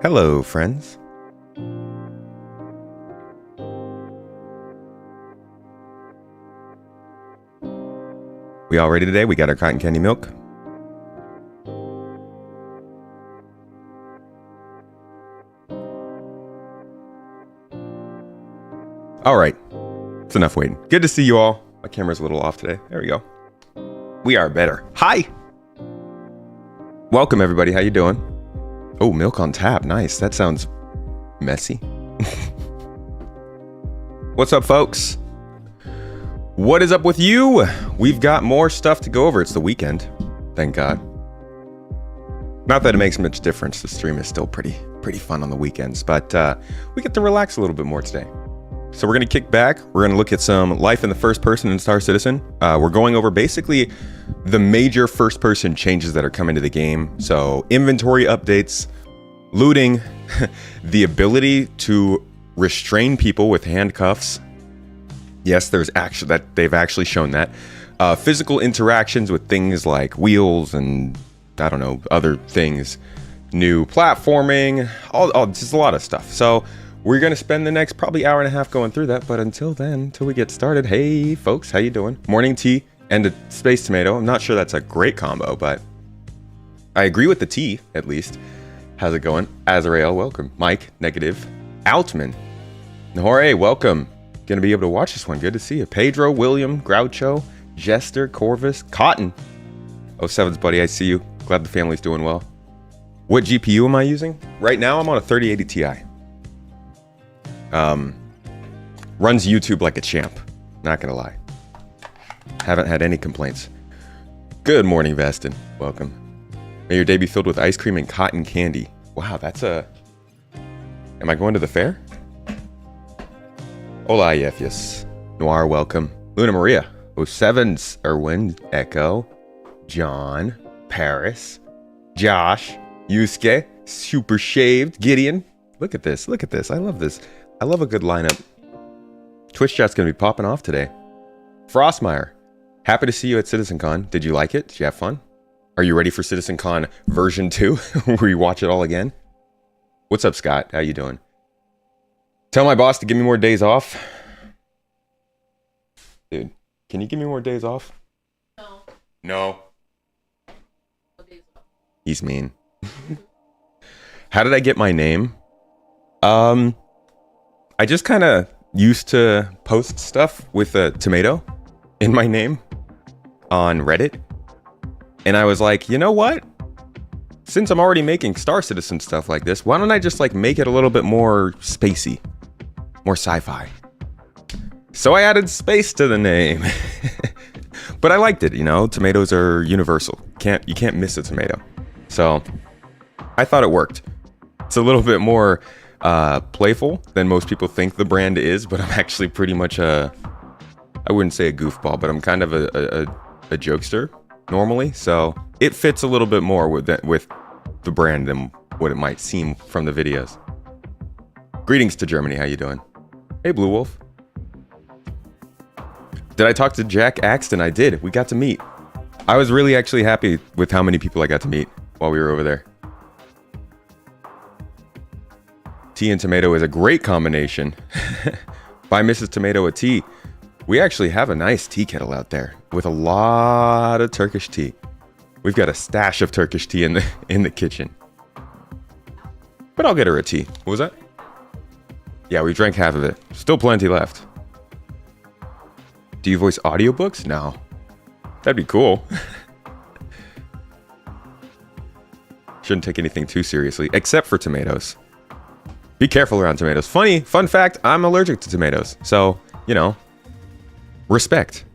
Hello, friends. We all ready today? We got our cotton candy milk. All right, it's enough waiting. Good to see you all. My camera's a little off today. There we go. We are better. Hi. Welcome, everybody. How you doing? Oh, milk on tap. Nice. That sounds messy. What's up, folks? What is up with you? We've got more stuff to go over. It's the weekend. Thank God. Not that it makes much difference. The stream is still pretty fun on the weekends, but we get to relax a little bit more today. So we're going to kick back. We're going to look at some life in the first person in Star Citizen. We're going over basically the major first person changes that are coming to the game. So inventory updates, looting, the ability to restrain people with handcuffs. Yes, they've actually shown that. Physical interactions with things like wheels and I don't know, other things. New platforming, all just a lot of stuff. So we're going to spend the next probably hour and a half going through that. But until we get started, hey, folks, how you doing? Morning tea and a space tomato. I'm not sure that's a great combo, but I agree with the tea, at least. How's it going? Azrael, welcome. Mike, negative. Altman. Nahore, welcome. Going to be able to watch this one. Good to see you. Pedro, William, Groucho, Jester, Corvus, Cotton. 07's buddy, I see you. Glad the family's doing well. What GPU am I using? Right now, I'm on a 3080 Ti. Runs YouTube like a champ. Not gonna lie. Haven't had any complaints. Good morning, Veston. Welcome. May your day be filled with ice cream and cotton candy. Wow, that's a... Am I going to the fair? Hola, Yefius. Noir, welcome. Luna Maria. 07's Erwin, Echo, John, Paris, Josh, Yusuke, Super Shaved, Gideon. Look at this. Look at this. I love this. I love a good lineup. Twitch chat's going to be popping off today. Frostmeyer. Happy to see you at CitizenCon. Did you like it? Did you have fun? Are you ready for CitizenCon version 2? Where you watch it all again? What's up, Scott? How you doing? Tell my boss to give me more days off. Dude, can you give me more days off? No. He's mean. How did I get my name? I just kind of used to post stuff with a tomato in my name on Reddit. And I was like, you know what? Since I'm already making Star Citizen stuff like this, why don't I just like make it a little bit more spacey, more sci-fi? So I added space to the name. But I liked it, you know, tomatoes are universal. You can't miss a tomato. So I thought it worked. It's a little bit more playful than most people think the brand is, but I'm actually pretty much I wouldn't say a goofball, but I'm kind of a jokester normally. So it fits a little bit more with the brand than what it might seem from the videos. Greetings to Germany. How you doing? Hey, Blue Wolf. Did I talk to Jack Axton? I did. We got to meet. I was really actually happy with how many people I got to meet while we were over there. Tea and tomato is a great combination. Buy Mrs. Tomato a tea. We actually have a nice tea kettle out there with a lot of Turkish tea. We've got a stash of Turkish tea in the kitchen. But I'll get her a tea. What was that? Yeah, we drank half of it. Still plenty left. Do you voice audiobooks? No. That'd be cool. Shouldn't take anything too seriously, except for tomatoes. Be careful around tomatoes. Fun fact, I'm allergic to tomatoes. So, you know, respect.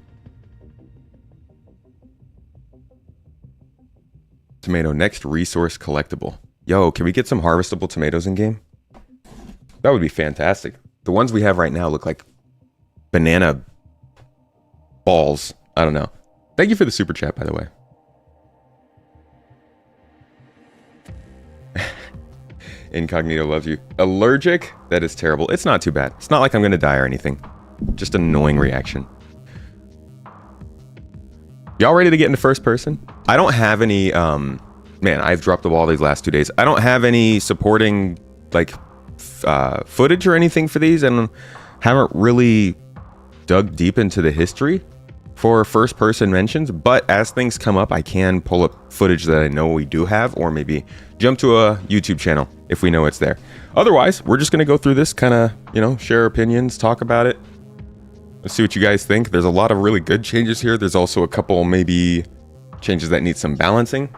Tomato next resource collectible. Yo, can we get some harvestable tomatoes in game? That would be fantastic. The ones we have right now look like banana balls. I don't know. Thank you for the super chat, by the way. Incognito loves you. Allergic? That is terrible. It's not too bad. It's not like I'm going to die or anything. Just an annoying reaction. Y'all ready to get into first person? I don't have any, man, I've dropped the ball these last 2 days. I don't have any supporting like footage or anything for these, and haven't really dug deep into the history for first person mentions, but as things come up, I can pull up footage that I know we do have, or maybe jump to a YouTube channel if we know it's there. Otherwise, we're just going to go through this, kind of, you know, share opinions, talk about it. Let's see what you guys think. There's a lot of really good changes here. There's also a couple maybe changes that need some balancing.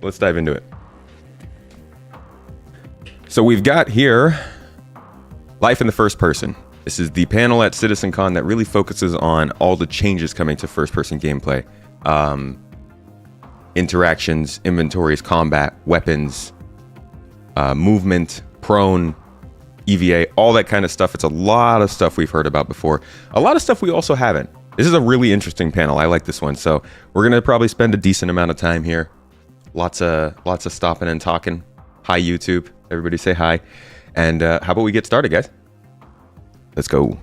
Let's dive into it. So we've got here life in the first person. This is the panel at citizencon that really focuses on all the changes coming to first-person gameplay. Interactions, inventories, combat, weapons, movement, prone, EVA, all that kind of stuff. It's a lot of stuff we've heard about before. A lot of stuff we also haven't. This is a really interesting panel. I like this one. So we're going to probably spend a decent amount of time here. Lots of stopping and talking. Hi, YouTube. Everybody say hi. And how about we get started, guys? Let's go.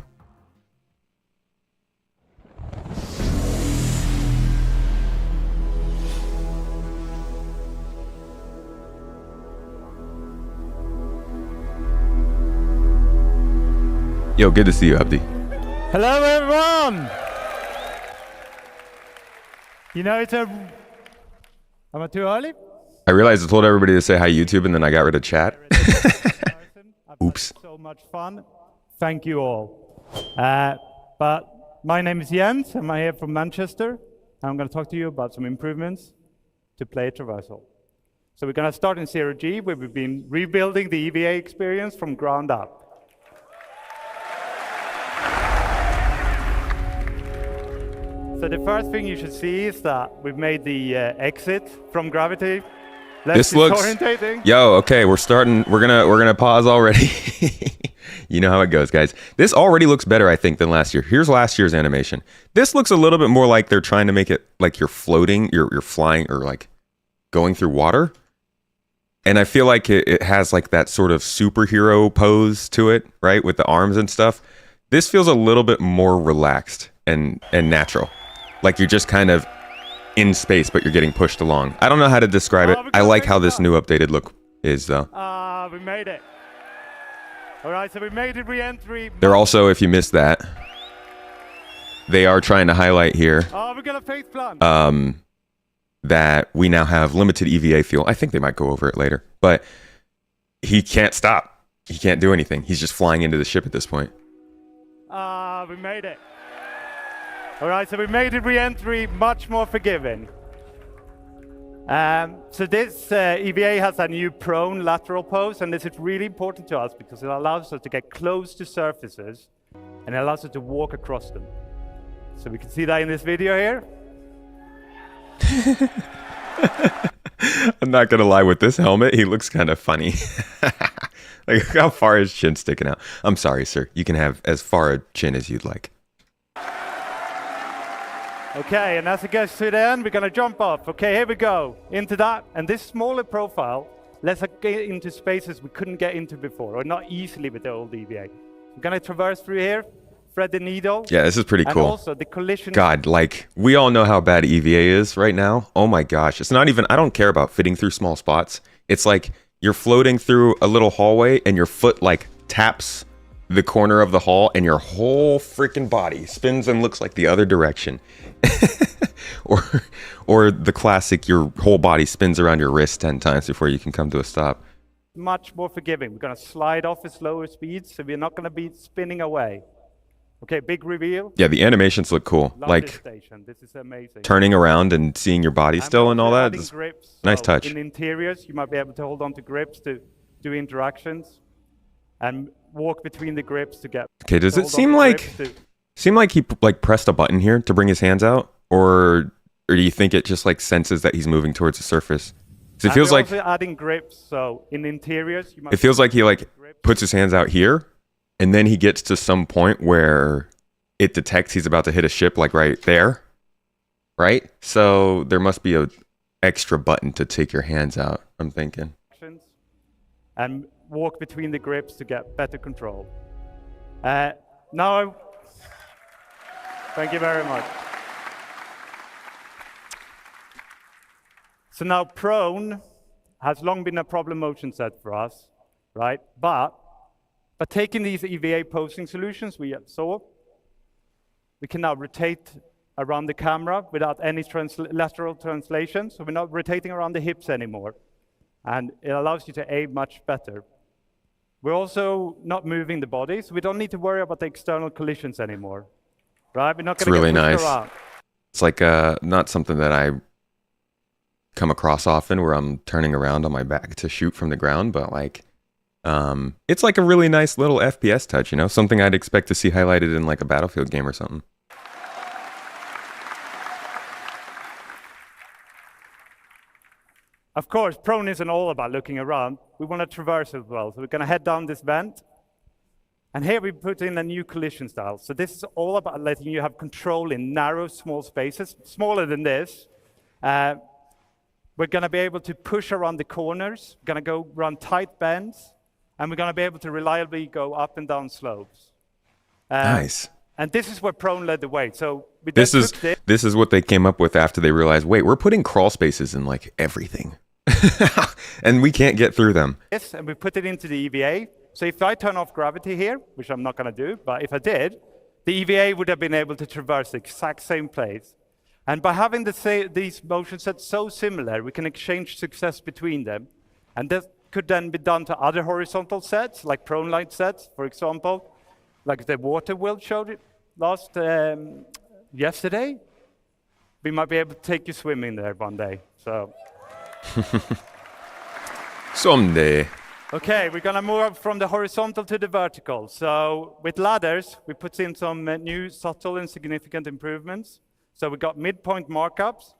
Yo, good to see you, Abdi. Hello, everyone. You know, am I too early? I realized I told everybody to say hi, YouTube, and then I got rid of chat. Oops. So much fun. Thank you all. But my name is Jens. I'm here from Manchester. I'm going to talk to you about some improvements to play traversal. So we're going to start in 0G, where we've been rebuilding the EVA experience from ground up. So the first thing you should see is that we've made the exit from gravity less this looks disorientating. Yo, okay, we're starting. We're gonna pause already. You know how it goes, guys. This already looks better, I think, than last year. Here's last year's animation. This looks a little bit more like they're trying to make it like you're floating, you're flying, or like going through water. And I feel like it has like that sort of superhero pose to it, right, with the arms and stuff. This feels a little bit more relaxed and natural, like you're just kind of in space, but you're getting pushed along. I don't know how to describe it. I like how this new updated look is, though. We made it. All right, so we made it re-entry. They're also, if you missed that, they are trying to highlight here we're gonna face plant. that we now have limited EVA fuel. I think they might go over it later, but he can't stop. He can't do anything. He's just flying into the ship at this point. We made it. All right, so we made it re-entry much more forgiving. So this EVA has a new prone lateral pose, and this is really important to us because it allows us to get close to surfaces, and it allows us to walk across them. So we can see that in this video here. I'm not gonna lie, with this helmet, he looks kind of funny. Like, how far is chin sticking out? I'm sorry, sir. You can have as far a chin as you'd like. Okay, and as it gets to the end, we're going to jump off. Okay, here we go. Into that. And this smaller profile lets us get into spaces we couldn't get into before, or not easily with the old EVA. We're going to traverse through here, thread the needle. Yeah, this is pretty cool. And also the collision. God, like, we all know how bad EVA is right now. Oh my gosh. It's not even, I don't care about fitting through small spots. It's like you're floating through a little hallway and your foot like taps the corner of the hall and your whole freaking body spins and looks like the other direction. or the classic, your whole body spins around your wrist 10 times before you can come to a stop. Much more forgiving. We're going to slide off at slower speeds, so we're not going to be spinning away. Okay, big reveal. Yeah, the animations look cool. Like station. This is amazing. Turning around and seeing your body still and all that. Grips, nice touch. In interiors, you might be able to hold on to grips to do interactions and walk between the grips to get. Okay, does it seem like he like pressed a button here to bring his hands out, or do you think it just like senses that he's moving towards the surface? It feels like also adding grips, so in interiors, you might. It feels like he like puts his hands out here, and then he gets to some point where it detects he's about to hit a ship, like right there, right? So there must be a extra button to take your hands out, I'm thinking. And walk between the grips to get better control. Now, thank you very much. So now prone has long been a problem motion set for us. right? But taking these EVA posing solutions we saw, we can now rotate around the camera without any lateral translation. So we're not rotating around the hips anymore. And it allows you to aim much better. We're also not moving the body, so we don't need to worry about the external collisions anymore. Right? We're not going to get pushed around. It's like not something that I come across often where I'm turning around on my back to shoot from the ground, but like it's like a really nice little FPS touch, you know, something I'd expect to see highlighted in like a Battlefield game or something. Of course, prone isn't all about looking around. We want to traverse as well. So we're going to head down this vent. And here we put in a new collision style. So this is all about letting you have control in narrow, small spaces, smaller than this. We're going to be able to push around the corners. We're going to go run tight bends. And we're going to be able to reliably go up and down slopes. Nice. And this is where prone led the way. So this is what they came up with after they realized, wait, we're putting crawl spaces in like everything. And we can't get through them. Yes, and we put it into the EVA. So if I turn off gravity here, which I'm not going to do, but if I did, the EVA would have been able to traverse the exact same place. And by having these motion sets so similar, we can exchange success between them. And that could then be done to other horizontal sets, like prone light sets, for example, like the water world showed it yesterday. We might be able to take you swimming there one day. So. Someday. Okay, we're going to move up from the horizontal to the vertical. So with ladders, we put in some new subtle and significant improvements. So we got midpoint markups.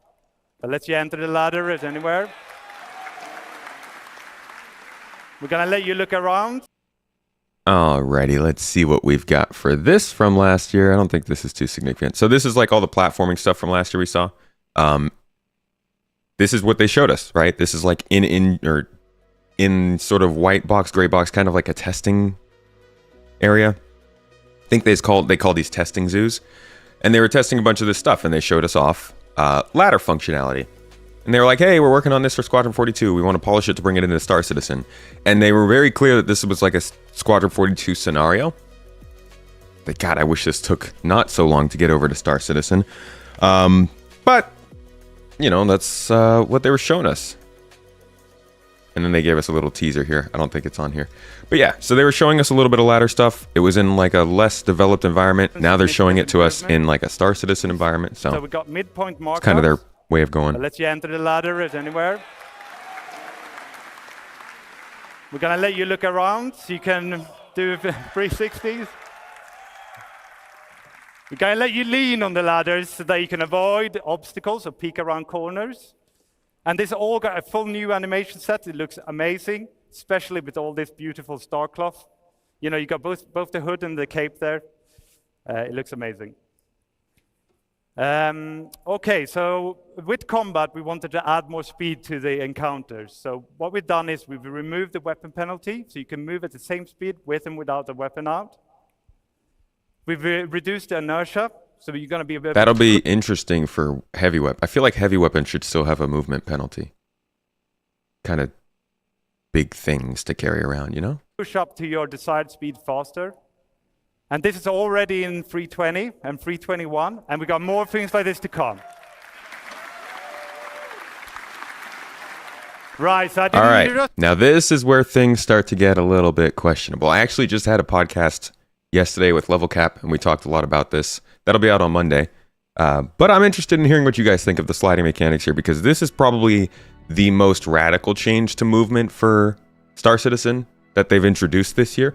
That lets you enter the ladder at anywhere. We're going to let you look around. Alrighty, let's see what we've got for this from last year. I don't think this is too significant. So this is like all the platforming stuff from last year we saw. This is what they showed us, right? This is like in sort of white box, gray box, kind of like a testing area. I think they call these testing zoos. And they were testing a bunch of this stuff, and they showed us off ladder functionality. And they were like, hey, we're working on this for Squadron 42. We want to polish it to bring it into Star Citizen. And they were very clear that this was like a Squadron 42 scenario. But God, I wish this took not so long to get over to Star Citizen. But, you know, that's what they were showing us. And then they gave us a little teaser here. I don't think it's on here. But yeah, so they were showing us a little bit of ladder stuff. It was in like a less developed environment. Now they're showing it to us in like a Star Citizen environment. So we got midpoint markups. It's kind of their way of going. That lets you enter the ladder at anywhere. We're going to let you look around so you can do 360s. We're going to let you lean on the ladders so that you can avoid obstacles or peek around corners. And this all got a full new animation set. It looks amazing, especially with all this beautiful star cloth. You know, you got both the hood and the cape there. It looks amazing. Okay, so with combat, we wanted to add more speed to the encounters. So what we've done is we've removed the weapon penalty, so you can move at the same speed with and without the weapon out. We've reduced the inertia, so you're going to be a bit... That'll be interesting for heavy weapon. I feel like heavy weapons should still have a movement penalty. Kind of big things to carry around, you know? Push up to your desired speed faster. And this is already in 320 and 321, and we got more things like this to come. Right, so I didn't... All right, now this is where things start to get a little bit questionable. I actually just had a podcast yesterday with Level Cap, and we talked a lot about this. That'll be out on Monday. But I'm interested in hearing what you guys think of the sliding mechanics here, because this is probably the most radical change to movement for Star Citizen that they've introduced this year.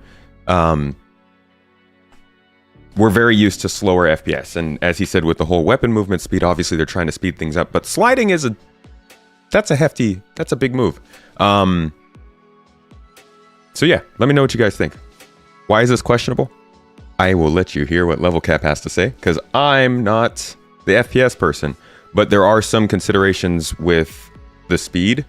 We're very used to slower FPS, and as he said, with the whole weapon movement speed, obviously they're trying to speed things up, but sliding is that's a big move. So yeah, let me know what you guys think. Why is this questionable? I will let you hear what Level Cap has to say, because I'm not the FPS person, but there are some considerations with the speed.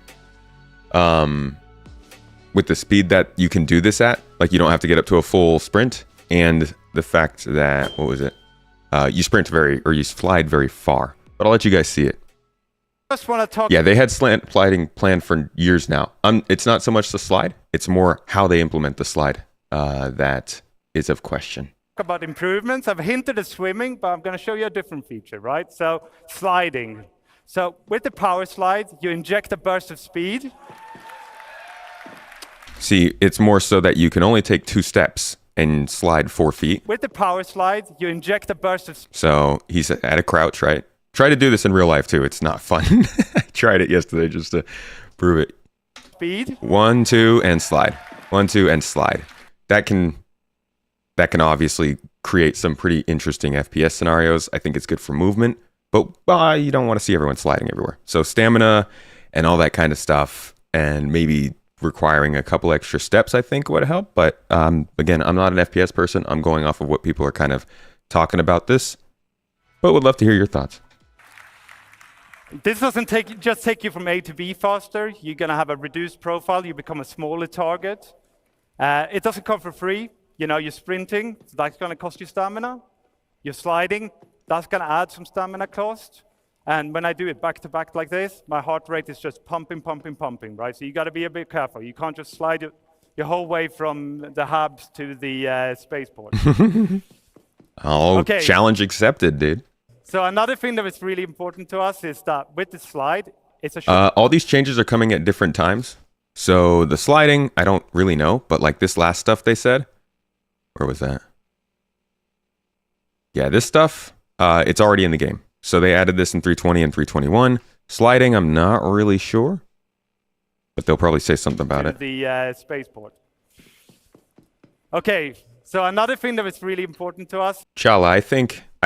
With the speed that you can do this at, like you don't have to get up to a full sprint, and the fact that, what was it? You slide very far. But I'll let you guys see it. Just want to talk. Yeah, they had sliding planned for years now. It's not so much the slide; it's more how they implement the slide that is of question. About improvements. I've hinted at swimming, but I'm going to show you a different feature, right? So sliding. So with the power slide, you inject a burst of speed. See, it's more so that you can only take 2 steps and slide 4 feet. With the power slide, you inject a burst of. So he's at a crouch, right? Try to do this in real life too. It's not fun. I tried it yesterday just to prove it. Speed. 1, 2, and slide. 1, 2, and slide. That can obviously create some pretty interesting FPS scenarios. I think it's good for movement, but you don't want to see everyone sliding everywhere. So stamina and all that kind of stuff, and maybe requiring a couple extra steps, I think would help. But again, I'm not an FPS person. I'm going off of what people are kind of talking about this, but would love to hear your thoughts. This doesn't just take you from A to B faster. You're going to have a reduced profile. You become a smaller target. It doesn't come for free. You know, you're sprinting, so that's going to cost you stamina. You're sliding, that's going to add some stamina cost. And when I do it back to back like this, my heart rate is just pumping, right? So you got to be a bit careful. You can't just slide your whole way from the hubs to the spaceport. Oh, okay. Challenge accepted, dude. So another thing that is really important to us is that with the slide, it's a short. All these changes are coming at different times. So the sliding, I don't really know, but like this last stuff they said, where was that? Yeah, this stuff, it's already in the game. So they added this in 320 and 321. Sliding, I'm not really sure, but they'll probably say something about it. The spaceport. Okay, so another thing that is really important to us. Chala, I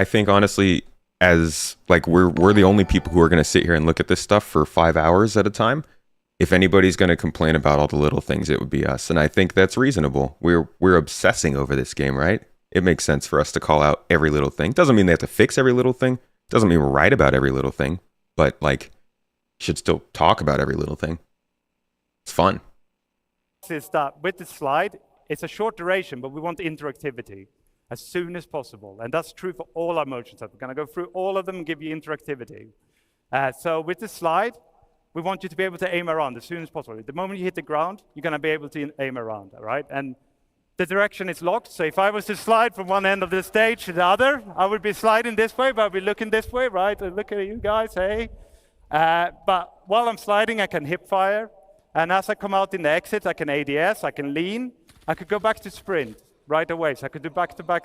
think honestly, as like we're the only people who are going to sit here and look at this stuff for 5 hours at a time. If anybody's going to complain about all the little things, it would be us. And I think that's reasonable. We're obsessing over this game, right? It makes sense for us to call out every little thing. Doesn't mean they have to fix every little thing. Doesn't mean we're right about every little thing. But like, should still talk about every little thing. It's fun. Is that with the slide, it's a short duration, but we want interactivity as soon as possible. And that's true for all our motion sets. We're going to go through all of them and give you interactivity. So with the slide, we want you to be able to aim around as soon as possible. The moment you hit the ground, you're going to be able to aim around, all right? And the direction is locked. So if I was to slide from one end of the stage to the other, I would be sliding this way, but I'd be looking this way, right? Look at you guys, hey. But while I'm sliding, I can hip fire. And as I come out in the exit, I can ADS, I can lean. I could go back to sprint right away. So I could do back-to-back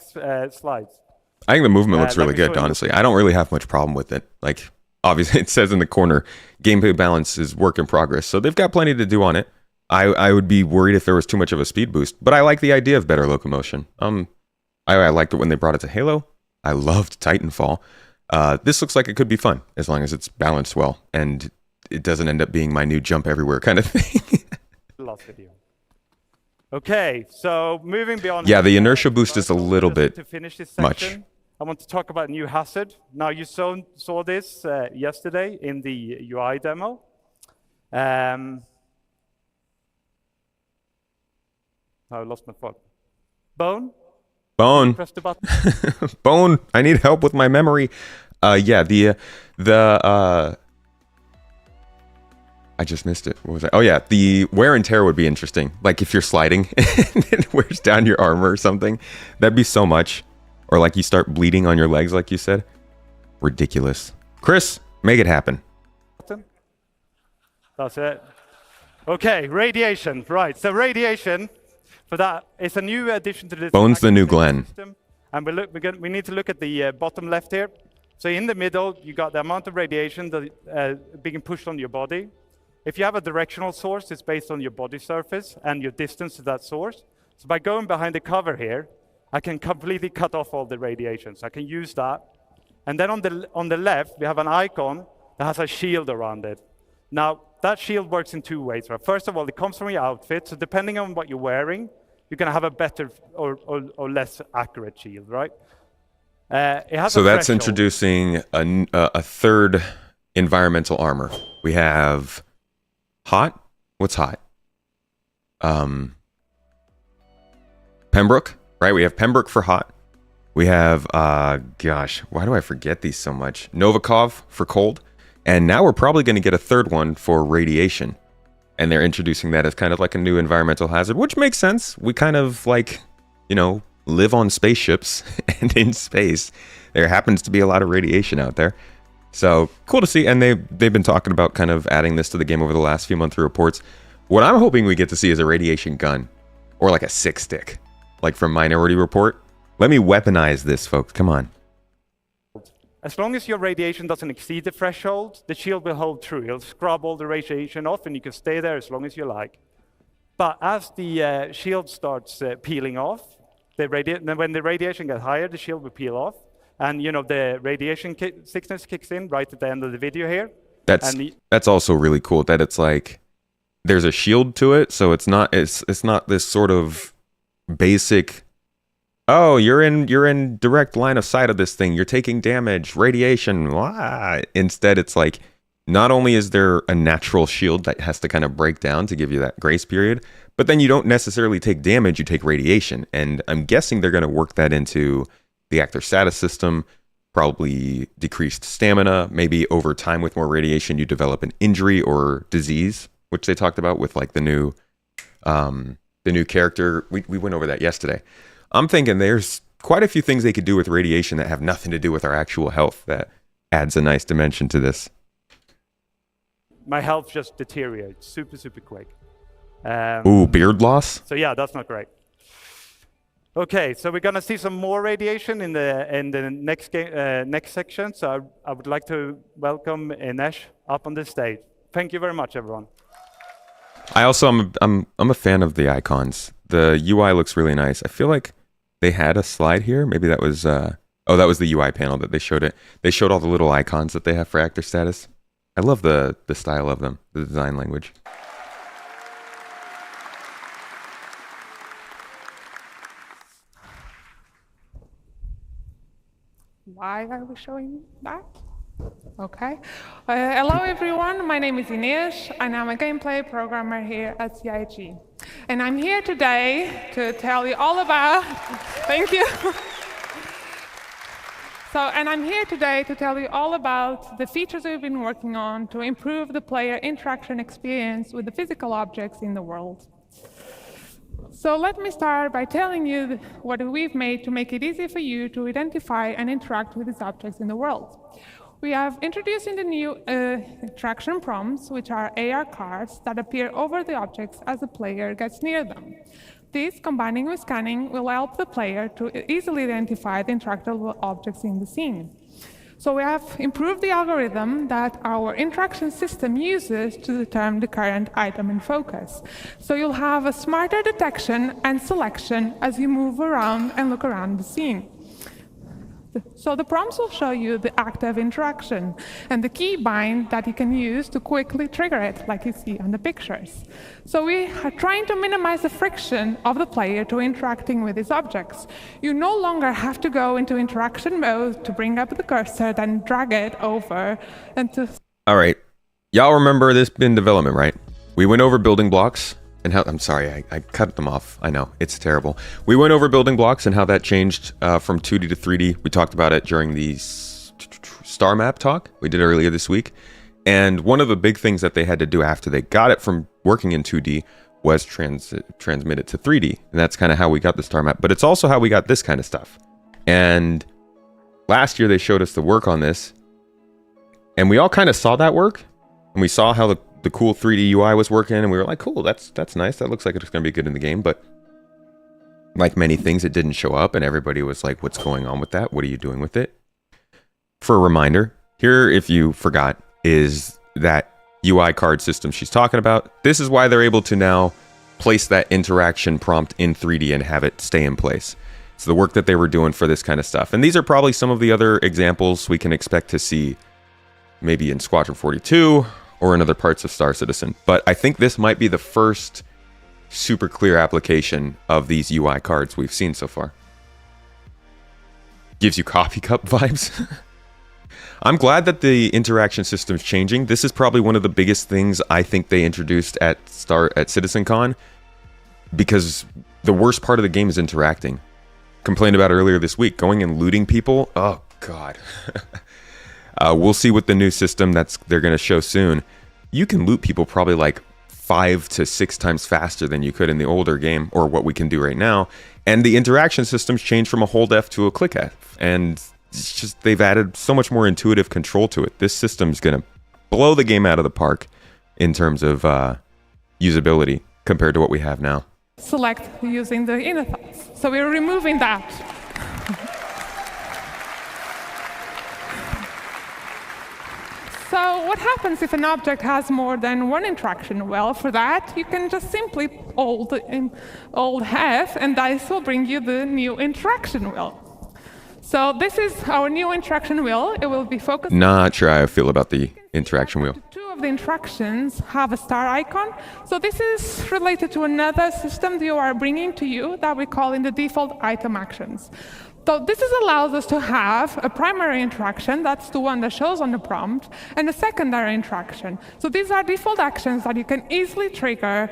slides. I think the movement looks really good, honestly. I don't really have much problem with it. Like, obviously, it says in the corner, gameplay balance is work in progress. So they've got plenty to do on it. I would be worried if there was too much of a speed boost. But I like the idea of better locomotion. I liked it when they brought it to Halo. I loved Titanfall. This looks like it could be fun, as long as it's balanced well. And it doesn't end up being my new jump everywhere kind of thing. Last video. Okay, so moving beyond... Yeah, the inertia boost is a little bit to finish this section, much. I want to talk about new hazard. Now, you saw this yesterday in the UI demo. I lost my phone. Bone? Bone. Press the button. Bone, I need help with my memory. Yeah, I just missed it. What was that? Oh yeah, the wear and tear would be interesting. Like if you're sliding and it wears down your armor or something. That'd be so much. Or like you start bleeding on your legs, like you said. Ridiculous. Chris, make it happen. That's it. Okay, radiation. Right, so radiation, for that, it's a new addition to this. Bone's the new Glenn. System. And we need to look at the bottom left here. So in the middle, you got the amount of radiation that being pushed on your body. If you have a directional source, it's based on your body surface and your distance to that source. So by going behind the cover here, I can completely cut off all the radiation. So I can use that. And then on the left, we have an icon that has a shield around it. Now, that shield works in two ways. Right? First of all, it comes from your outfit. So depending on what you're wearing, you're going to have a better or less accurate shield, right? So that's introducing a third environmental armor. We have hot. What's hot? Pembroke, right? We have Pembroke for hot. We have, gosh, why do I forget these so much? Novikov for cold. And now we're probably going to get a third one for radiation. And they're introducing that as kind of like a new environmental hazard, which makes sense. We kind of like, live on spaceships, and in space, there happens to be a lot of radiation out there. So cool to see. And they've been talking about kind of adding this to the game over the last few monthly reports. What I'm hoping we get to see is a radiation gun, or like a 6-stick, like from Minority Report. Let me weaponize this, folks. Come on. As long as your radiation doesn't exceed the threshold, the shield will hold true. It'll scrub all the radiation off, and you can stay there as long as you like. But as the shield starts peeling off, when the radiation gets higher, the shield will peel off. And the radiation sickness kicks in right at the end of the video here. That's also really cool that it's like there's a shield to it, so it's not this sort of basic, oh, you're in direct line of sight of this thing, you're taking damage, radiation. Wah. Instead, it's like not only is there a natural shield that has to kind of break down to give you that grace period, but then you don't necessarily take damage, you take radiation. And I'm guessing they're going to work that into the actor status system, probably decreased stamina, maybe over time with more radiation you develop an injury or disease, which they talked about with like the new character. We went over that yesterday. I'm thinking there's quite a few things they could do with radiation that have nothing to do with our actual health that adds a nice dimension to this. My health just deteriorates super quick. Ooh, beard loss? So yeah, that's not great. Okay, so we're gonna see some more radiation in the next section. So I would like to welcome Inesh up on the stage. Thank you very much, everyone. I also I'm a fan of the icons. The UI looks really nice. I feel like they had a slide here. Maybe that was that was the UI panel that they showed it. They showed all the little icons that they have for actor status. I love the style of them, the design language. Why are we showing that? Okay. Hello, everyone. My name is Inês, and I'm a gameplay programmer here at CIG. And I'm here today to tell you all about... Thank you. And I'm here today to tell you all about the features we've been working on to improve the player interaction experience with the physical objects in the world. So let me start by telling you what we've made to make it easy for you to identify and interact with these objects in the world. We have introduced in the new interaction prompts, which are AR cards that appear over the objects as the player gets near them. This, combining with scanning, will help the player to easily identify the interactable objects in the scene. So we have improved the algorithm that our interaction system uses to determine the current item in focus. So you'll have a smarter detection and selection as you move around and look around the scene. So the prompts will show you the active interaction and the key bind that you can use to quickly trigger it, like you see on the pictures. So we are trying to minimize the friction of the player to interacting with these objects. You no longer have to go into interaction mode to bring up the cursor, then drag it over and to... All right. Y'all remember this in development, right? We went over building blocks and how... I'm sorry, I cut them off. I know, it's terrible. We went over building blocks and how that changed from 2D to 3D. We talked about it during the star map talk we did earlier this week. And one of the big things that they had to do after they got it from working in 2D was transmit it to 3D. And that's kind of how we got the star map. But it's also how we got this kind of stuff. And last year they showed us the work on this. And we all kind of saw that work. And we saw how the cool 3D UI was working, and we were like, cool, that's nice. That looks like it's going to be good in the game. But like many things, it didn't show up, and everybody was like, what's going on with that? What are you doing with it? For a reminder, here, if you forgot, is that UI card system she's talking about. This is why they're able to now place that interaction prompt in 3D and have it stay in place. It's the work that they were doing for this kind of stuff. And these are probably some of the other examples we can expect to see maybe in Squadron 42 or in other parts of Star Citizen. But I think this might be the first super clear application of these UI cards we've seen so far. Gives you coffee cup vibes. I'm glad that the interaction system's changing. This is probably one of the biggest things I think they introduced at citizencon, because the worst part of the game is interacting. Complained about earlier this week, going and looting people. Oh God. We'll see with the new system they're going to show soon. You can loot people probably like 5 to 6 times faster than you could in the older game, or what we can do right now. And the interaction systems changed from a hold F to a click F. And it's just, they've added so much more intuitive control to it. This system's going to blow the game out of the park in terms of usability compared to what we have now. Select using the inner thoughts. So we're removing that. So what happens if an object has more than one interaction? Well, for that, you can just simply hold F, and this will bring you the new interaction wheel. So this is our new interaction wheel. It will be focused. Not sure how I feel about the interaction wheel. 2 of the interactions have a star icon. So this is related to another system that you are bringing to you that we call in the default item actions. So this allows us to have a primary interaction, that's the one that shows on the prompt, and a secondary interaction. So these are default actions that you can easily trigger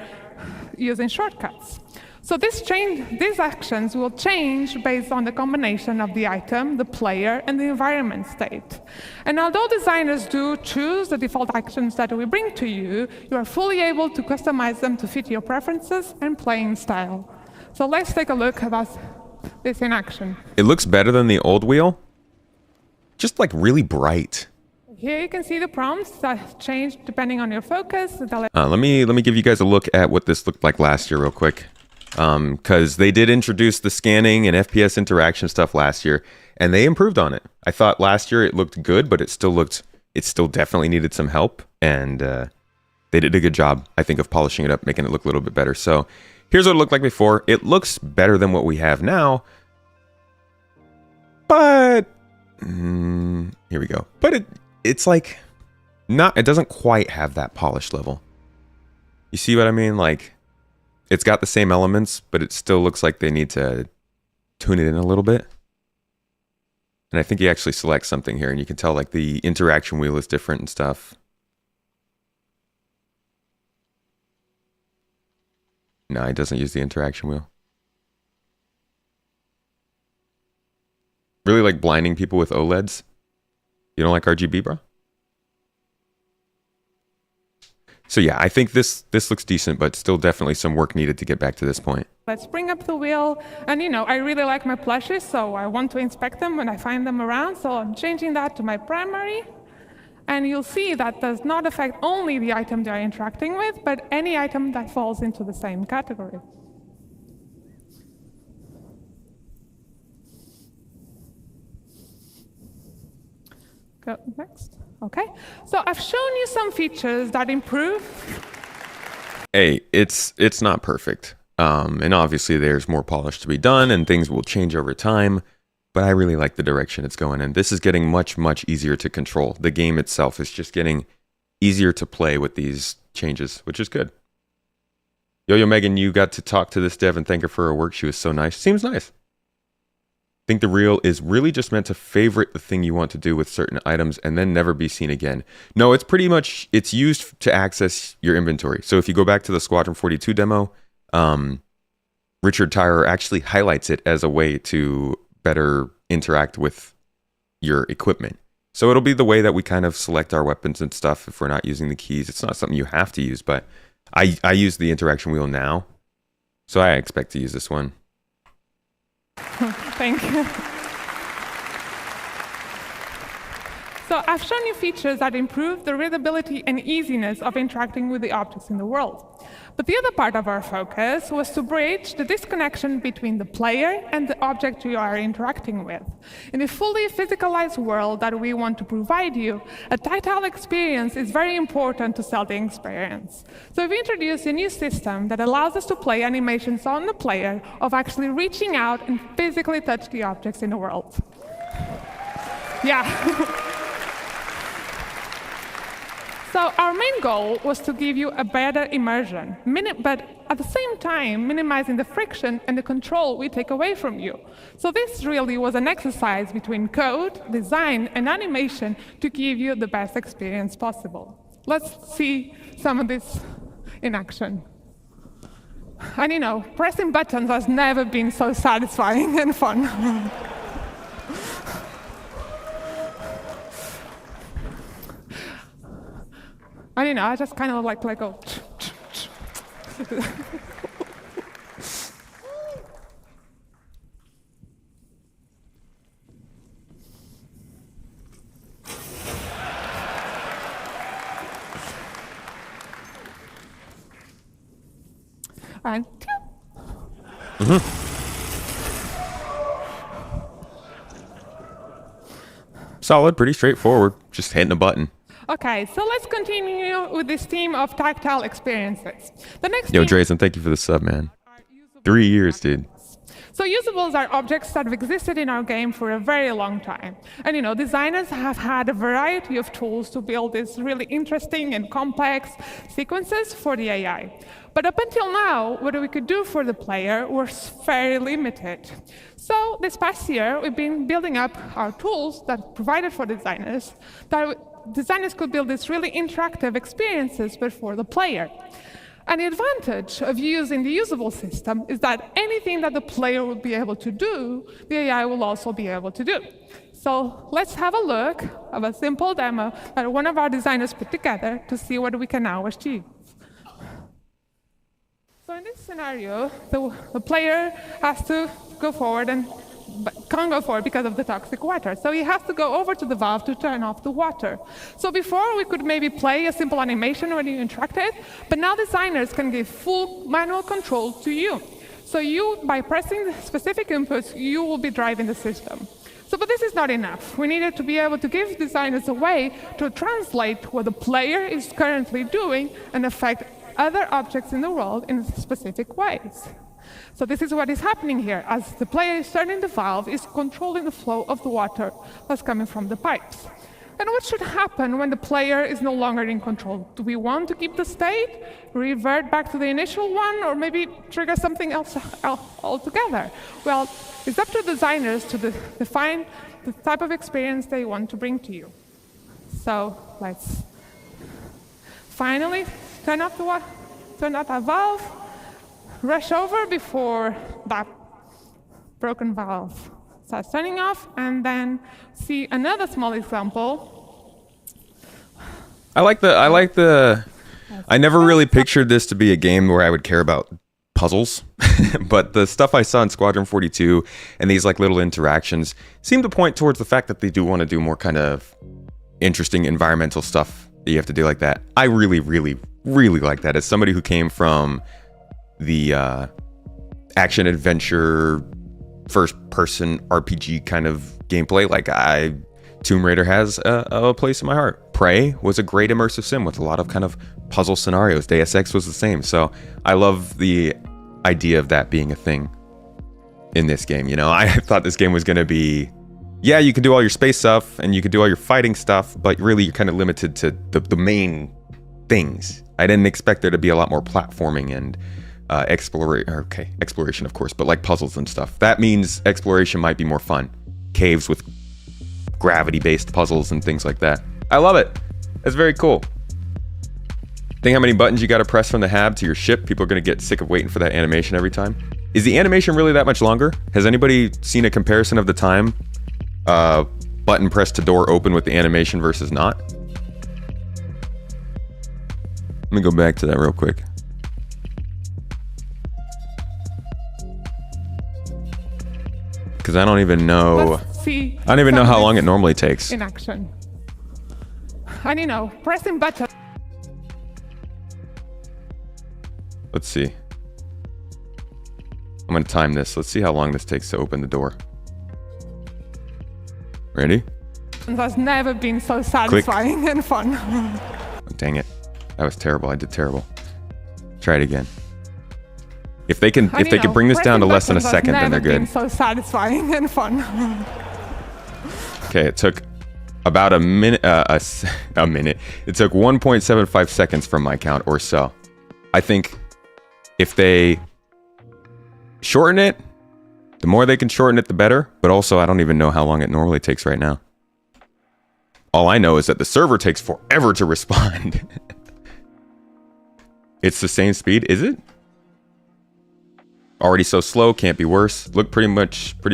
using shortcuts. So these actions will change based on the combination of the item, the player, and the environment state. And although designers do choose the default actions that we bring to you, you are fully able to customize them to fit your preferences and playing style. So let's take a look at this in action. It looks better than the old wheel. Just like really bright. Here you can see the prompts that change depending on your focus. Let me give you guys a look at what this looked like last year real quick. Because they did introduce the scanning and FPS interaction stuff last year, and they improved on it. I thought last year it looked good, but it still definitely needed some help, and they did a good job, I think, of polishing it up, making it look a little bit better. So here's what it looked like before. It looks better than what we have now, but here we go. But it's like it doesn't quite have that polished level. You see what I mean? Like, it's got the same elements, but it still looks like they need to tune it in a little bit. And I think you actually select something here, and you can tell like the interaction wheel is different and stuff. No, it doesn't use the interaction wheel. Really like blinding people with OLEDs. You don't like RGB, bro? So yeah, I think this looks decent, but still definitely some work needed to get back to this point. Let's bring up the wheel. And I really like my plushes, so I want to inspect them when I find them around. So I'm changing that to my primary. And you'll see that does not affect only the item they're interacting with, but any item that falls into the same category. Go next. Okay, so I've shown you some features that improve. Hey, it's not perfect. And obviously there's more polish to be done and things will change over time, but I really like the direction it's going in. This is getting much, much easier to control. The game itself is just getting easier to play with these changes, which is good. Yo-Yo Megan, you got to talk to this dev and thank her for her work. She was so nice. Seems nice. I think the reel is really just meant to favorite the thing you want to do with certain items and then never be seen again. No, it's pretty much, it's used to access your inventory. So if you go back to the Squadron 42 demo, Richard Tyrer actually highlights it as a way to better interact with your equipment. So it'll be the way that we kind of select our weapons and stuff if we're not using the keys. It's not something you have to use, but I use the interaction wheel now. So I expect to use this one. Thank you. So I've shown you features that improve the readability and easiness of interacting with the objects in the world. But the other part of our focus was to bridge the disconnection between the player and the object you are interacting with. In a fully physicalized world that we want to provide you, a tactile experience is very important to sell the experience. So we've introduced a new system that allows us to play animations on the player of actually reaching out and physically touch the objects in the world. Yeah. So our main goal was to give you a better immersion, but at the same time, minimizing the friction and the control we take away from you. So this really was an exercise between code, design, and animation to give you the best experience possible. Let's see some of this in action. And pressing buttons has never been so satisfying and fun. I don't know, I just kind of like go. And Solid, pretty straightforward. Just hitting a button. okay, so let's continue with this theme of tactile experiences. The next Yo, theme Drazen, thank you for the sub, man. 3 years, dude. So usables are objects that have existed in our game for a very long time. And designers have had a variety of tools to build these really interesting and complex sequences for the AI. But up until now, what we could do for the player was very limited. So this past year, we've been building up our tools that provided for designers, that designers could build these really interactive experiences but for the player. And the advantage of using the usable system is that anything that the player will be able to do, the AI will also be able to do. So let's have a look at a simple demo that one of our designers put together to see what we can now achieve. So in this scenario, the player has to go forward but can't go forward because of the toxic water. So he has to go over to the valve to turn off the water. So before, we could maybe play a simple animation when you interacted, but now designers can give full manual control to you. So you, by pressing the specific inputs, you will be driving the system. So, but this is not enough. We needed to be able to give designers a way to translate what the player is currently doing and affect other objects in the world in specific ways. So this is what is happening here. As the player is turning the valve, is controlling the flow of the water that's coming from the pipes. And what should happen when the player is no longer in control? Do we want to keep the state, revert back to the initial one, or maybe trigger something else altogether? Well, it's up to designers to define the type of experience they want to bring to you. So let's finally turn off that valve, rush over before that broken valve starts turning off, and then see another small example. I never really pictured this to be a game where I would care about puzzles, but the stuff I saw in Squadron 42 and these like little interactions seem to point towards the fact that they do want to do more kind of interesting environmental stuff that you have to do like that. I really, really, really like that. As somebody who came from the action adventure first person RPG kind of gameplay, Tomb Raider has a place in my heart. Prey was a great immersive sim with a lot of kind of puzzle scenarios. Deus Ex was the same. So I love the idea of that being a thing in this game. I thought this game was going to be, yeah, you can do all your space stuff and you can do all your fighting stuff, but really you're kind of limited to the main things. I didn't expect there to be a lot more platforming and exploration, of course, but like puzzles and stuff. That means exploration might be more fun. Caves with gravity-based puzzles and things like that. I love it. That's very cool. Think how many buttons you got to press from the hab to your ship? People are going to get sick of waiting for that animation every time. Is the animation really that much longer? Has anybody seen a comparison of the time button press to door open with the animation versus not? Let me go back to that real quick. Because I don't even know. I don't even know how long it normally takes. In action. And pressing button. Let's see. I'm going to time this. Let's see how long this takes to open the door. Ready? That's never been so satisfying Click. And fun. Oh, dang it. That was terrible. I did terrible. Try it again. If they can bring this down to less than a second, then they're good. Been so satisfying and fun. Okay, it took about a minute. A minute. It took 1.75 seconds from my count or so. I think if they shorten it, the more they can shorten it, the better. But also, I don't even know how long it normally takes right now. All I know is that the server takes forever to respond. It's the same speed, is it? Already so slow, can't be worse. Look pretty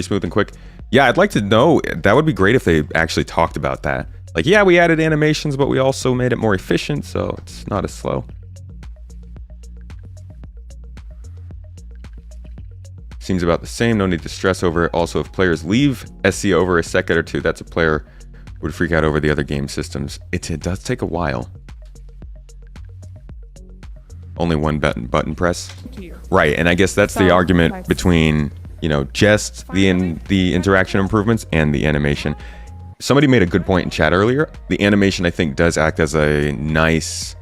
smooth and quick. Yeah, I'd like to know. That would be great if they actually talked about that. Like, yeah, we added animations, but we also made it more efficient, so it's not as slow. Seems about the same, no need to stress over it. Also, if players leave SC over a second or two, that's a player would freak out over the other game systems. It does take a while. Only one button press. Right, and I guess that's the argument between, you know, just the interaction improvements and the animation. Somebody made a good point in chat earlier. The animation, I think, does act as a nice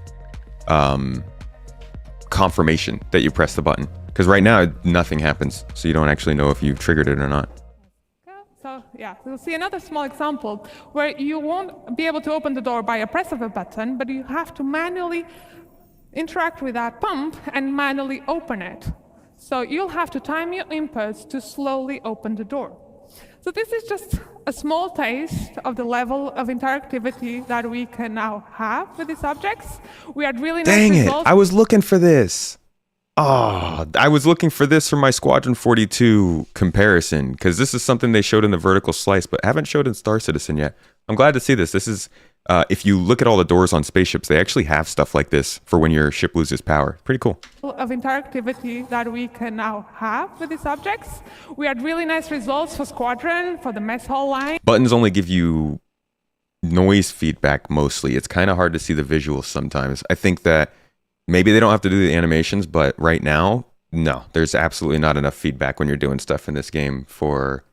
confirmation that you press the button. Because right now, nothing happens, so you don't actually know if you've triggered it or not. So yeah, we'll see another small example where you won't be able to open the door by a press of a button, but you have to manually interact with that pump and manually open it. So you'll have to time your inputs to slowly open the door. So this is just a small taste of the level of interactivity that we can now have with these objects. We had really nice results. Dang it, I was looking for this. Oh, I was looking for this for my Squadron 42 comparison, because this is something they showed in the vertical slice, but haven't showed in Star Citizen yet. I'm glad to see this. This is, if you look at all the doors on spaceships, they actually have stuff like this for when your ship loses power. Pretty cool. Of interactivity that we can now have with these objects. We had really nice results for Squadron, for the mess hall line. Buttons only give you noise feedback mostly. It's kind of hard to see the visuals sometimes. I think that maybe they don't have to do the animations, but right now, no, there's absolutely not enough feedback when you're doing stuff in this game for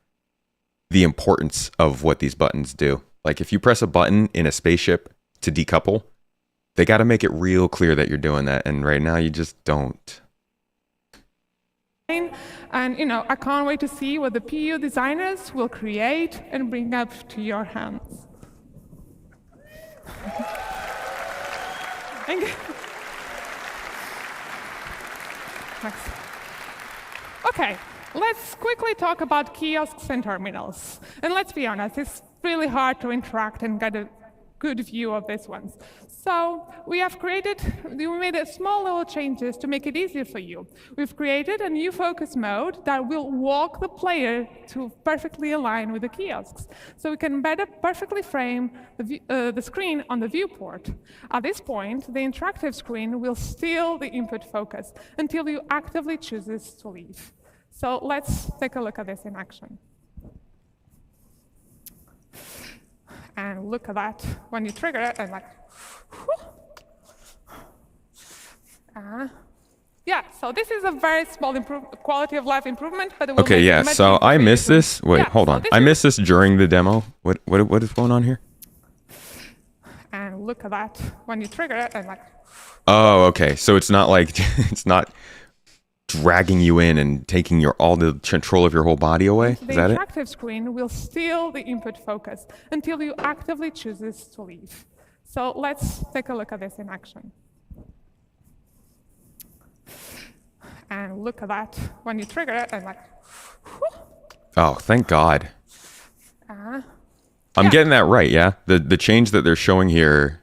the importance of what these buttons do. Like if you press a button in a spaceship to decouple, they got to make it real clear that you're doing that. And right now you just don't. And you know, I can't wait to see what the PU designers will create and bring up to your hands. Thank you. Okay, let's quickly talk about kiosks and terminals. And let's be honest, it's really hard to interact and get a good view of these ones. So we made a small little changes to make it easier for you. We've created a new focus mode that will walk the player to perfectly align with the kiosks. So we can better perfectly frame the screen on the viewport. At this point, the interactive screen will steal the input focus until you actively chooses to leave. So let's take a look at this in action. And look at that, when you trigger it, and like, yeah, so this is a very small quality of life improvement, but it will okay, yeah, so I missed this. Wait, yeah, hold on. I missed this during the demo. What is going on here? And look at that, when you trigger it, and like, oh, okay, so it's not like, it's not dragging you in and taking all the control of your whole body away? Is that it? The interactive screen will steal the input focus until you actively chooses to leave. So let's take a look at this in action. And look at that, when you trigger it, and like, oh, thank God. I'm getting that right, yeah? The change that they're showing here,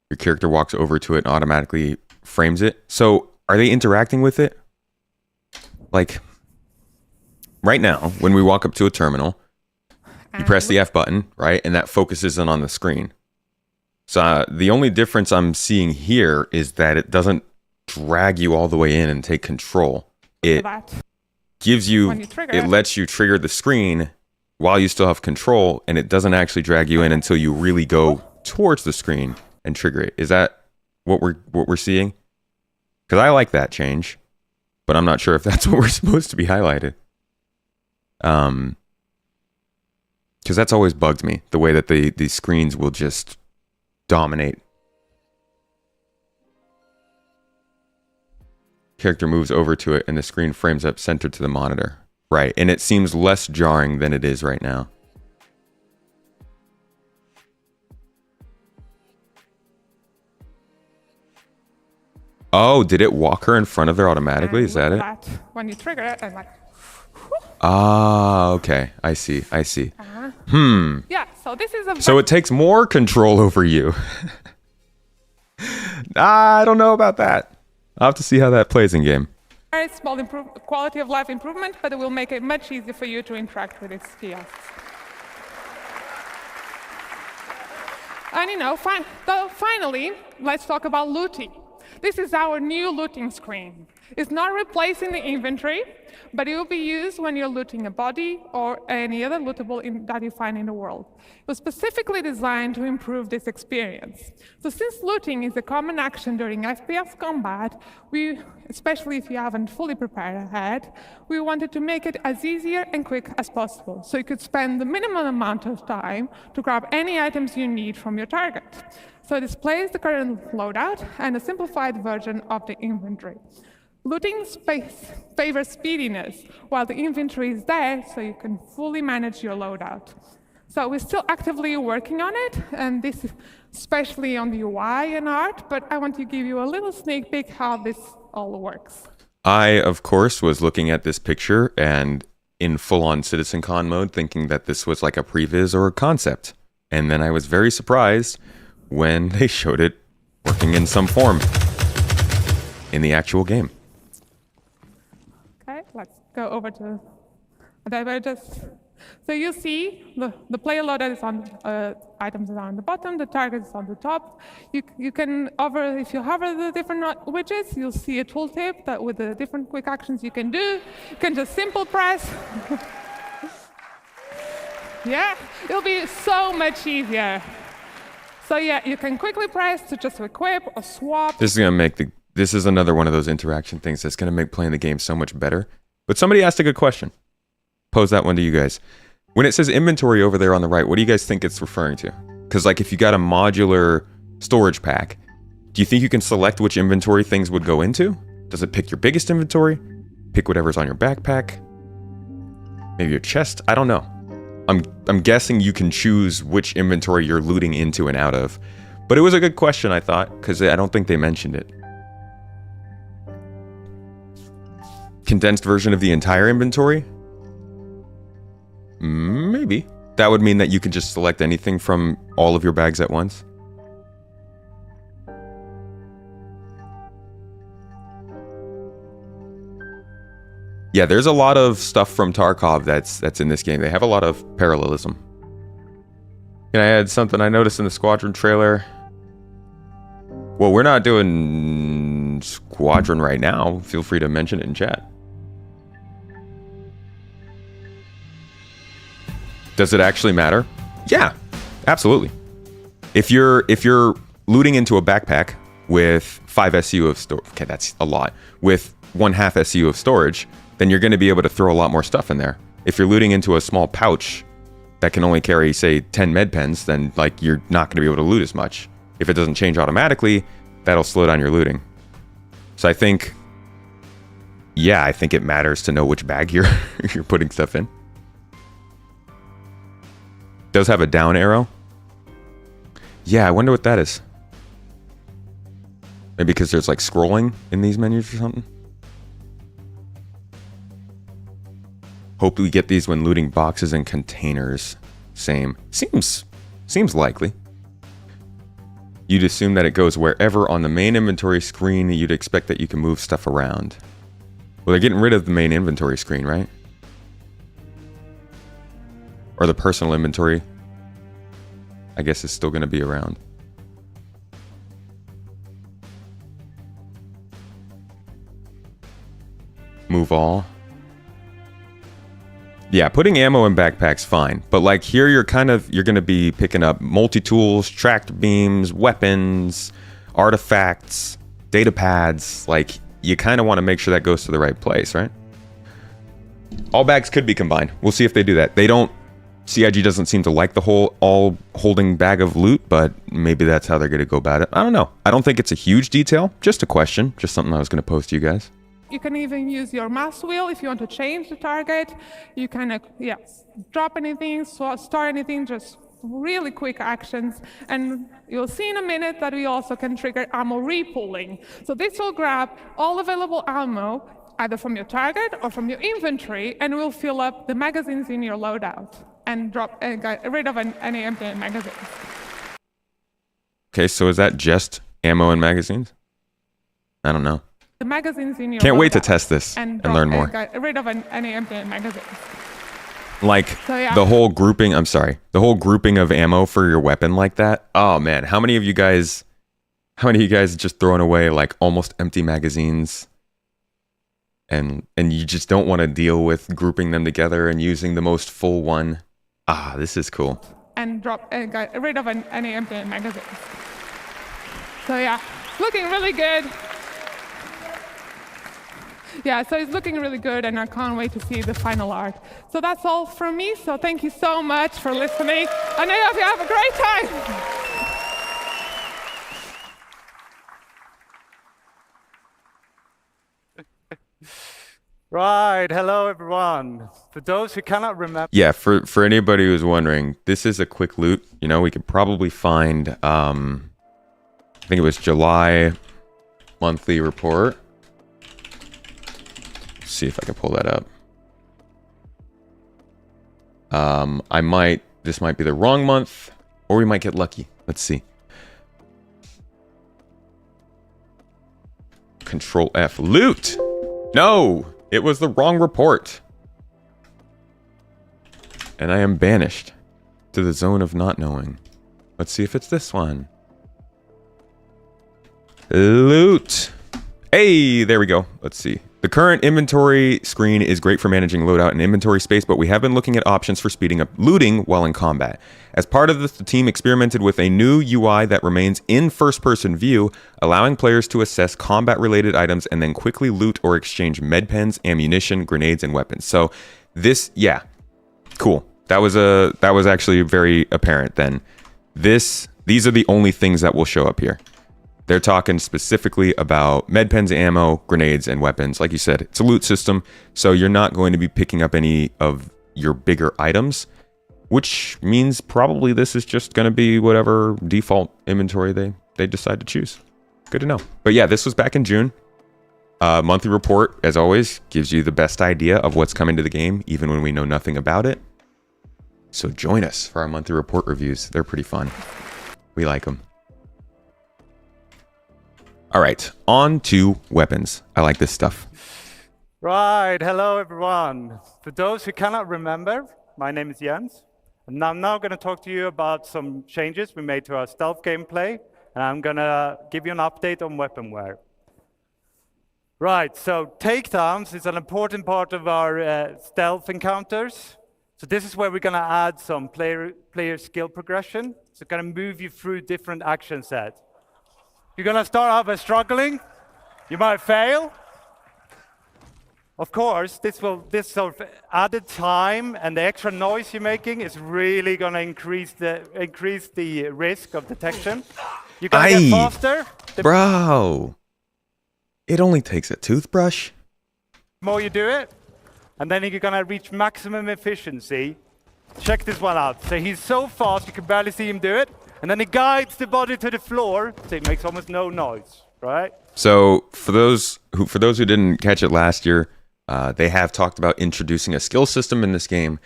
your character walks over to it and automatically frames it. So are they interacting with it? Like, right now, when we walk up to a terminal, you press the F button, right? And that focuses in on the screen. So the only difference I'm seeing here is that it doesn't drag you all the way in and take control. It gives you, it lets you trigger the screen while you still have control, and it doesn't actually drag you in until you really go towards the screen and trigger it. Is that what we're seeing? Because I like that change, but I'm not sure if that's what we're supposed to be highlighted. Because that's always bugged me, the way that these screens will just dominate. Character moves over to it and the screen frames up centered to the monitor. Right, and it seems less jarring than it is right now. Oh, did it walk her in front of there automatically? Is that it? When you trigger it, and like, ah, okay. I see. yeah, so this is so it takes more control over you. I don't know about that. I'll have to see how that plays in game. Very small quality of life improvement, but it will make it much easier for you to interact with its kiosks. And finally, let's talk about looting. This is our new looting screen. It's not replacing the inventory, but it will be used when you're looting a body or any other lootable that you find in the world. It was specifically designed to improve this experience. So since looting is a common action during FPS combat, especially if you haven't fully prepared ahead, we wanted to make it as easier and quick as possible, so you could spend the minimum amount of time to grab any items you need from your target. So it displays the current loadout and a simplified version of the inventory. Looting favors speediness, while the inventory is there so you can fully manage your loadout. So we're still actively working on it, and this is especially on the UI and art, but I want to give you a little sneak peek how this all works. I, of course, was looking at this picture and in full-on citizencon mode, thinking that this was like a previs or a concept. And then I was very surprised when they showed it working in some form in the actual game. Okay, let's go over to so you see the player loadout is on items are on the bottom, the target is on the top. You can if you hover the different widgets, you'll see a tooltip that with the different quick actions you can do. You can just simple press. Yeah, it'll be so much easier. So yeah, you can quickly press to just equip or swap. This is another one of those interaction things that's going to make playing the game so much better. But somebody asked a good question. Pose that one to you guys. When it says inventory over there on the right, what do you guys think it's referring to? Because like if you got a modular storage pack, do you think you can select which inventory things would go into? Does it pick your biggest inventory? Pick whatever's on your backpack? Maybe your chest? I don't know. I'm guessing you can choose which inventory you're looting into and out of. But it was a good question, I thought, because I don't think they mentioned it. Condensed version of the entire inventory? Maybe. That would mean that you could just select anything from all of your bags at once. Yeah, there's a lot of stuff from Tarkov that's in this game. They have a lot of parallelism. Can I add something I noticed in the Squadron trailer? Well, we're not doing Squadron right now. Feel free to mention it in chat. Does it actually matter? Yeah, absolutely. If you're looting into a backpack with 5 SU of storage, okay, that's a lot, with 1/2 SU of storage, then you're going to be able to throw a lot more stuff in there. If you're looting into a small pouch that can only carry, say, 10 med pens, then like you're not going to be able to loot as much. If it doesn't change automatically, that'll slow down your looting. So I think it matters to know which bag you're putting stuff in. Does have a down arrow. Yeah, I wonder what that is. Maybe because there's like scrolling in these menus or something. Hope we get these when looting boxes and containers. Same. Seems likely. You'd assume that it goes wherever on the main inventory screen. You'd expect that you can move stuff around. Well, they're getting rid of the main inventory screen, right? Or the personal inventory, I guess, is still going to be around. Move all. Yeah, putting ammo in backpacks, fine. But like here, you're going to be picking up multi-tools, tractor beams, weapons, artifacts, data pads. Like, you kind of want to make sure that goes to the right place, right? All bags could be combined. We'll see if they do that. CIG doesn't seem to like the whole all holding bag of loot, but maybe that's how they're going to go about it. I don't know. I don't think it's a huge detail. Just a question. Just something I was going to pose to you guys. You can even use your mouse wheel if you want to change the target. You can drop anything, store anything, just really quick actions. And you'll see in a minute that we also can trigger ammo repooling. So this will grab all available ammo, either from your target or from your inventory, and will fill up the magazines in your loadout and get rid of any empty magazines. Okay, so is that just ammo and magazines? I don't know. The magazines in your Can't loadout wait to test this and learn more. Get rid of any empty magazines. Like So, yeah. the whole grouping, I'm sorry, the whole grouping of ammo for your weapon like that. Oh man, how many of you guys just throwing away like almost empty magazines and you just don't want to deal with grouping them together and using the most full one? Ah, this is cool. And get rid of any empty magazines. So yeah, looking really good. Yeah, so it's looking really good, and I can't wait to see the final art. So that's all from me, so thank you so much for listening, and I hope you have a great time. Right, hello everyone. For those who cannot remember... Yeah, for anybody who's wondering, this is a quick loot. You know, we could probably find, I think it was July monthly report. See if I can pull that up. This might be the wrong month, or we might get lucky. Let's see. Control F, loot. No, it was the wrong report. And I am banished to the zone of not knowing. Let's see if it's this one. Loot. Hey, there we go. Let's see. The current inventory screen is great for managing loadout and inventory space, but we have been looking at options for speeding up looting while in combat. As part of this, the team experimented with a new UI that remains in first-person view, allowing players to assess combat-related items and then quickly loot or exchange med pens, ammunition, grenades, and weapons. So this, yeah, cool. That was actually very apparent then. These are the only things that will show up here. They're talking specifically about med pens, ammo, grenades, and weapons. Like you said, it's a loot system, so you're not going to be picking up any of your bigger items, which means probably this is just going to be whatever default inventory they decide to choose. Good to know. But yeah, this was back in June. Monthly report, as always, gives you the best idea of what's coming to the game, even when we know nothing about it. So join us for our monthly report reviews. They're pretty fun. We like them. All right, on to weapons. I like this stuff. Right, hello everyone. For those who cannot remember, my name is Jens, and I'm now going to talk to you about some changes we made to our stealth gameplay, and I'm going to give you an update on weaponware. Right, so takedowns is an important part of our stealth encounters. So this is where we're going to add some player skill progression. So it's going to move you through different action sets. You're going to start out by struggling. You might fail. Of course, this sort of added time and the extra noise you're making is really going to increase the risk of detection. You're going to get faster. Bro, it only takes a toothbrush. The more you do it, and then you're going to reach maximum efficiency. Check this one out. So he's so fast you can barely see him do it. And then he guides the body to the floor, so it makes almost no noise, right? So for those who didn't catch it last year, they have talked about introducing a skill system in this game,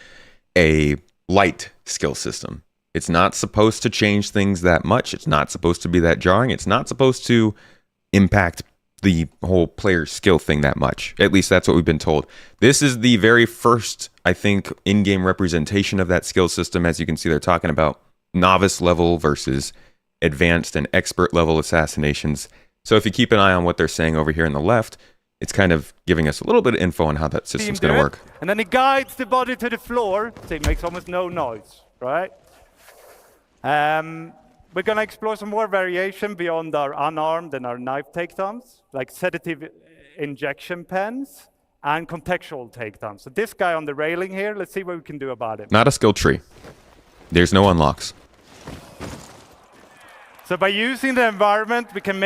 a light skill system. It's not supposed to change things that much. It's not supposed to be that jarring. It's not supposed to impact the whole player skill thing that much. At least that's what we've been told. This is the very first, I think, in-game representation of that skill system. As you can see, they're talking about novice level versus advanced and expert level assassinations. So if you keep an eye on what they're saying over here on the left, it's kind of giving us a little bit of info on how that system's going to work. And then he guides the body to the floor, so it makes almost no noise, right? We're going to explore some more variation beyond our unarmed and our knife takedowns, like sedative injection pens and contextual takedowns. So this guy on the railing here, let's see what we can do about it. Not a skill tree. There's no unlocks. So by using the environment, we can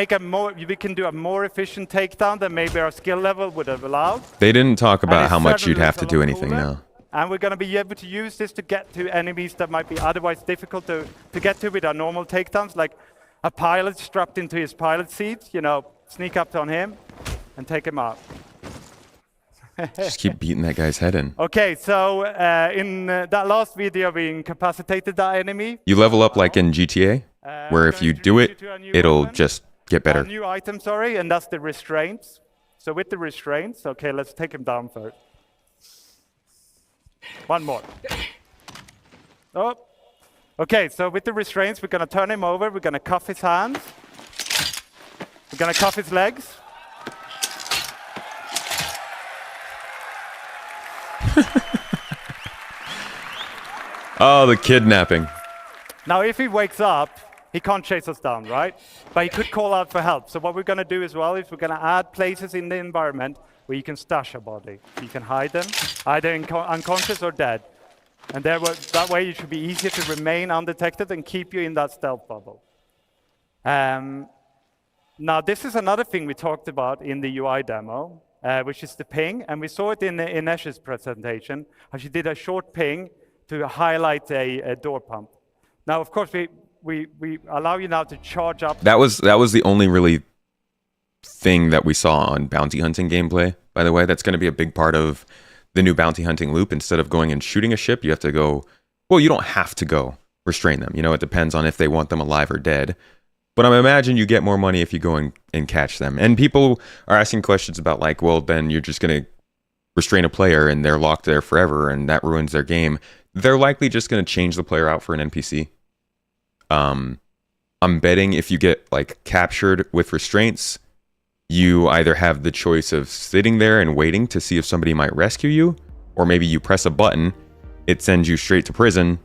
do a more efficient takedown than maybe our skill level would have allowed. They didn't talk about how much you'd have to do anything now. And we're going to be able to use this to get to enemies that might be otherwise difficult to get to with our normal takedowns, like a pilot strapped into his pilot seat, you know, sneak up on him and take him out. Just keep beating that guy's head in. Okay, so in that last video, we incapacitated that enemy. You level up like in GTA, where if you do it, it'll just get better. A new item, sorry, and that's the restraints. So with the restraints, okay, let's take him down first. One more. Oh. Okay, so with the restraints, we're going to turn him over. We're going to cuff his hands. We're going to cuff his legs. Oh, the kidnapping. Now, if he wakes up, he can't chase us down, right? But he could call out for help. So what we're going to do as well is we're going to add places in the environment where you can stash a body. You can hide them, either unconscious or dead. And that way it should be easier to remain undetected and keep you in that stealth bubble. Now, this is another thing we talked about in the UI demo, which is the ping. And we saw it in Inesh's presentation, how she did a short ping to highlight a door pump. Now, of course, we allow you now to charge up. That was the only really thing that we saw on bounty hunting gameplay, by the way. That's going to be a big part of the new bounty hunting loop. Instead of going and shooting a ship, you have to go, well, you don't have to go restrain them. You know, it depends on if they want them alive or dead. But I imagine you get more money if you go and catch them. And people are asking questions about like, well, then you're just going to restrain a player and they're locked there forever and that ruins their game. They're likely just going to change the player out for an NPC. I'm betting if you get like captured with restraints, you either have the choice of sitting there and waiting to see if somebody might rescue you, or maybe you press a button, it sends you straight to prison,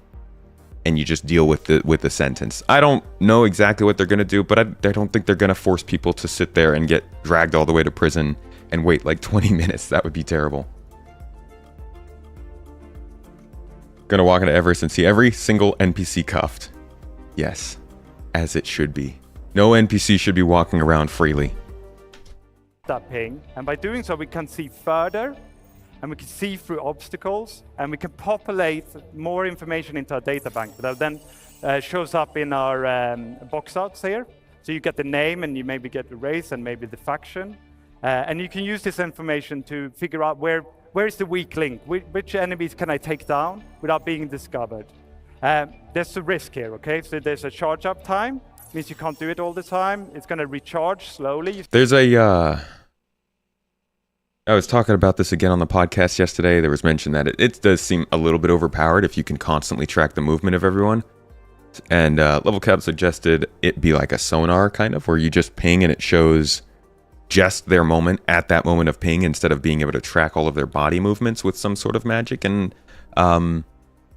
and you just deal with the sentence. I don't know exactly what they're going to do, but I don't think they're going to force people to sit there and get dragged all the way to prison and wait like 20 minutes. That would be terrible. Gonna walk into Everest and see every single NPC cuffed. Yes, as it should be. No NPC should be walking around freely. That ping, and by doing so we can see further, and we can see through obstacles, and we can populate more information into our data bank that then shows up in our box outs here. So you get the name, and you maybe get the race, and maybe the faction, and you can use this information to figure out where is the weak link, which enemies can I take down without being discovered. There's a risk here, okay? So there's a charge up time, means you can't do it all the time. It's going to recharge slowly. There's I was talking about this again on the podcast yesterday. There was mention that it does seem a little bit overpowered if you can constantly track the movement of everyone. And Level Cap suggested it be like a sonar kind of, where you just ping and it shows just their moment at that moment of ping instead of being able to track all of their body movements with some sort of magic. And I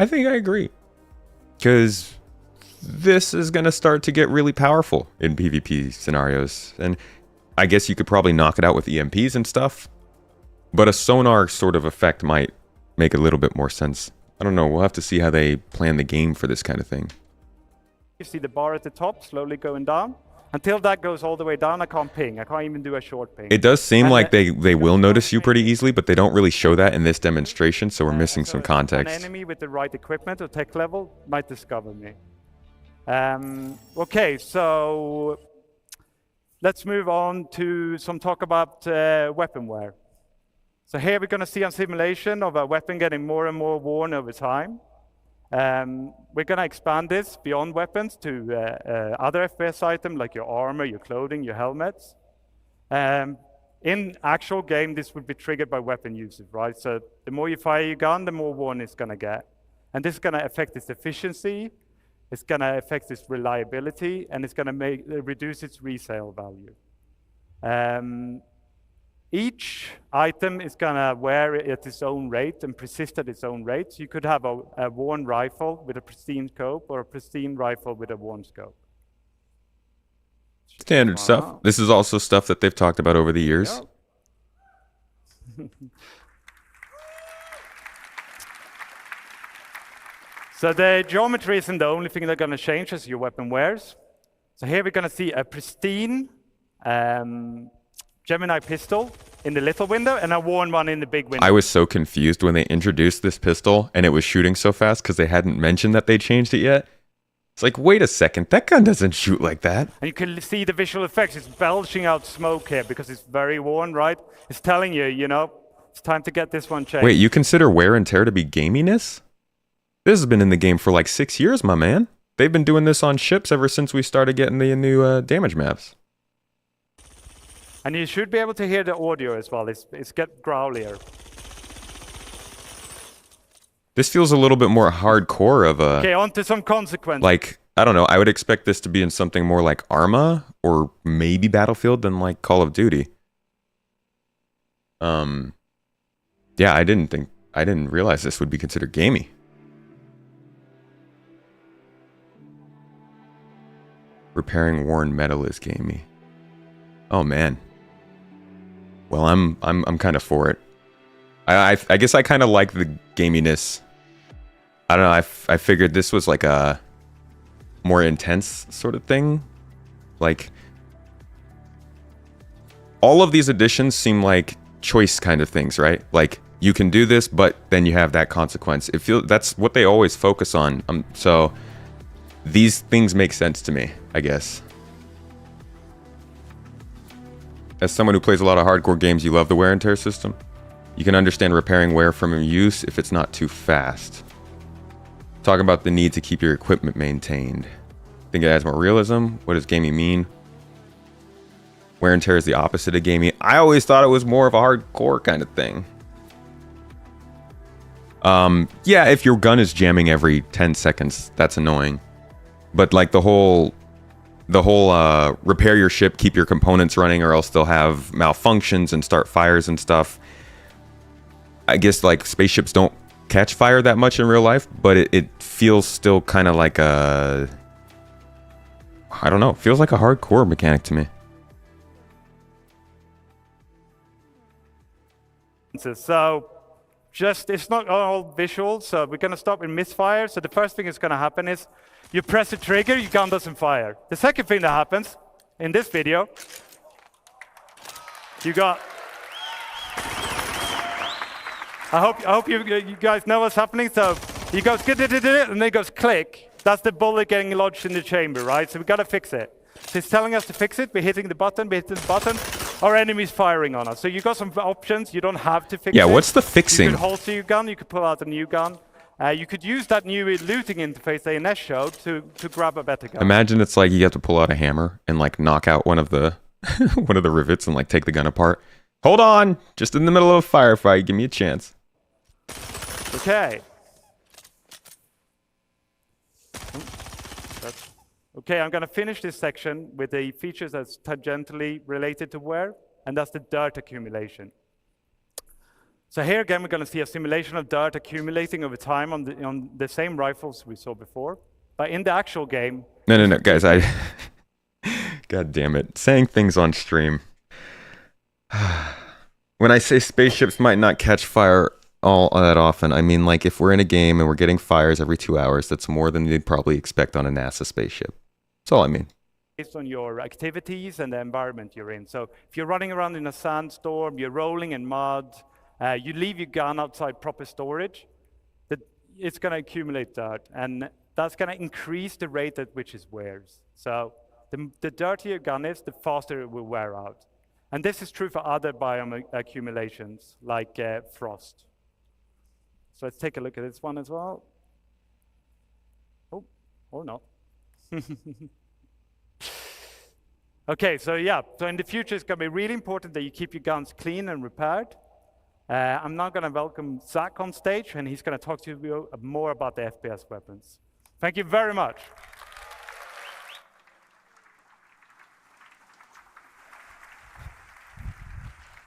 think I agree. Because this is going to start to get really powerful in PvP scenarios. And I guess you could probably knock it out with EMPs and stuff. But a sonar sort of effect might make a little bit more sense. I don't know. We'll have to see how they plan the game for this kind of thing. You see the bar at the top slowly going down. Until that goes all the way down, I can't ping. I can't even do a short ping. It does seem like they will notice you pretty easily, but they don't really show that in this demonstration, so we're missing some context. An enemy with the right equipment or tech level might discover me. Okay, so let's move on to some talk about weaponware. So here we're going to see a simulation of a weapon getting more and more worn over time. We're going to expand this beyond weapons to other FPS items like your armor, your clothing, your helmets. In actual game, this would be triggered by weapon usage, right? So the more you fire your gun, the more worn it's going to get. And this is going to affect its efficiency, it's going to affect its reliability, and it's going to reduce its resale value. Each item is going to wear at its own rate and persist at its own rate. So you could have a worn rifle with a pristine scope or a pristine rifle with a worn scope. Standard stuff. This is also stuff that they've talked about over the years. Yep. So the geometry isn't the only thing that's going to change as your weapon wears. So here we're going to see a pristine Gemini pistol in the little window and a worn one in the big window. I was so confused when they introduced this pistol and it was shooting so fast because they hadn't mentioned that they changed it yet. It's like, wait a second, that gun doesn't shoot like that. And you can see the visual effects. It's belching out smoke here because it's very worn, right? It's telling you, you know, it's time to get this one changed. Wait, you consider wear and tear to be gaminess? This has been in the game for like 6 years, my man. They've been doing this on ships ever since we started getting the new damage maps. And you should be able to hear the audio as well. It's get growlier. This feels a little bit more hardcore of a... Okay, on to some consequences. Like, I don't know. I would expect this to be in something more like Arma or maybe Battlefield than like Call of Duty. Yeah, I didn't realize this would be considered gamey. Repairing worn metal is gamey. Oh man. Well, I'm kind of for it. I guess I kind of like the gaminess. I don't know. I figured this was like a more intense sort of thing. Like all of these additions seem like choice kind of things, right? Like you can do this, but then you have that consequence. That's what they always focus on. So these things make sense to me, I guess. As someone who plays a lot of hardcore games, you love the wear and tear system. You can understand repairing wear from use if it's not too fast. Talk about the need to keep your equipment maintained. Think it adds more realism. What does gaming mean? Wear and tear is the opposite of gaming. I always thought it was more of a hardcore kind of thing. Yeah, if your gun is jamming every 10 seconds, that's annoying. But like the whole repair your ship, keep your components running, or else they'll have malfunctions and start fires and stuff. I guess like spaceships don't catch fire that much in real life, but it feels still kind of like a, I don't know, feels like a hardcore mechanic to me. So it's not all visual, so we're going to start with misfire. So the first thing that's going to happen is you press the trigger, your gun doesn't fire. The second thing that happens in this video, you got... I hope you guys know what's happening. So he goes, and then it goes click. That's the bullet getting lodged in the chamber, right? So we got to fix it. So it's telling us to fix it. We're hitting the button, our enemy's firing on us. So you got some options. You don't have to fix it. Yeah, what's the fixing? You could holster your gun. You could pull out a new gun. You could use that new looting interface that ANS showed to grab a better gun. Imagine it's like you have to pull out a hammer and like knock out one of the one of the rivets and like take the gun apart. Hold on, just in the middle of a firefight. Give me a chance. Okay. Okay, I'm going to finish this section with the features that's tangentially related to wear, and that's the dirt accumulation. So here again, we're going to see a simulation of dirt accumulating over time on the same rifles we saw before. But in the actual game... No, guys, God damn it. Saying things on stream. When I say spaceships might not catch fire all that often, I mean, like, if we're in a game and we're getting fires every 2 hours, that's more than you'd probably expect on a NASA spaceship. That's all I mean. Based on your activities and the environment you're in. So if you're running around in a sandstorm, you're rolling in mud, you leave your gun outside proper storage, it's going to accumulate dirt, and that's going to increase the rate at which it wears. So the dirtier your gun is, the faster it will wear out. And this is true for other biome accumulations, like frost. So let's take a look at this one as well. Oh, or not. Okay, so yeah, so in the future it's going to be really important that you keep your guns clean and repaired. I'm now going to welcome Zach on stage, and he's going to talk to you more about the FPS weapons. Thank you very much.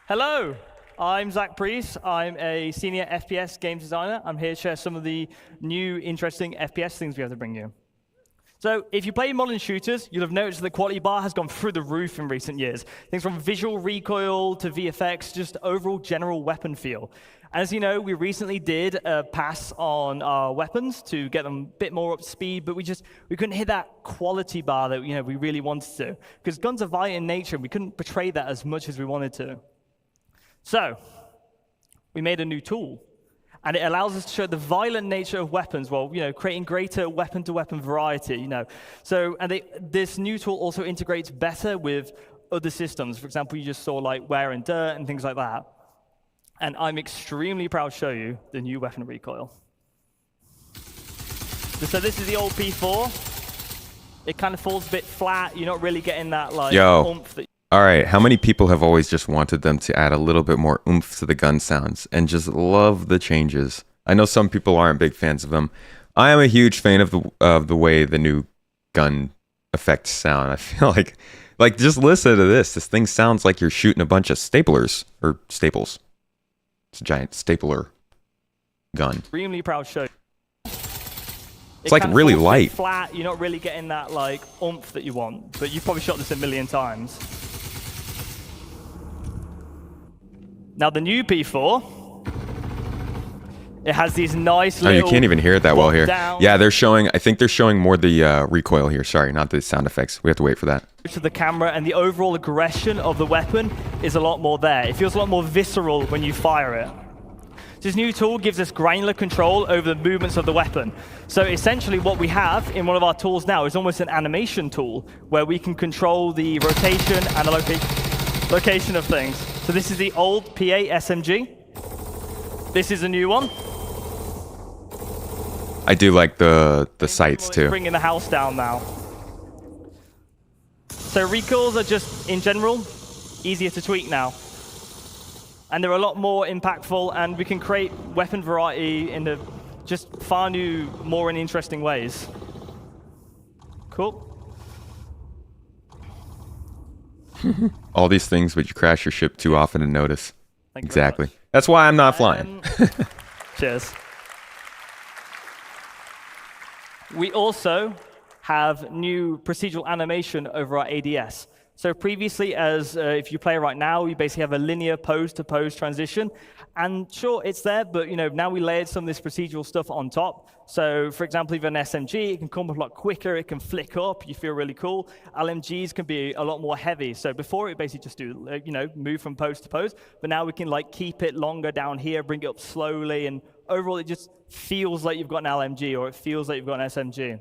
Hello, I'm Zach Priest. I'm a senior FPS games designer. I'm here to share some of the new, interesting FPS things we have to bring you. So if you play modern shooters, you'll have noticed the quality bar has gone through the roof in recent years. Things from visual recoil to VFX, just overall general weapon feel. As you know, we recently did a pass on our weapons to get them a bit more up to speed, but we couldn't hit that quality bar that we really wanted to. Because guns are violent in nature, and we couldn't portray that as much as we wanted to. So we made a new tool. And it allows us to show the violent nature of weapons while, creating greater weapon-to-weapon variety, So, this new tool also integrates better with other systems. For example, you just saw like wear and dirt and things like that. And I'm extremely proud to show you the new weapon recoil. So this is the old P4. It kind of falls a bit flat. You're not really getting that oomph that. All right, how many people have always just wanted them to add a little bit more oomph to the gun sounds and just love the changes? I know some people aren't big fans of them. I am a huge fan of the way the new gun effects sound. I feel like just listen to this. This thing sounds like you're shooting a bunch of staplers or staples. It's a giant stapler gun. Extremely proud show. It's like really light. Flat. You're not really getting that like oomph that you want. But you've probably shot this a million times. Now the new P4, it has these nice little... Oh, you can't even hear it that well here. Down. Yeah, they're showing... I think they're showing more the recoil here. Sorry, not the sound effects. We have to wait for that. To the camera, and the overall aggression of the weapon is a lot more there. It feels a lot more visceral when you fire it. This new tool gives us granular control over the movements of the weapon. So essentially what we have in one of our tools now is almost an animation tool where we can control the rotation and the location of things. So this is the old PA SMG. This is a new one. I do like the sights too. Bringing the house down now. So recoils are just, in general, easier to tweak now. And they're a lot more impactful, and we can create weapon variety in just far new, more and interesting ways. Cool. All these things, but you crash your ship too often to notice. Thank you Exactly. That's why I'm not flying. Cheers. We also have new procedural animation over our ADS. So previously, as if you play right now, you basically have a linear pose-to-pose transition. And sure, it's there, but now we layered some of this procedural stuff on top. So for example, if you have an SMG, it can come up a lot quicker, it can flick up, you feel really cool. LMGs can be a lot more heavy. So before it basically just do, move from pose to pose, but now we can keep it longer down here, bring it up slowly, and overall it just feels like you've got an LMG, or it feels like you've got an SMG.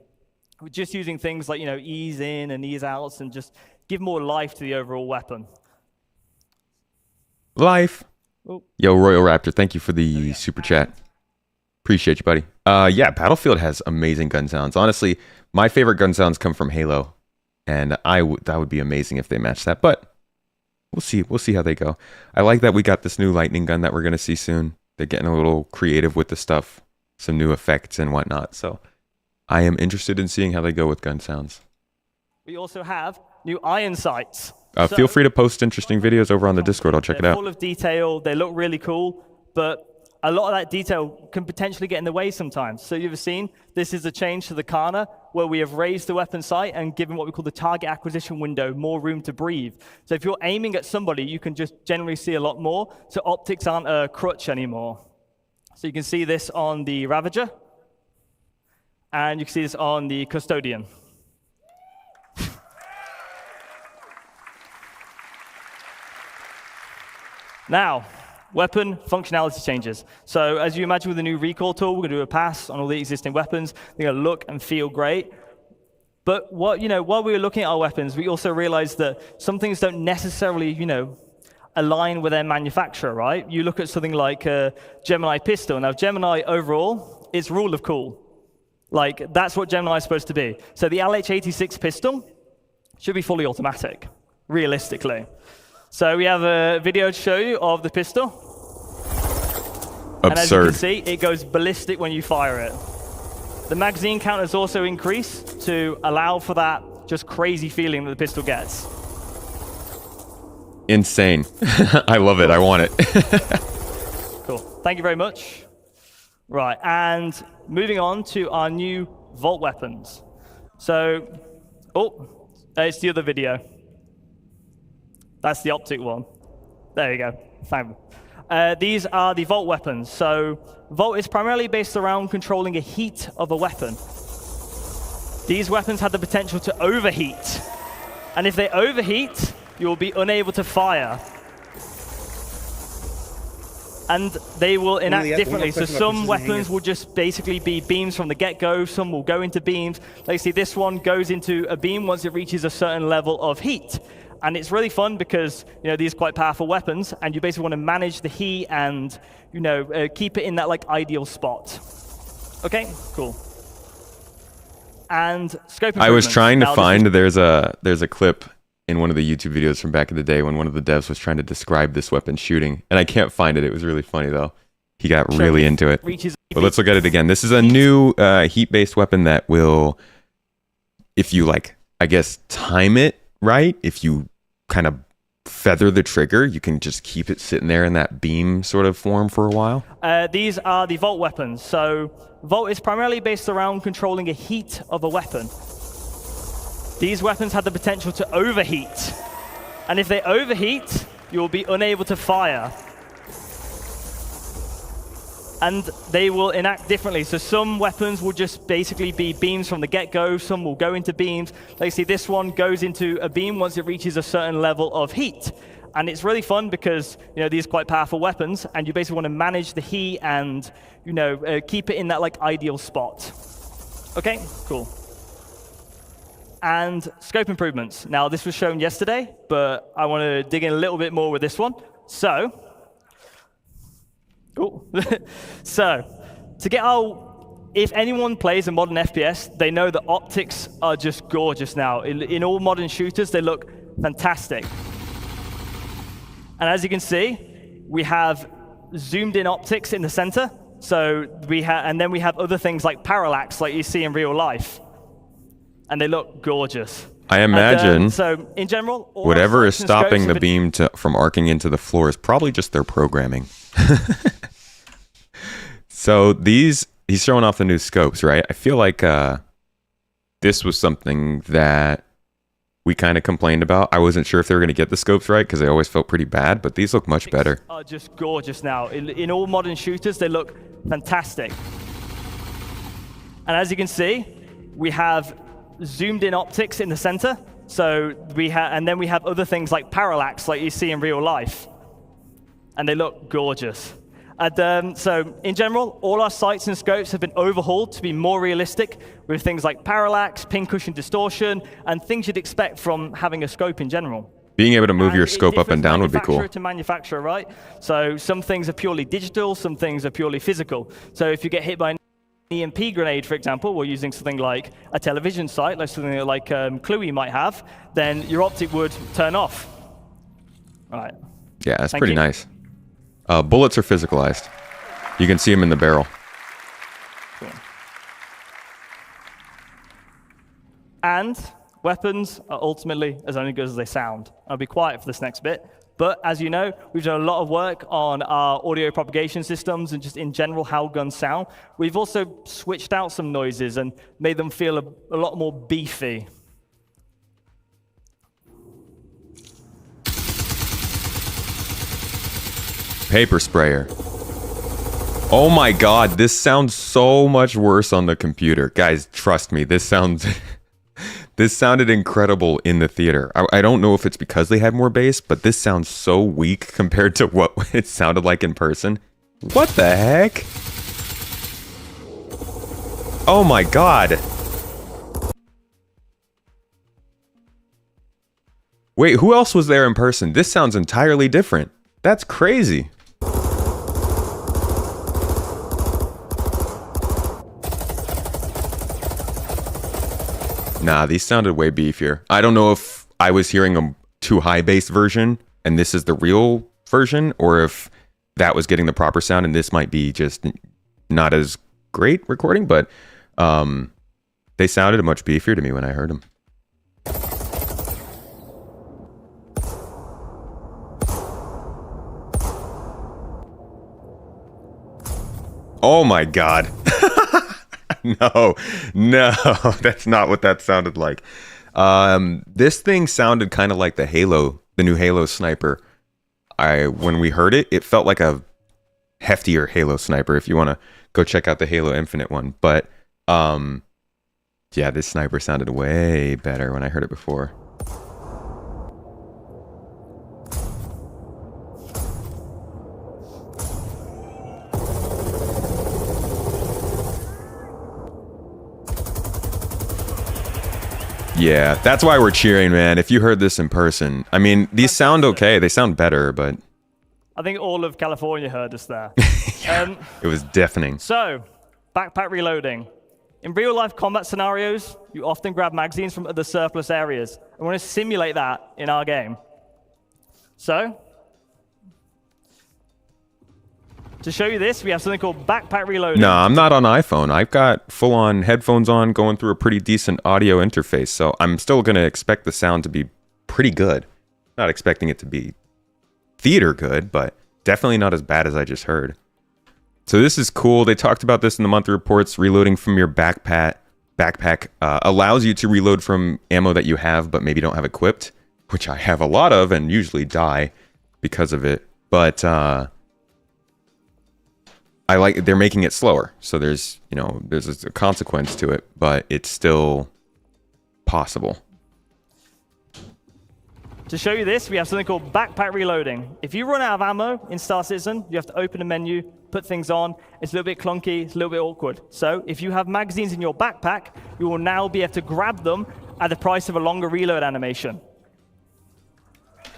We're just using things like ease in and ease outs, and just give more life to the overall weapon. Life. Oh. Yo, Royal Raptor, thank you for the super chat. Appreciate you, buddy. Yeah, Battlefield has amazing gun sounds. Honestly, my favorite gun sounds come from Halo, and that would be amazing if they matched that. But we'll see. We'll see how they go. I like that we got this new lightning gun that we're gonna see soon. They're getting a little creative with the stuff, some new effects and whatnot. So I am interested in seeing how they go with gun sounds. We also have new iron sights. Feel free to post interesting videos over on the Discord. I'll check it out. Full of detail. They look really cool, but a lot of that detail can potentially get in the way sometimes. So you've seen, this is a change to the Kana, where we have raised the weapon sight and given what we call the target acquisition window more room to breathe. So if you're aiming at somebody, you can just generally see a lot more. So optics aren't a crutch anymore. So you can see this on the Ravager, and you can see this on the Custodian. Now, weapon functionality changes. So as you imagine with the new recoil tool, we're going to do a pass on all the existing weapons. They're going to look and feel great. But while we were looking at our weapons, we also realized that some things don't necessarily, align with their manufacturer, right? You look at something like a Gemini pistol. Now, Gemini overall is rule of cool. That's what Gemini is supposed to be. So the LH86 pistol should be fully automatic, realistically. So we have a video to show you of the pistol. Absurd. And as you can see, it goes ballistic when you fire it. The magazine count has also increased to allow for that just crazy feeling that the pistol gets. Insane. I love it. I want it. Cool. Thank you very much. Right, and moving on to our new Vault weapons. So, it's the other video. That's the optic one. There you go. Thank you. These are the Vault weapons. So Vault is primarily based around controlling a heat of a weapon. These weapons have the potential to overheat. And if they overheat, you will be unable to fire. And they will enact differently. So some weapons will just basically be beams from the get-go. Some will go into beams. Like you see, this one goes into a beam once it reaches a certain level of heat. And it's really fun because these are quite powerful weapons, and you basically want to manage the heat and keep it in that ideal spot. Okay, cool. And scope improvements. I was trying to find there's a clip in one of the YouTube videos from back in the day when one of the devs was trying to describe this weapon shooting, and I can't find it. It was really funny though. He got really into it. Reaches But let's look at it again. This is a new heat-based weapon that will, if you like, I guess, time it right, if you kind of feather the trigger, you can just keep it sitting there in that beam sort of form for a while. These are the Volt weapons. So Volt is primarily based around controlling a heat of a weapon. These weapons have the potential to overheat. And if they overheat, you will be unable to fire. And they will enact differently. So some weapons will just basically be beams from the get-go. Some will go into beams. Like you see, this one goes into a beam once it reaches a certain level of heat. And it's really fun because these are quite powerful weapons, and you basically want to manage the heat and keep it in that like ideal spot. Okay, cool. And scope improvements. Now, this was shown yesterday, but I want to dig in a little bit more with this one. So, cool. So, to get if anyone plays a modern FPS, they know that optics are just gorgeous now. In all modern shooters, they look fantastic. And as you can see, we have zoomed in optics in the center. So and then we have other things like parallax, like you see in real life. And they look gorgeous. I imagine so in general, whatever is stopping the beam from arcing into the floor is probably just their programming. So he's showing off the new scopes, right? I feel like this was something that we kind of complained about. I wasn't sure if they were going to get the scopes right because they always felt pretty bad, but these look much better. Are just gorgeous now. In all modern shooters, they look fantastic. And as you can see, we have zoomed in optics in the center. So and then we have other things like parallax, like you see in real life. And they look gorgeous. And so in general, all our sights and scopes have been overhauled to be more realistic with things like parallax, pincushion distortion, and things you'd expect from having a scope in general. Being able to move your scope up and down would be cool. Manufacturer to manufacturer, right? So some things are purely digital, some things are purely physical. So if you get hit by an EMP grenade, for example, we're using something like a television sight, like something like Cluey might have, then your optic would turn off. Right. Yeah, that's pretty nice. Bullets are physicalized. You can see them in the barrel. Cool. And weapons are ultimately as only good as they sound. I'll be quiet for this next bit. But as you know, we've done a lot of work on our audio propagation systems and just in general how guns sound. We've also switched out some noises and made them feel a lot more beefy. Paper sprayer. Oh my god, this sounds so much worse on the computer. Guys, trust me, this sounded incredible in the theater. I don't know if it's because they had more bass, but this sounds so weak compared to what it sounded like in person. What the heck? Oh my god. Wait, who else was there in person? This sounds entirely different. That's crazy. Nah, these sounded way beefier. I don't know if I was hearing a too high bass version and this is the real version, or if that was getting the proper sound and this might be just not as great recording, but they sounded much beefier to me when I heard them. Oh my god. No, that's not what that sounded like. This thing sounded kind of like the new Halo sniper. When we heard it, it felt like a heftier Halo sniper, if you want to go check out the Halo Infinite one. But yeah, this sniper sounded way better when I heard it before. Yeah, that's why we're cheering, man. If you heard this in person, I mean, these sound okay. They sound better, but I think all of California heard us there. Yeah, it was deafening. So, backpack reloading. In real-life combat scenarios, you often grab magazines from other surplus areas. I want to simulate that in our game. So, To show you this, we have something called backpack reloading. No, I'm not on iPhone. I've got full-on headphones on, going through a pretty decent audio interface, so I'm still going to expect the sound to be pretty good. Not expecting it to be theater good, but definitely not as bad as I just heard. So this is cool. They talked about this in the monthly reports. Reloading from your backpack allows you to reload from ammo that you have but maybe don't have equipped, which I have a lot of and usually die because of it. But I like they're making it slower, so there's a consequence to it, but it's still possible. To show you this, we have something called backpack reloading. If you run out of ammo in Star Citizen, you have to open a menu, put things on. It's a little bit clunky, it's a little bit awkward. So if you have magazines in your backpack, you will now be able to grab them at the price of a longer reload animation.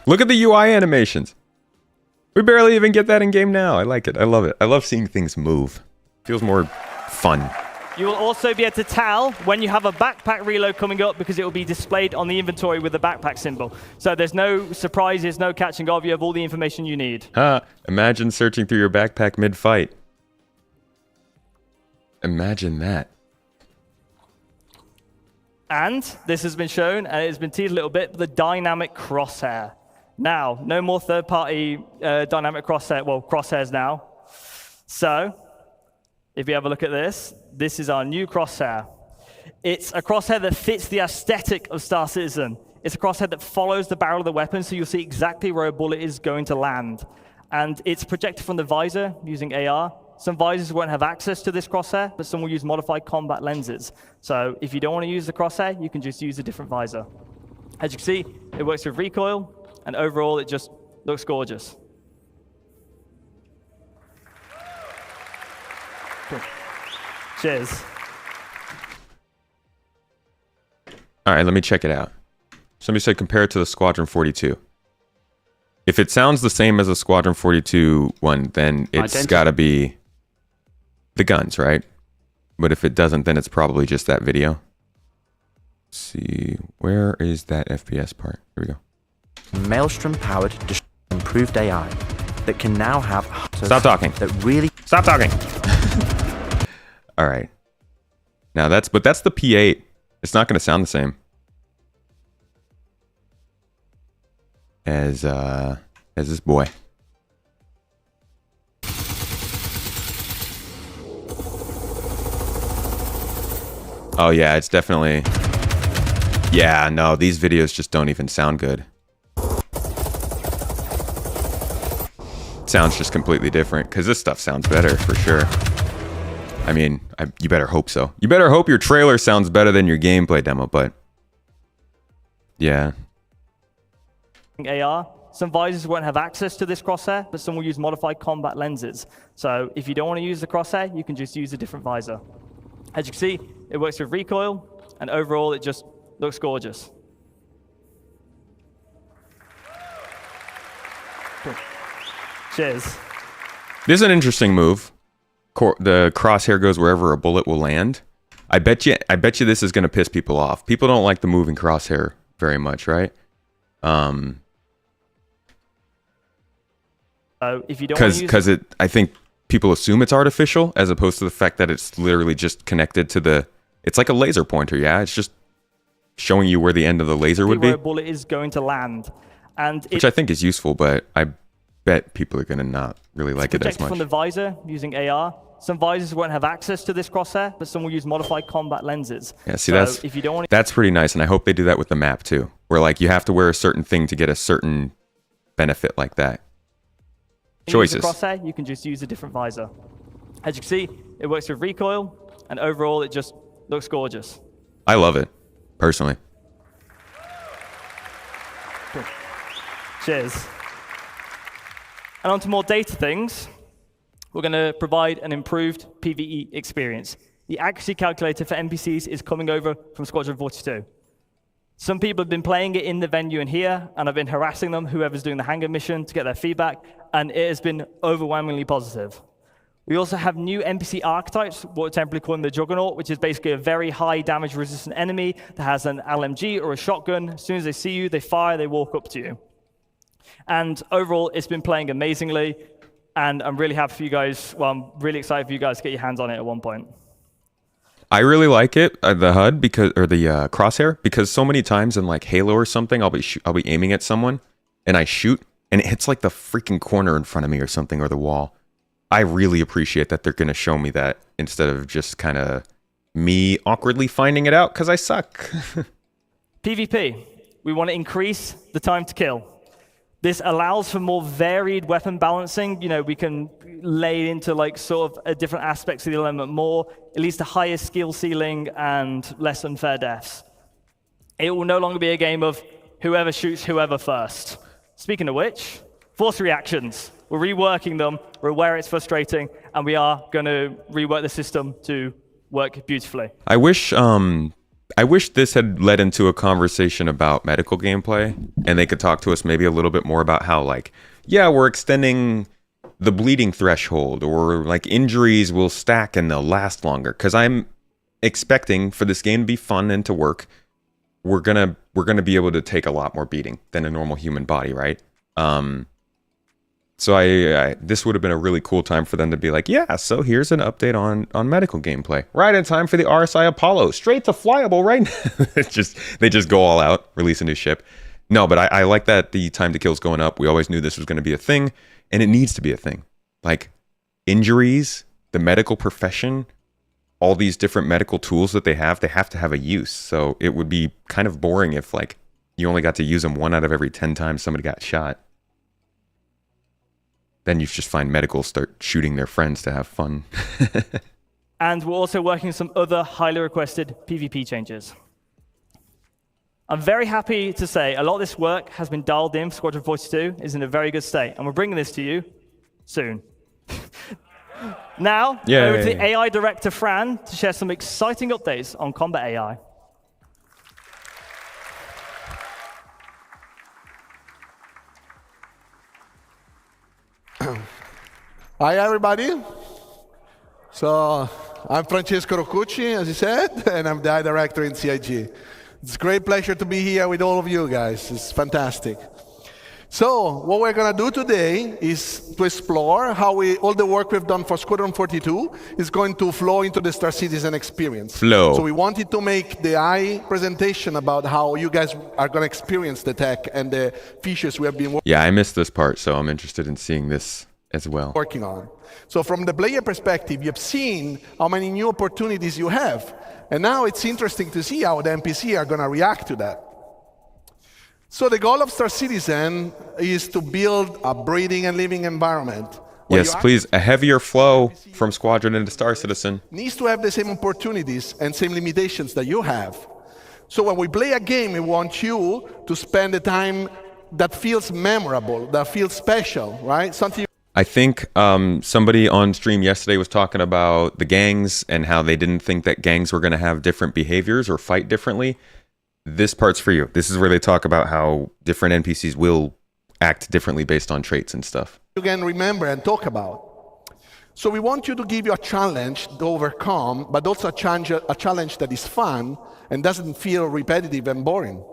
Look at the UI animations. We barely even get that in game now. I like it. I love it. I love seeing things move. Feels more fun. You will also be able to tell when you have a backpack reload coming up because it will be displayed on the inventory with the backpack symbol. So there's no surprises, no catching off. You have all the information you need. Imagine searching through your backpack mid-fight. Imagine that. And this has been shown, and it has been teased a little bit, the dynamic crosshair. Now, no more third-party dynamic crosshair, well, crosshairs now. So, if you have a look at this, this is our new crosshair. It's a crosshair that fits the aesthetic of Star Citizen. It's a crosshair that follows the barrel of the weapon, so you'll see exactly where a bullet is going to land. And it's projected from the visor using AR. Some visors won't have access to this crosshair, but some will use modified combat lenses. So if you don't want to use the crosshair, you can just use a different visor. As you can see, it works with recoil, and overall, it just looks gorgeous. Cool. Cheers. All right, let me check it out. Somebody said compare it to the Squadron 42. If it sounds the same as a Squadron 42 one, then it's got to be the guns, right? But if it doesn't, then it's probably just that video. Let's see, where is that FPS part? Here we go. Maelstrom-powered, improved AI that can now have... Stop talking. That really... Stop talking. All right. Now that's the P8. It's not going to sound the same as this boy. Oh yeah, it's definitely... Yeah, no, these videos just don't even sound good. Sounds just completely different, because this stuff sounds better, for sure. I mean, you better hope so. You better hope your trailer sounds better than your gameplay demo, but... Yeah. AR. Some visors won't have access to this crosshair, but some will use modified combat lenses. So if you don't want to use the crosshair, you can just use a different visor. As you can see, it works with recoil, and overall, it just looks gorgeous. Cool. Cheers. This is an interesting move. The crosshair goes wherever a bullet will land. I bet you this is going to piss people off. People don't like the moving crosshair very much, right? If you don't want to because I think people assume it's artificial as opposed to the fact that it's literally just connected to the... It's like a laser pointer, yeah? It's just showing you where the end of the laser would be. Where a bullet is going to land. Which I think is useful, but I bet people are going to not really like it as much. From the visor using AR. Some visors won't have access to this crosshair, but some will use modified combat lenses. Yeah, see, that's pretty nice, and I hope they do that with the map too, where like you have to wear a certain thing to get a certain benefit like that. Choices. Use the crosshair, you can just use a different visor. As you can see, it works with recoil, and overall, it just looks gorgeous. I love it, personally. Cool. Cheers. And on to more data things. We're going to provide an improved PvE experience. The accuracy calculator for NPCs is coming over from Squadron 42. Some people have been playing it in the venue and here, and I've been harassing them, whoever's doing the hangar mission, to get their feedback, and it has been overwhelmingly positive. We also have new NPC archetypes, what we're temporarily calling the Juggernaut, which is basically a very high damage resistant enemy that has an LMG or a shotgun. As soon as they see you, they fire, they walk up to you. And overall, it's been playing amazingly. And I'm really happy for you guys. Well, I'm really excited for you guys to get your hands on it at one point. I really like it, the HUD or the crosshair, because so many times in like Halo or something, I'll be aiming at someone and I shoot and it hits like the freaking corner in front of me or something, or the wall. I really appreciate that they're going to show me that instead of just kind of me awkwardly finding it out because I suck. PvP, we want to increase the time to kill. This allows for more varied weapon balancing. You know, we can lay into like sort of different aspects of the element more. It leads to higher skill ceiling and less unfair deaths. It will no longer be a game of whoever shoots whoever first. Speaking of which, force reactions. We're reworking them. We're aware it's frustrating, and we are going to rework the system to work beautifully. I wish this had led into a conversation about medical gameplay, and they could talk to us maybe a little bit more about how, like, yeah, we're extending the bleeding threshold, or like injuries will stack and they'll last longer. Because I'm expecting for this game to be fun and to work. We're gonna be able to take a lot more beating than a normal human body, right? So this would have been a really cool time for them to be like, yeah, so here's an update on medical gameplay. Right in time for the RSI Apollo. Straight to flyable right now. They just go all out, release a new ship. No, but I like that the time to kill's going up. We always knew this was going to be a thing, and it needs to be a thing. Like, injuries, the medical profession, all these different medical tools that they have to have a use. So it would be kind of boring if, like, you only got to use them 1 out of every 10 times somebody got shot. Then you just find medicals start shooting their friends to have fun. And we're also working on some other highly requested PvP changes. I'm very happy to say a lot of this work has been dialed in for Squadron 42, is in a very good state, and we're bringing this to you soon. Now, over to the AI director, Fran, to share some exciting updates on combat AI. Hi, everybody. So I'm Francesco Roccucci, as you said, and I'm the AI director in CIG. It's a great pleasure to be here with all of you guys. It's fantastic. So what we're going to do today is to explore how all the work we've done for Squadron 42 is going to flow into the Star Citizen experience. So we wanted to make the AI presentation about how you guys are going to experience the tech and the features we have been Yeah, I missed this part, so I'm interested in seeing this as well. Working on. So from the player perspective, you've seen how many new opportunities you have. And now it's interesting to see how the NPC are going to react to that. So the goal of Star Citizen is to build a breathing and living environment. Yes, please, a heavier flow from Squadron into Star Citizen. Needs to have the same opportunities and same limitations that you have. So when we play a game, we want you to spend the time that feels memorable, that feels special, right? Something. I think somebody on stream yesterday was talking about the gangs and how they didn't think that gangs were going to have different behaviors or fight differently. This part's for you. This is where they talk about how different NPCs will act differently based on traits and stuff. You can remember and talk about. So we want you to give you a challenge to overcome, but also a challenge that is fun and doesn't feel repetitive and boring.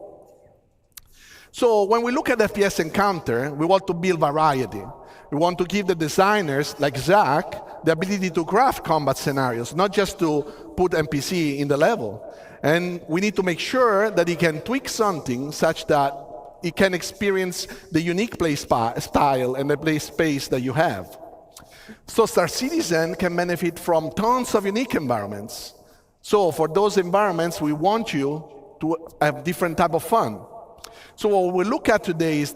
So when we look at FPS Encounter, we want to build variety. We want to give the designers, like Zach, the ability to craft combat scenarios, not just to put NPC in the level. And we need to make sure that he can tweak something such that he can experience the unique play style and the play space that you have. So Star Citizen can benefit from tons of unique environments. So for those environments, we want you to have different type of fun. So what we look at today is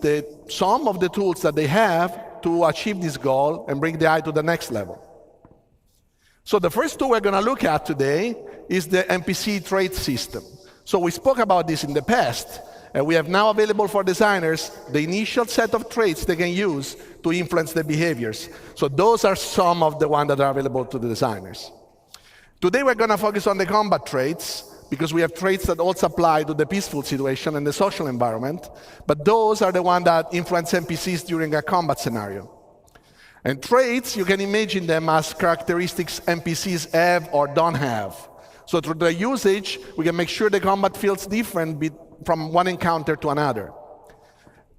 some of the tools that they have to achieve this goal and bring the AI to the next level. So the first tool we're going to look at today is the NPC trait system. So we spoke about this in the past, and we have now available for designers the initial set of traits they can use to influence the behaviors. So those are some of the ones that are available to the designers. Today we're going to focus on the combat traits, because we have traits that also apply to the peaceful situation and the social environment, but those are the ones that influence NPCs during a combat scenario. And traits, you can imagine them as characteristics NPCs have or don't have. So through the usage, we can make sure the combat feels different from one encounter to another.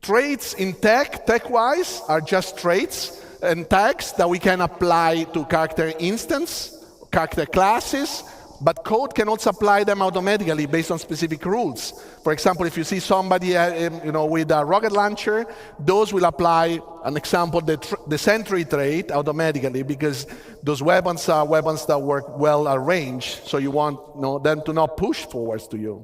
Traits in tech-wise, are just traits and tags that we can apply to character instance, character classes, but code can also apply them automatically based on specific rules. For example, if you see somebody with a rocket launcher, those will apply, an example, the sentry trait automatically, because those weapons are weapons that work well at range, so you want them to not push forwards to you.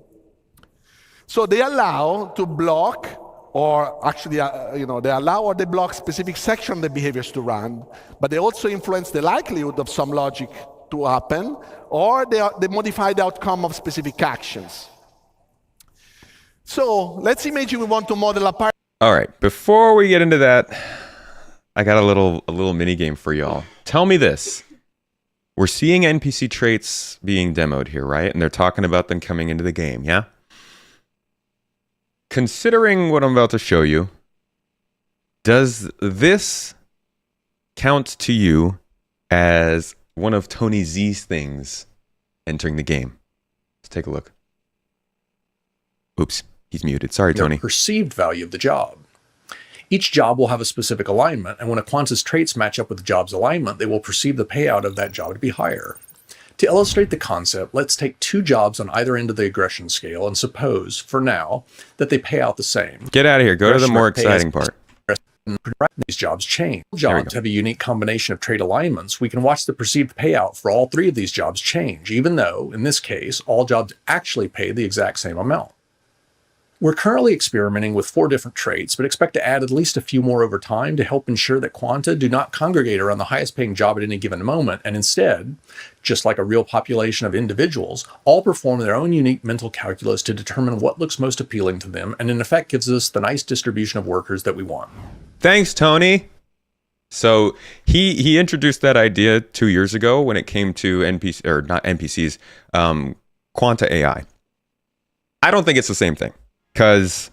So they allow to block, or actually, they allow or they block specific section of the behaviors to run, but they also influence the likelihood of some logic to happen, or they modify the outcome of specific actions. So let's imagine we want to model a part. All right, before we get into that, I got a little mini game for y'all. Tell me this. We're seeing NPC traits being demoed here, right? And they're talking about them coming into the game, yeah? Considering what I'm about to show you, does this count to you as one of Tony Z's things entering the game? Let's take a look. Oops, he's muted. Sorry, Tony. The perceived value of the job. Each job will have a specific alignment, and when a quant's traits match up with the job's alignment, they will perceive the payout of that job to be higher. To illustrate the concept, let's take two jobs on either end of the aggression scale and suppose, for now, that they pay out the same. Get out of here. Go to the more exciting part. These jobs change. Jobs have a unique combination of trait alignments. We can watch the perceived payout for all three of these jobs change, even though, in this case, all jobs actually pay the exact same amount. We're currently experimenting with 4 different traits, but expect to add at least a few more over time to help ensure that quanta do not congregate around the highest paying job at any given moment, and instead, just like a real population of individuals, all perform their own unique mental calculus to determine what looks most appealing to them, and in effect gives us the nice distribution of workers that we want. Thanks, Tony. So he introduced that idea 2 years ago when it came to NPCs, quanta AI. I don't think it's the same thing, because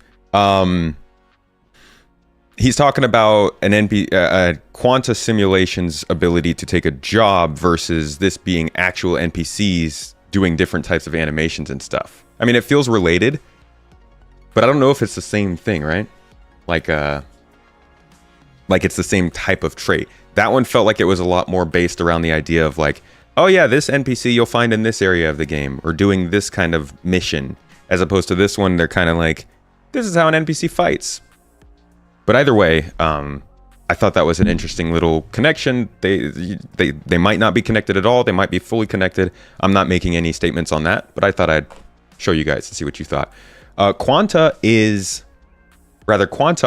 he's talking about an quanta simulation's ability to take a job versus this being actual NPCs doing different types of animations and stuff. I mean, it feels related, but I don't know if it's the same thing, right? Like it's the same type of trait. That one felt like it was a lot more based around the idea of like, oh yeah, this NPC you'll find in this area of the game, or doing this kind of mission, as opposed to this one, they're kind of like, this is how an NPC fights. But either way, I thought that was an interesting little connection. They might not be connected at all. They might be fully connected. I'm not making any statements on that, but I thought I'd show you guys to see what you thought. Quanta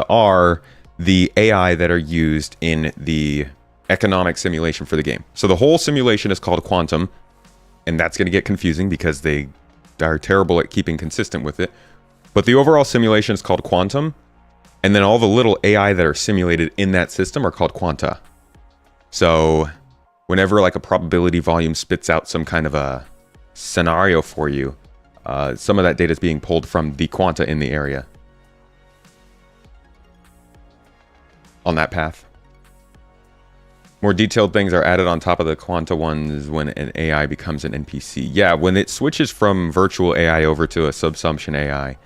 are the AI that are used in the economic simulation for the game. So the whole simulation is called quantum, and that's going to get confusing because they are terrible at keeping consistent with it. But the overall simulation is called quantum, and then all the little AI that are simulated in that system are called quanta. So whenever like a probability volume spits out some kind of a scenario for you, some of that data is being pulled from the quanta in the area. On that path. More detailed things are added on top of the quanta ones when an AI becomes an NPC. Yeah, when it switches from virtual AI over to a subsumption AI,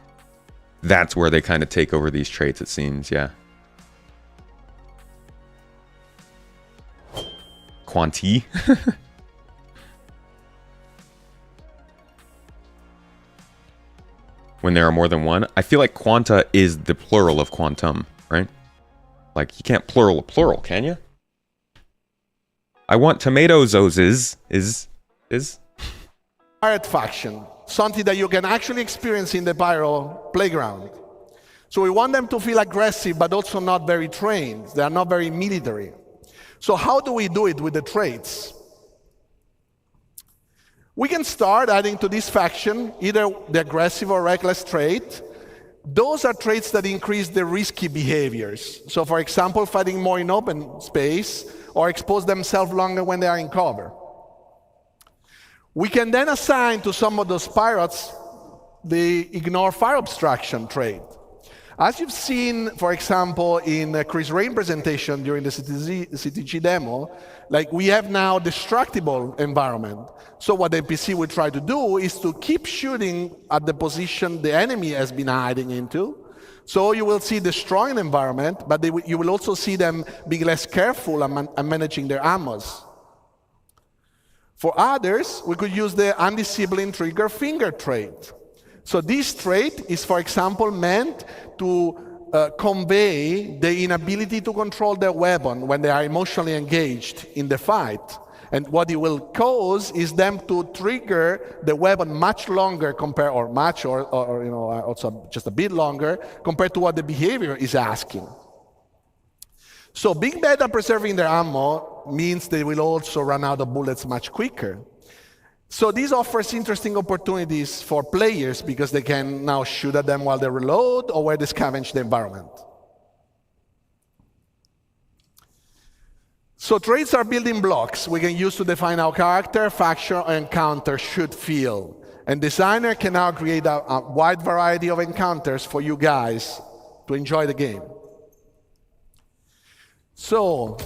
that's where they kind of take over these traits, it seems, yeah. Quanti. When there are more than one. I feel like quanta is the plural of quantum, right? Like, you can't plural a plural, can you? I want tomatoes is Pirate faction, something that you can actually experience in the Pyro playground. So we want them to feel aggressive, but also not very trained. They are not very military. So how do we do it with the traits? We can start adding to this faction either the aggressive or reckless trait. Those are traits that increase the risky behaviors. So for example, fighting more in open space or expose themselves longer when they are in cover. We can then assign to some of those pirates the ignore fire obstruction trait. As you've seen, for example, in Chris Rain's presentation during the CTG demo, like we have now destructible environment. So what the NPC will try to do is to keep shooting at the position the enemy has been hiding into, So you will see destroying environment, but you will also see them being less careful and managing their ammos. For others, we could use the undisciplined trigger finger trait. So this trait is, for example, meant to convey the inability to control their weapon when they are emotionally engaged in the fight. And what it will cause is them to trigger the weapon much longer compared, or much, or also just a bit longer compared to what the behavior is asking. So being bad at preserving their ammo means they will also run out of bullets much quicker. So this offers interesting opportunities for players because they can now shoot at them while they reload or while they scavenge the environment. So traits are building blocks we can use to define how character, faction, or encounter should feel. And designer can now create a wide variety of encounters for you guys to enjoy the game. So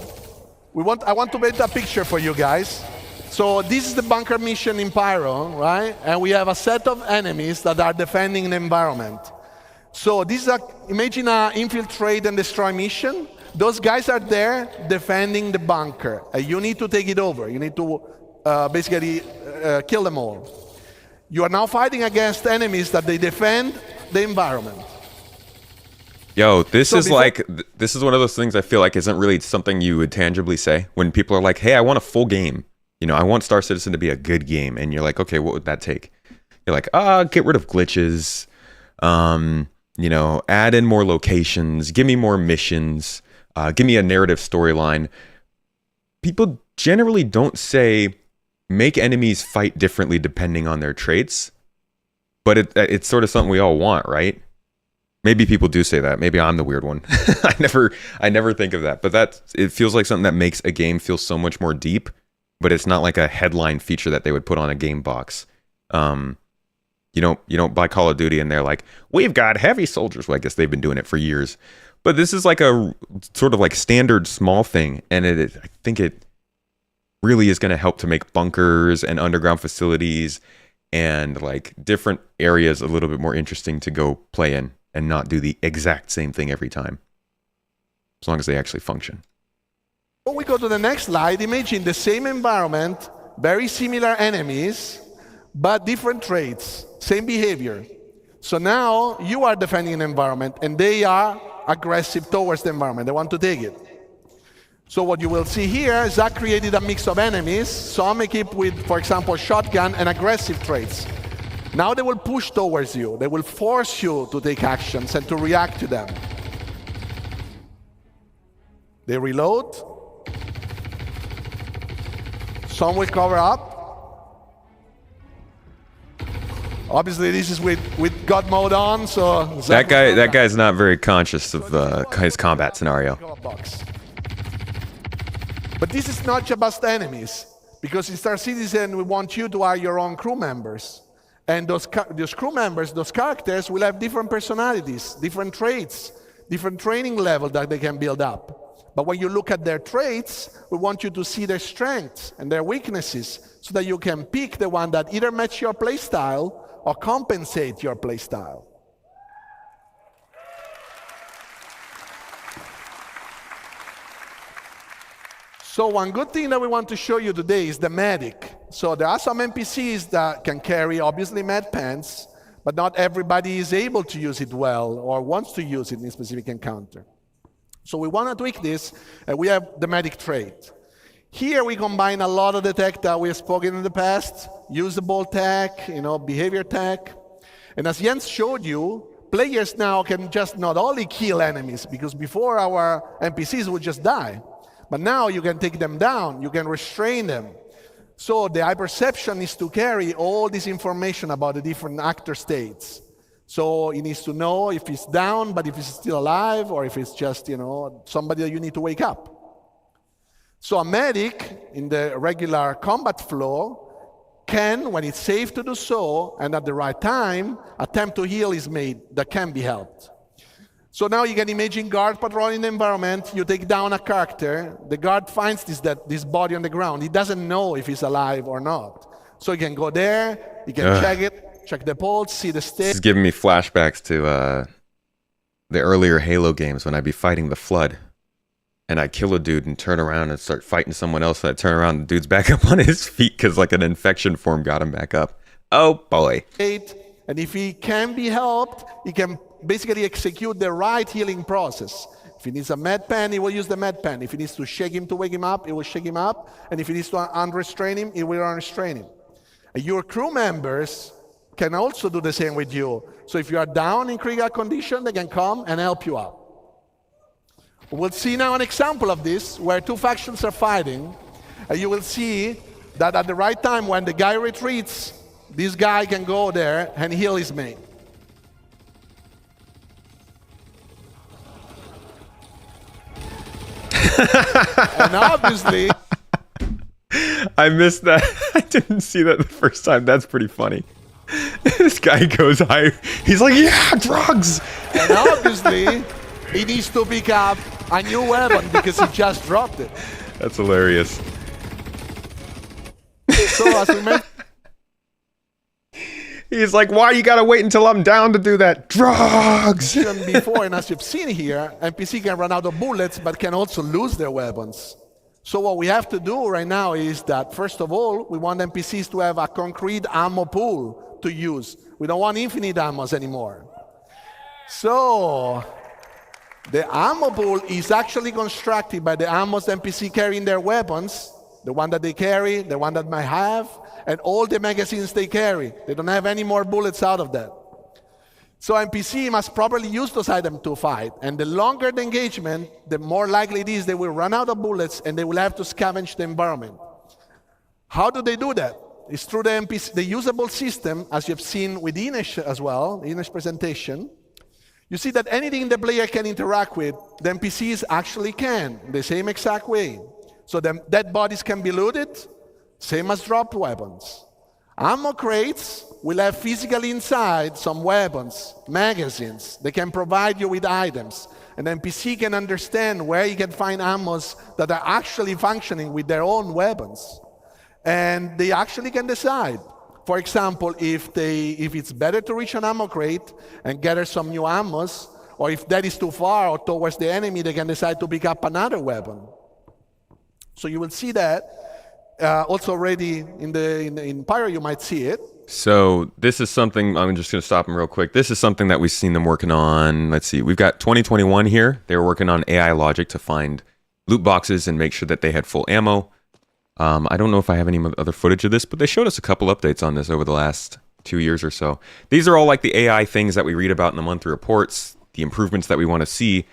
I want to paint a picture for you guys. So this is the bunker mission in Pyro, right? And we have a set of enemies that are defending the environment. So this is imagine an infiltrate and destroy mission. Those guys are there defending the bunker. You need to take it over. You need to basically kill them all. You are now fighting against enemies that they defend the environment. Yo, this is one of those things I feel like isn't really something you would tangibly say when people are like, hey, I want a full game. You know, I want Star Citizen to be a good game. And you're like, okay, what would that take? You're like, get rid of glitches. You know, add in more locations. Give me more missions. Give me a narrative storyline. People generally don't say, make enemies fight differently depending on their traits. But it's sort of something we all want, right? Maybe people do say that. Maybe I'm the weird one. I never think of that. But it feels like something that makes a game feel so much more deep. But it's not like a headline feature that they would put on a game box. You don't buy Call of Duty and they're like, we've got heavy soldiers. Well, I guess they've been doing it for years. But this is like a sort of like standard small thing. And I think it really is going to help to make bunkers and underground facilities and like different areas a little bit more interesting to go play in and not do the exact same thing every time. As long as they actually function. When we go to the next slide, imagine the same environment, very similar enemies, but different traits, same behavior. So now you are defending an environment and they are aggressive towards the environment. They want to take it. So what you will see here is that created a mix of enemies, some equipped with, for example, shotgun and aggressive traits. Now they will push towards you. They will force you to take actions and to react to them. They reload. Some will cover up. Obviously, this is with God mode on, so that guy's not very conscious of his combat scenario. But this is not just enemies, because in Star Citizen we want you to hire your own crew members, and those crew members, those characters, will have different personalities, different traits, different training level that they can build up. But when you look at their traits, we want you to see their strengths and their weaknesses so that you can pick the one that either match your playstyle or compensate your playstyle. So one good thing that we want to show you today is the medic. So there are some NPCs that can carry, obviously, med pants, but not everybody is able to use it well or wants to use it in a specific encounter. So we want to tweak this, and we have the medic trait. Here we combine a lot of the tech that we have spoken in the past, usable tech, behavior tech. And as Jens showed you, players now can just not only kill enemies, because before our NPCs would just die, but now you can take them down, you can restrain them. So the eye perception is to carry all this information about the different actor states. So he needs to know if he's down, but if he's still alive, or if it's just, somebody that you need to wake up. So a medic in the regular combat flow can, when it's safe to do so, and at the right time, attempt to heal his mate that can be helped. So now you can imagine guard patrolling the environment, you take down a character, the guard finds this body on the ground. He doesn't know if he's alive or not. So he can go there, he can check it, check the pulse, see the state. This is giving me flashbacks to the earlier Halo games when I'd be fighting the Flood. And I'd kill a dude and turn around and start fighting someone else. And I'd turn around and the dude's back up on his feet because like an infection form got him back up. Oh boy. And if he can be helped, he can basically execute the right healing process. If he needs a med pen, he will use the med pen. If he needs to shake him to wake him up, he will shake him up. And if he needs to unrestrain him, he will unrestrain him. And your crew members can also do the same with you. So if you are down in critical condition, they can come and help you out. We'll see now an example of this where two factions are fighting. And you will see that at the right time when the guy retreats, this guy can go there and heal his mate. And obviously, I missed that. I didn't see that the first time. That's pretty funny. This guy goes high. He's like, yeah, drugs. And obviously, he needs to pick up a new weapon because he just dropped it. That's hilarious. So as we mentioned He's like, why you gotta wait until I'm down to do that? Drugs! before, and as you've seen here, NPC can run out of bullets, but can also lose their weapons. So what we have to do right now is that, first of all, we want NPCs to have a concrete ammo pool to use. We don't want infinite ammos anymore. So the ammo pool is actually constructed by the ammos the NPC carry in their weapons, the one that they carry, the one that might have, and all the magazines they carry. They don't have any more bullets out of that. So NPC must properly use those items to fight. And the longer the engagement, the more likely it is they will run out of bullets and they will have to scavenge the environment. How do they do that? It's through the NPC, the usable system, as you've seen with Ines as well, the Ines presentation. You see that anything the player can interact with, the NPCs actually can, the same exact way. So the dead bodies can be looted, same as dropped weapons. Ammo crates will have physically inside some weapons, magazines. They can provide you with items. An NPC can understand where you can find ammos that are actually functioning with their own weapons. And they actually can decide. For example, if it's better to reach an ammo crate and gather some new ammos, or if that is too far or towards the enemy, they can decide to pick up another weapon. So you will see that. Also already in Pyro, you might see it. So this is something, I'm just going to stop them real quick. This is something that we've seen them working on. Let's see, we've got 2021 here. They were working on AI logic to find loot boxes and make sure that they had full ammo. I don't know if I have any other footage of this, but they showed us a couple updates on this over the last 2 years or so. These are all like the AI things that we read about in the monthly reports, the improvements that we want to see.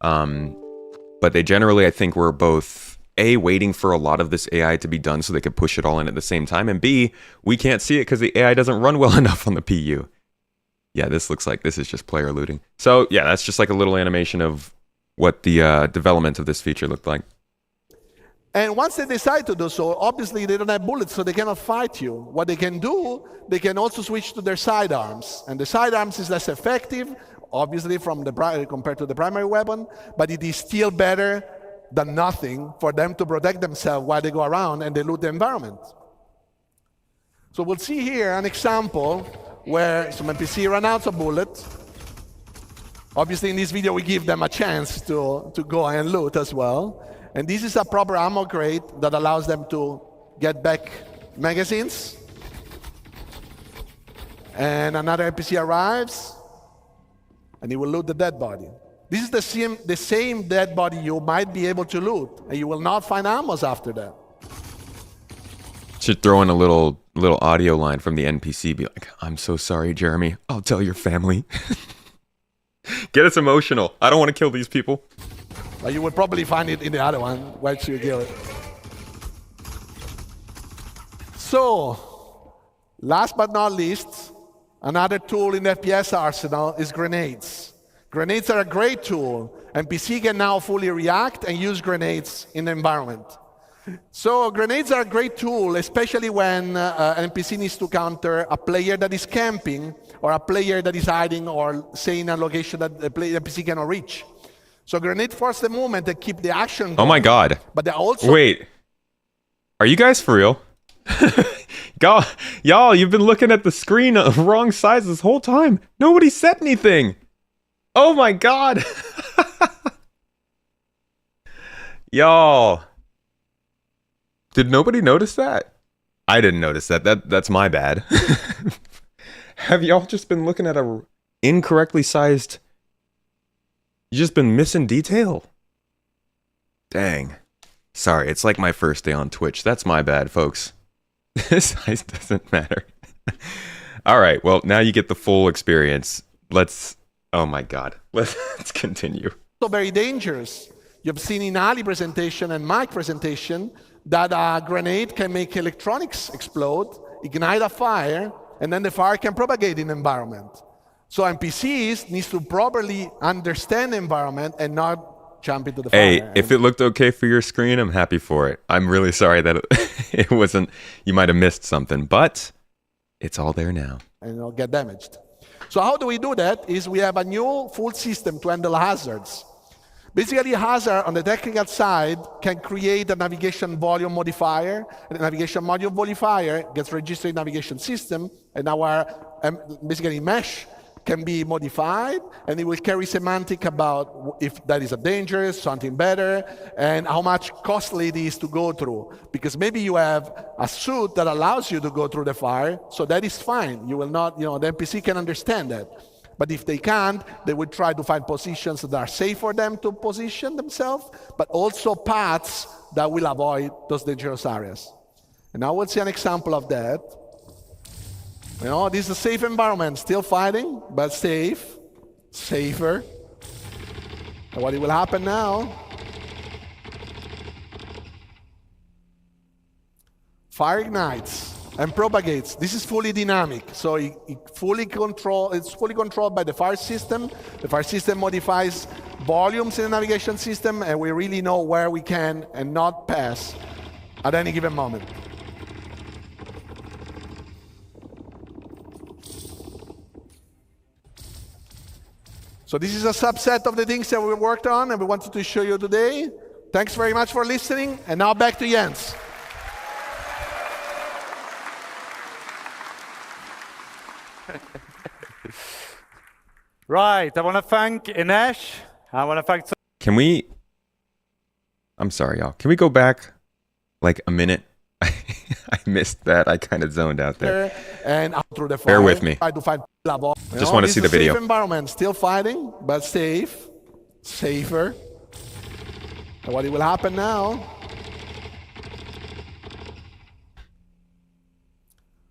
But they generally, I think, were both A, waiting for a lot of this AI to be done so they could push it all in at the same time, and B, we can't see it because the AI doesn't run well enough on the PU. Yeah, this looks like this is just player looting. So yeah, that's just like a little animation of what the development of this feature looked like. And once they decide to do so, obviously they don't have bullets, so they cannot fight you. What they can do, they can also switch to their sidearms. And the sidearms is less effective, obviously, compared to the primary weapon, but it is still better than nothing for them to protect themselves while they go around and they loot the environment. So we'll see here an example where some NPC run out of bullets. Obviously in this video we give them a chance to go and loot as well. And this is a proper ammo crate that allows them to get back magazines. And another NPC arrives and he will loot the dead body. This is the same dead body you might be able to loot, and you will not find ammos after that. Should throw in a little audio line from the NPC, be like, I'm so sorry, Jeremy. I'll tell your family. Get us emotional. I don't want to kill these people. But you will probably find it in the other one once you kill it. So, last but not least, another tool in the FPS arsenal is grenades. Grenades are a great tool. NPC can now fully react and use grenades in the environment. So grenades are a great tool, especially when an NPC needs to counter a player that is camping or a player that is hiding or say in a location that the NPC cannot reach. So grenade force the movement and keep the action going. Oh my god. But they also... Wait. Are you guys for real? Y'all, you've been looking at the screen of wrong size this whole time. Nobody said anything. Oh my god. Y'all. Did nobody notice that? I didn't notice that. That's my bad. Have y'all just been looking at a incorrectly sized... You just been missing detail? Dang. Sorry, it's like my first day on Twitch. That's my bad, folks. This size doesn't matter. All right, well, now you get the full experience. Let's... Oh my god. Let's continue. So very dangerous. You've seen in Ali presentation and Mike presentation that a grenade can make electronics explode, ignite a fire, and then the fire can propagate in the environment. So NPCs needs to properly understand the environment and not jump into the fire. Hey, if it looked okay for your screen, I'm happy for it. I'm really sorry that it wasn't, you might have missed something, but it's all there now. And it'll get damaged. So how do we do that? Is we have a new full system to handle hazards. Basically, a hazard on the technical side can create a navigation volume modifier, and the navigation module modifier gets registered in navigation system, and our basically mesh can be modified, and it will carry semantic about if that is a dangerous, something better, and how much costly it is to go through. Because maybe you have a suit that allows you to go through the fire, so that is fine. You will not, the NPC can understand that. But if they can't, they will try to find positions that are safe for them to position themselves, but also paths that will avoid those dangerous areas. And now we'll see an example of that. This is a safe environment, still fighting, but safe, safer. And what will happen now? Fire ignites and propagates. This is fully dynamic, so it's fully controlled by the fire system. The fire system modifies volumes in the navigation system, and we really know where we can and not pass at any given moment. So this is a subset of the things that we worked on and we wanted to show you today. Thanks very much for listening, and now back to Jens. Right, I want to thank Inesh. I want to thank... Can we... I'm sorry, y'all. Can we go back like a minute? I missed that. I kind of zoned out there. And out through the fire. Bear with me. Try to find level. Just want to see the video. Safe environment, still fighting, but safe, safer. And what will happen now?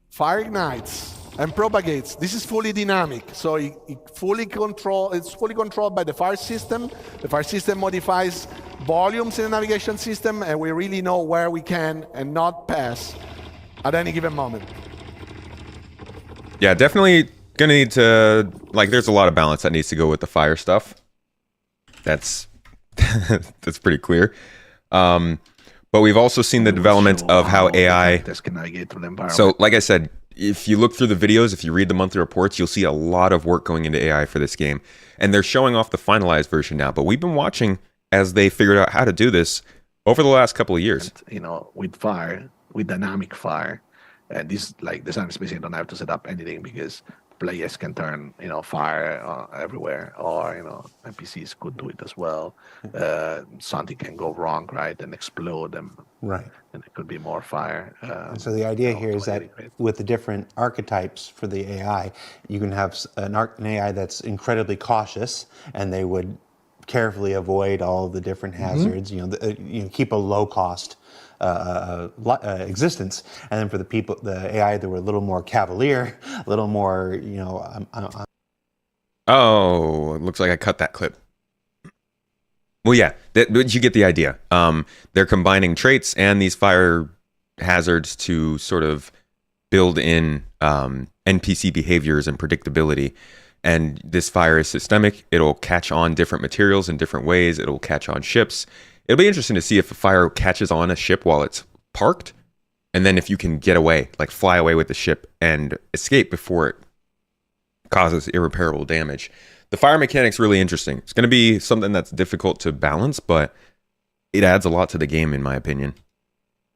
Fire ignites and propagates. This is fully dynamic, so it's fully controlled by the fire system. The fire system modifies volumes in the navigation system, and we really know where we can and not pass at any given moment. Yeah, definitely gonna need to, there's a lot of balance that needs to go with the fire stuff. That's that's pretty clear. But we've also seen the development of how AI... So, like I said, if you look through the videos, if you read the monthly reports, you'll see a lot of work going into AI for this game. And they're showing off the finalized version now. But we've been watching as they figured out how to do this over the last couple of years. With fire, with dynamic fire, and this, designers basically don't have to set up anything because players can turn, fire everywhere, or, NPCs could do it as well. Something can go wrong, right, and explode them. Right. And it could be more fire. So the idea here is that with the different archetypes for the AI, you can have an AI that's incredibly cautious, and they would carefully avoid all the different hazards, keep a low cost existence. And then for the AI that were a little more cavalier, a little more, Oh, it looks like I cut that clip. Well, yeah, you get the idea. They're combining traits and these fire hazards to sort of build in NPC behaviors and predictability. And this fire is systemic. It'll catch on different materials in different ways. It'll catch on ships. It'll be interesting to see if a fire catches on a ship while it's parked, and then if you can get away, fly away with the ship and escape before it causes irreparable damage. The fire mechanic's really interesting. It's going to be something that's difficult to balance, but it adds a lot to the game, in my opinion.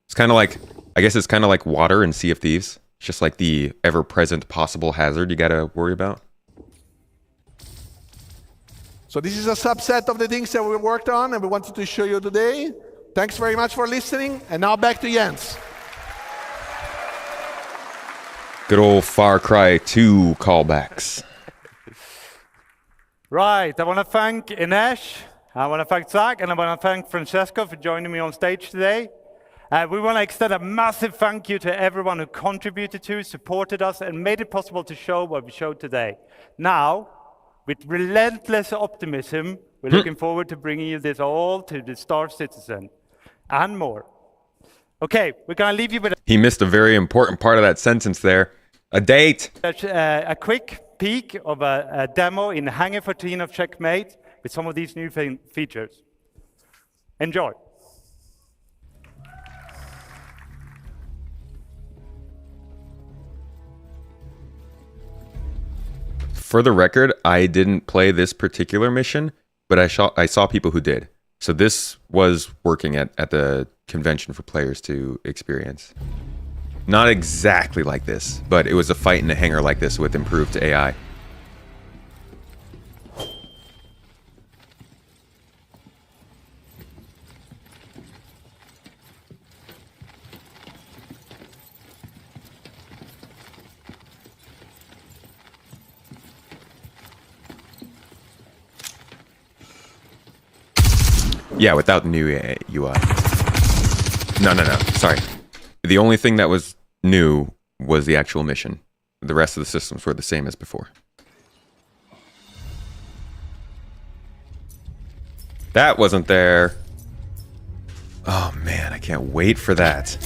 It's kind of like, I guess it's kind of like water in Sea of Thieves. It's just like the ever-present possible hazard you got to worry about. So this is a subset of the things that we worked on and we wanted to show you today. Thanks very much for listening. And now back to Jens. Good old Far Cry 2 callbacks. Right, I want to thank Inesh, I want to thank Zach, and I want to thank Francesco for joining me on stage today. We want to extend a massive thank you to everyone who contributed to, supported us, and made it possible to show what we showed today. Now, with relentless optimism, we're looking forward to bringing you this all to the Star Citizen and more. Okay, we're going to leave you with He missed a very important part of that sentence there. A date. a quick peek of a demo in Hangar 14 of Checkmate with some of these new features. Enjoy. For the record, I didn't play this particular mission, but I saw people who did. So this was working at the convention for players to experience. Not exactly like this, but it was a fight in a hangar like this with improved AI. Yeah, without the new UI. No. Sorry. The only thing that was new was the actual mission. The rest of the systems were the same as before. That wasn't there. Oh man, I can't wait for that.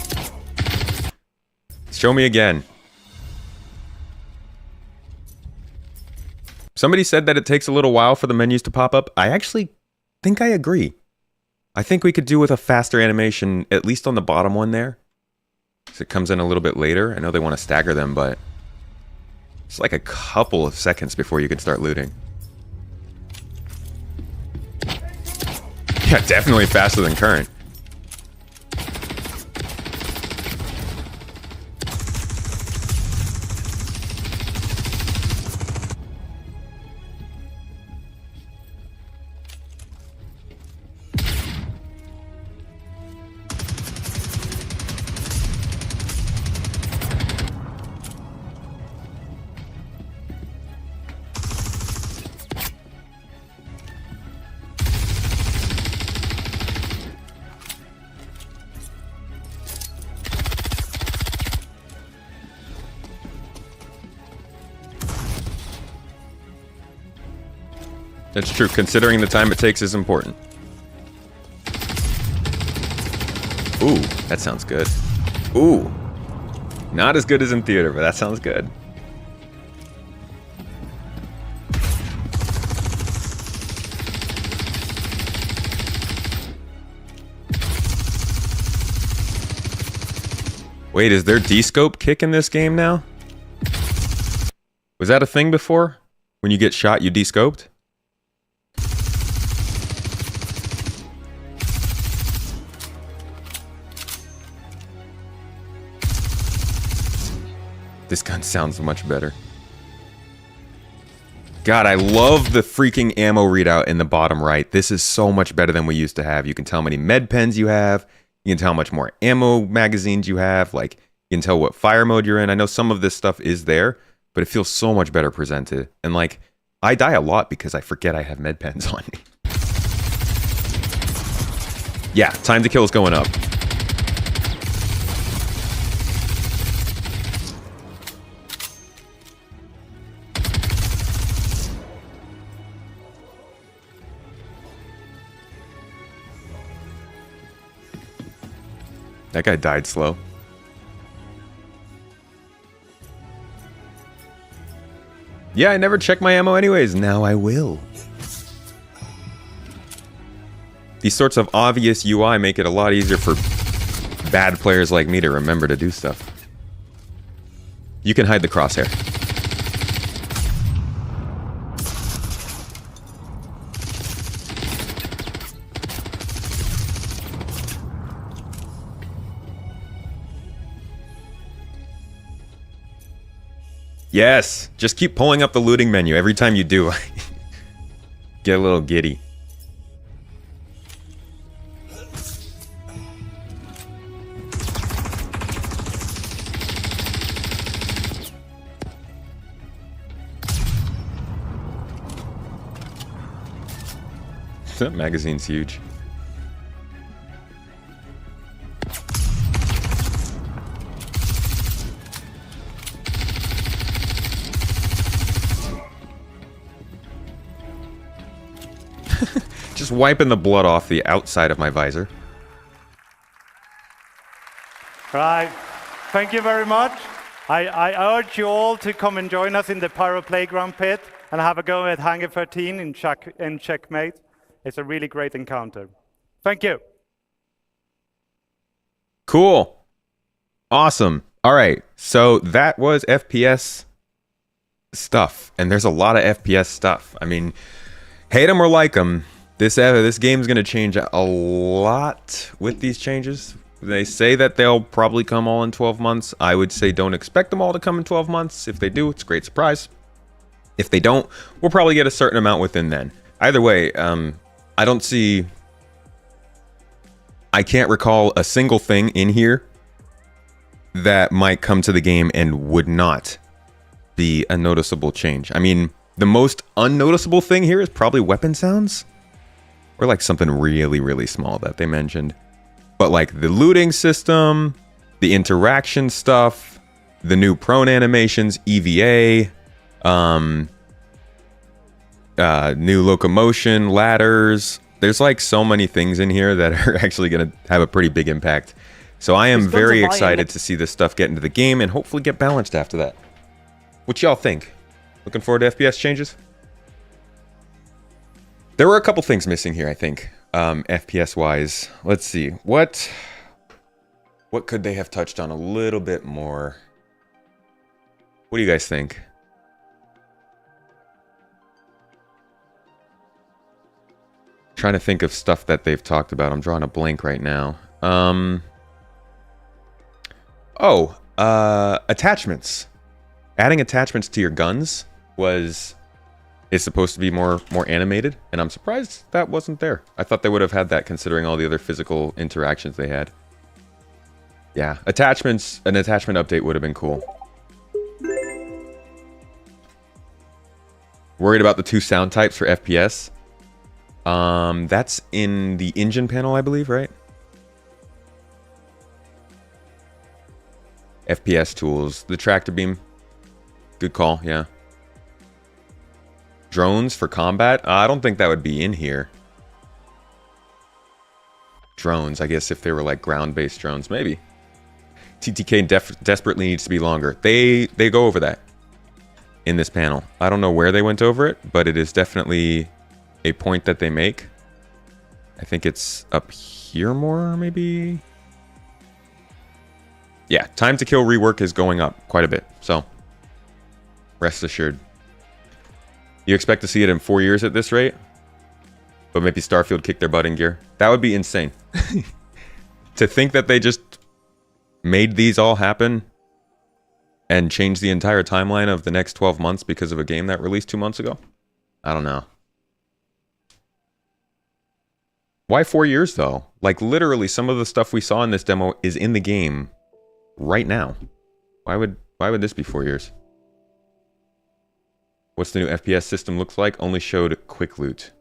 Show me again. Somebody said that it takes a little while for the menus to pop up. I actually think I agree. I think we could do with a faster animation, at least on the bottom one there. So it comes in a little bit later. I know they want to stagger them, but it's like a couple of seconds before you can start looting. Yeah, definitely faster than current. That's true. Considering the time it takes is important. Ooh, that sounds good. Ooh. Not as good as in theater, but that sounds good. Wait, is there D-scope kick in this game now? Was that a thing before? When you get shot, you D-scoped? This gun sounds much better. God, I love the freaking ammo readout in the bottom right. This is so much better than we used to have. You can tell how many med pens you have. You can tell how much more ammo magazines you have. Like, you can tell what fire mode you're in. I know some of this stuff is there, but it feels so much better presented. And like, I die a lot because I forget I have med pens on me. Yeah, time to kill is going up. That guy died slow. Yeah, I never check my ammo anyways. Now I will. These sorts of obvious UI make it a lot easier for bad players like me to remember to do stuff. You can hide the crosshair. Yes, just keep pulling up the looting menu every time you do. Get a little giddy. That magazine's huge. Just wiping the blood off the outside of my visor. Right. Thank you very much. I urge you all to come and join us in the Pyro Playground pit and have a go at Hangar 13 in Checkmate. It's a really great encounter. Thank you. Cool. Awesome. All right. So that was FPS stuff. And there's a lot of FPS stuff. I mean, hate them or like them, this game's going to change a lot with these changes. They say that they'll probably come all in 12 months. I would say don't expect them all to come in 12 months. If they do, it's a great surprise. If they don't, we'll probably get a certain amount within then. Either way, I can't recall a single thing in here that might come to the game and would not be a noticeable change. I mean, the most unnoticeable thing here is probably weapon sounds. Or like something really, really small that they mentioned. But like the looting system, the interaction stuff, the new prone animations, EVA, new locomotion, ladders. There's like so many things in here that are actually going to have a pretty big impact. So I am very excited to see this stuff get into the game and hopefully get balanced after that. What y'all think? Looking forward to FPS changes? There were a couple things missing here, I think, FPS-wise. Let's see. What could they have touched on a little bit more? What do you guys think? Trying to think of stuff that they've talked about. I'm drawing a blank right now. Attachments. Adding attachments to your guns is supposed to be more animated, and I'm surprised that wasn't there. I thought they would have had that considering all the other physical interactions they had. Yeah, an attachment update would have been cool. Worried about the two sound types for FPS. That's in the engine panel, I believe, right? FPS tools. The tractor beam. Good call, yeah. Drones for combat? I don't think that would be in here. Drones, I guess if they were like ground-based drones, maybe. TTK desperately needs to be longer. They go over that in this panel. I don't know where they went over it, but it is definitely a point that they make. I think it's up here more, maybe? Yeah, time to kill rework is going up quite a bit, so rest assured. You expect to see it in 4 years at this rate? But maybe Starfield kicked their butt in gear. That would be insane. To think that they just made these all happen and changed the entire timeline of the next 12 months because of a game that released 2 months ago? I don't know. Why 4 years, though? Like, literally, some of the stuff we saw in this demo is in the game right now. Why would this be 4 years? What's the new FPS system looks like? Only showed quick loot.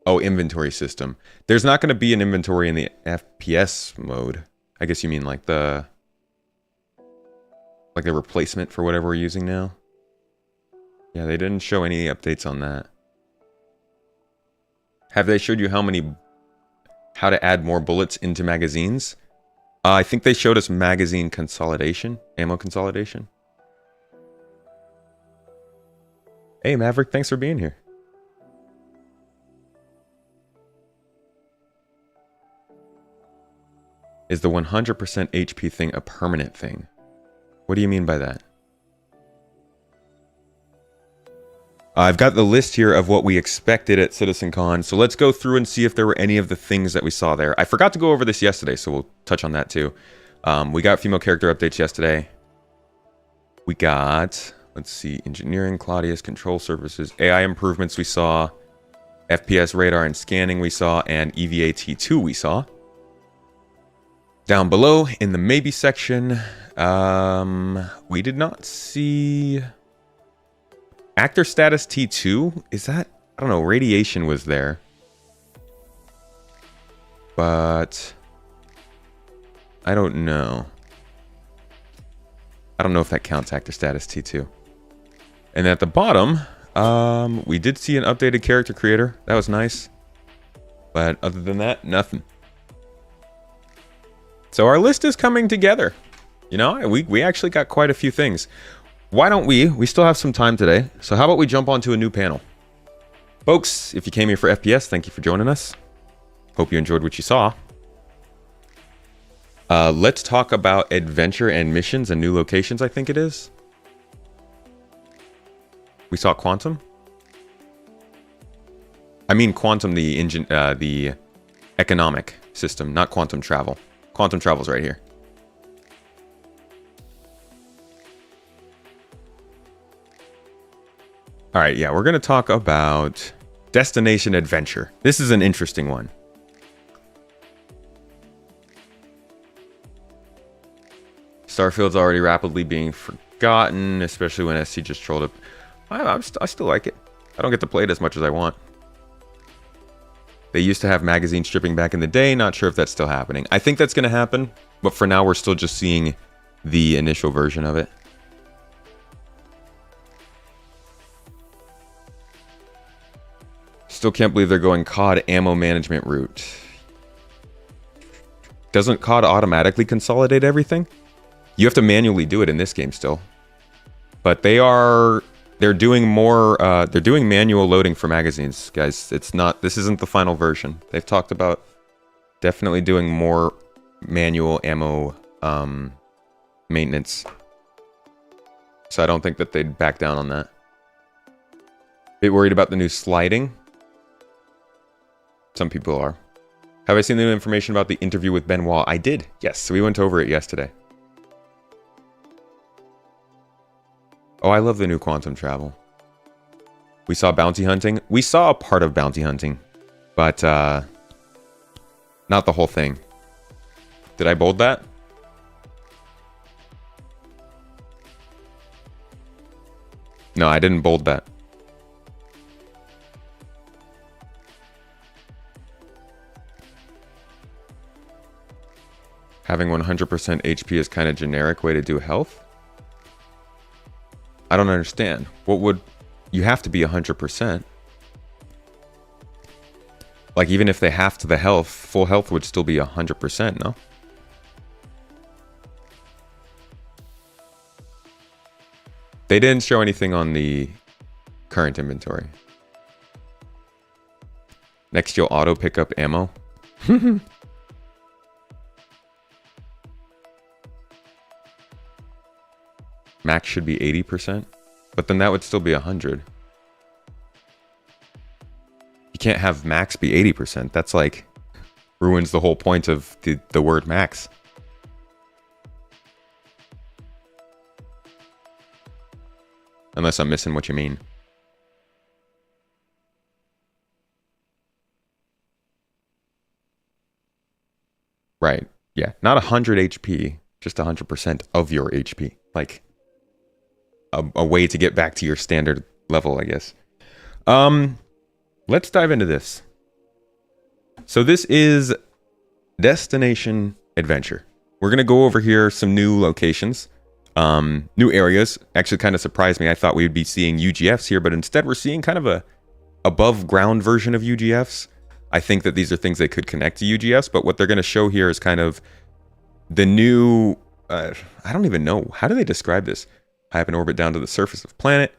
Oh, inventory system. There's not going to be an inventory in the FPS mode. I guess you mean like the replacement for whatever we're using now. Yeah, they didn't show any updates on that. Have they showed you how to add more bullets into magazines? I think they showed us magazine consolidation, ammo consolidation. Hey, Maverick, thanks for being here. Is the 100% HP thing a permanent thing? What do you mean by that? I've got the list here of what we expected at CitizenCon, so let's go through and see if there were any of the things that we saw there. I forgot to go over this yesterday, so we'll touch on that too. We got female character updates yesterday. We got... Let's see, engineering, Claudius, control services, AI improvements we saw. FPS radar and scanning we saw, and EVA T2 we saw. Down below in the maybe section, we did not see actor status T2. Is that, I don't know, radiation was there. But I don't know. I don't know if that counts actor status T2. And at the bottom, we did see an updated character creator. That was nice. But other than that, nothing. So our list is coming together. You know, we actually got quite a few things. Why don't we still have some time today. So how about we jump onto a new panel? Folks, if you came here for FPS, thank you for joining us. Hope you enjoyed what you saw. Let's talk about adventure and missions and new locations, I think it is. We saw Quantum. I mean Quantum, the engine, the economic system, not Quantum Travel. Quantum Travel's right here. All right, yeah, we're going to talk about Destination Adventure. This is an interesting one. Starfield's already rapidly being forgotten, especially when SC just trolled it. I still like it. I don't get to play it as much as I want. They used to have magazine stripping back in the day. Not sure if that's still happening. I think that's going to happen, but for now we're still just seeing the initial version of it. Still can't believe they're going COD ammo management route. Doesn't COD automatically consolidate everything? You have to manually do it in this game still. But they're doing more, they're doing manual loading for magazines, guys. This isn't the final version. They've talked about definitely doing more manual ammo maintenance. So I don't think that they'd back down on that. Bit worried about the new sliding. Some people are. Have I seen the new information about the interview with Benoit? I did, yes. So we went over it yesterday. Oh, I love the new Quantum Travel. We saw bounty hunting. We saw a part of bounty hunting, but not the whole thing. Did I bold that? No, I didn't bold that. Having 100% HP is kind of generic way to do health. I don't understand. What would... You have to be 100%. Like, even if they halved the health, full health would still be 100%, no? They didn't show anything on the current inventory. Next, you'll auto pick up ammo. Max should be 80%, but then that would still be 100. You can't have max be 80%. That's like ruins the whole point of the word max. Unless I'm missing what you mean. Right. Yeah. Not 100 HP, just 100% of your HP. Like a way to get back to your standard level, I guess. Let's dive into this. So this is Destination Adventure. We're going to go over here some new locations, new areas. Actually kind of surprised me. I thought we would be seeing UGFs here, but instead we're seeing kind of a above ground version of UGFs. I think that these are things that could connect to UGFs, but what they're going to show here is kind of the new, I don't even know. How do they describe this? High up in orbit down to the surface of planet.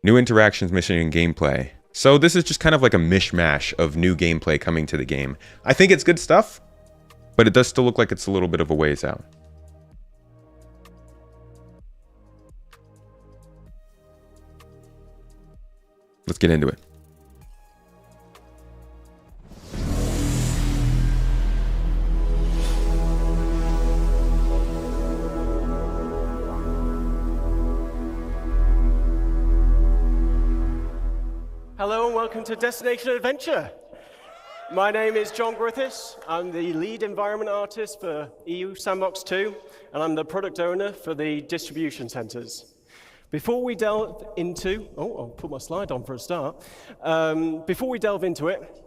New interactions, mission, and gameplay. So this is just kind of like a mishmash of new gameplay coming to the game. I think it's good stuff, but it does still look like it's a little bit of a ways out. Let's get into it. Hello and welcome to Destination Adventure. My name is John Griffiths. I'm the lead environment artist for EU Sandbox 2, and I'm the product owner for the distribution centers. Before we delve into, I'll put my slide on for a start. Before we delve into it,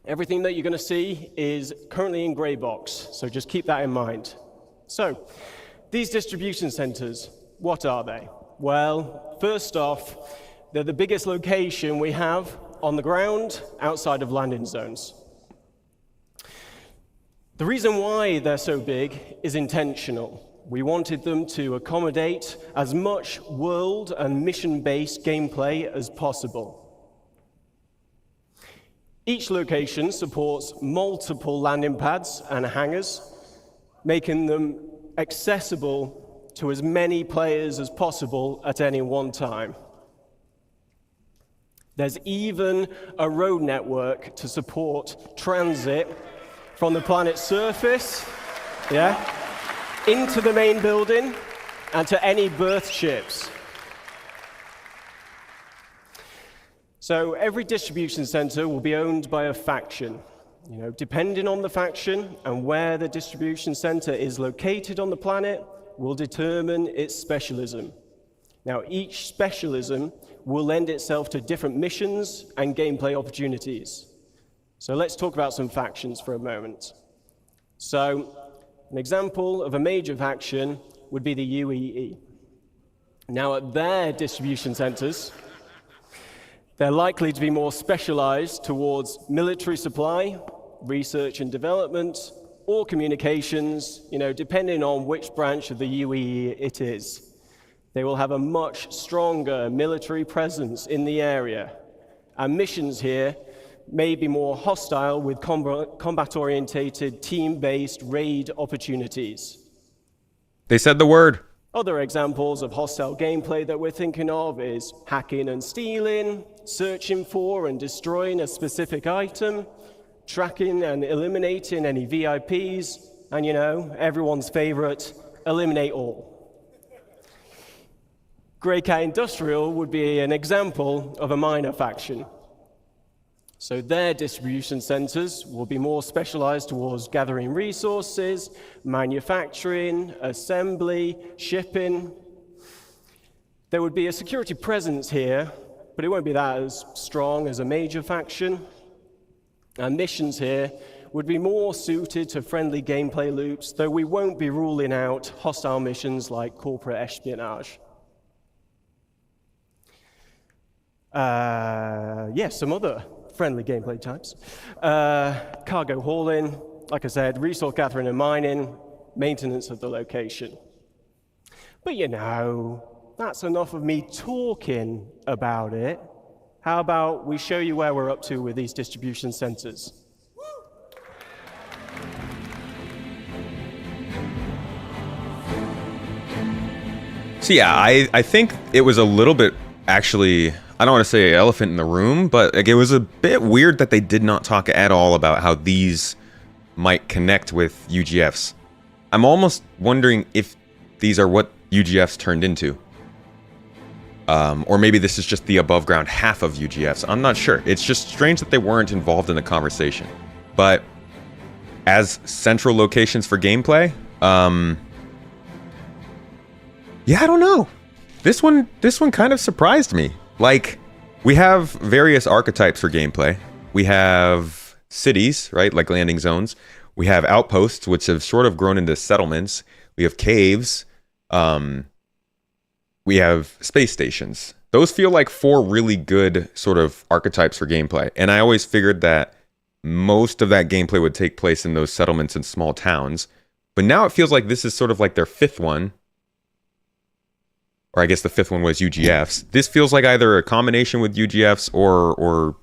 everything that you're going to see is currently in gray box, so just keep that in mind. So, these distribution centers, what are they? Well, first off, they're the biggest location we have on the ground outside of landing zones. The reason why they're so big is intentional. We wanted them to accommodate as much world and mission-based gameplay as possible. Each location supports multiple landing pads and hangars, making them accessible to as many players as possible at any one time. There's even a road network to support transit from the planet's surface, into the main building and to any berth ships. So every distribution center will be owned by a faction. Depending on the faction and where the distribution center is located on the planet will determine its specialism. Now, each specialism will lend itself to different missions and gameplay opportunities. So let's talk about some factions for a moment. So, an example of a major faction would be the UEE. Now, at their distribution centers, they're likely to be more specialized towards military supply, research and development, or communications, depending on which branch of the UEE it is. They will have a much stronger military presence in the area, and missions here may be more hostile with combat-orientated, team-based raid opportunities. They said the word. Other examples of hostile gameplay that we're thinking of is hacking and stealing, searching for and destroying a specific item, tracking and eliminating any VIPs, and everyone's favorite, eliminate all. Grey Cat Industrial would be an example of a minor faction. So their distribution centers will be more specialized towards gathering resources, manufacturing, assembly, shipping. There would be a security presence here, but it won't be that as strong as a major faction. And missions here would be more suited to friendly gameplay loops, though we won't be ruling out hostile missions like corporate espionage. Some other friendly gameplay types. Cargo hauling, like I said, resource gathering and mining, maintenance of the location. But that's enough of me talking about it. How about we show you where we're up to with these distribution centers? So I think it was a little bit, actually, I don't want to say elephant in the room, but it was a bit weird that they did not talk at all about how these might connect with UGFs. I'm almost wondering if these are what UGFs turned into. Or maybe this is just the above ground half of UGFs. I'm not sure. It's just strange that they weren't involved in the conversation. But as central locations for gameplay, I don't know. This one kind of surprised me. Like, we have various archetypes for gameplay. We have cities, right, like landing zones. We have outposts, which have sort of grown into settlements. We have caves. We have space stations. Those feel like 4 really good sort of archetypes for gameplay. And I always figured that most of that gameplay would take place in those settlements and small towns. But now it feels like this is sort of like their 5th one. Or I guess the 5th one was UGFs. This feels like either a combination with UGFs or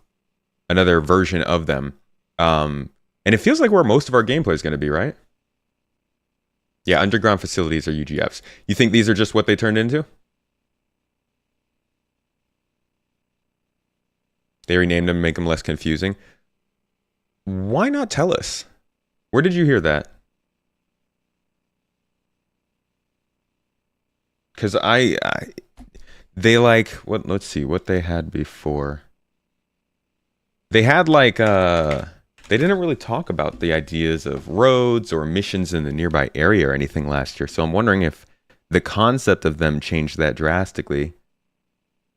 another version of them. And it feels like where most of our gameplay is going to be, right? Yeah, underground facilities are UGFs. You think these are just what they turned into? They renamed them, make them less confusing. Why not tell us? Where did you hear that? Because they like, let's see, what they had before. They had like they didn't really talk about the ideas of roads or missions in the nearby area or anything last year. So I'm wondering if the concept of them changed that drastically,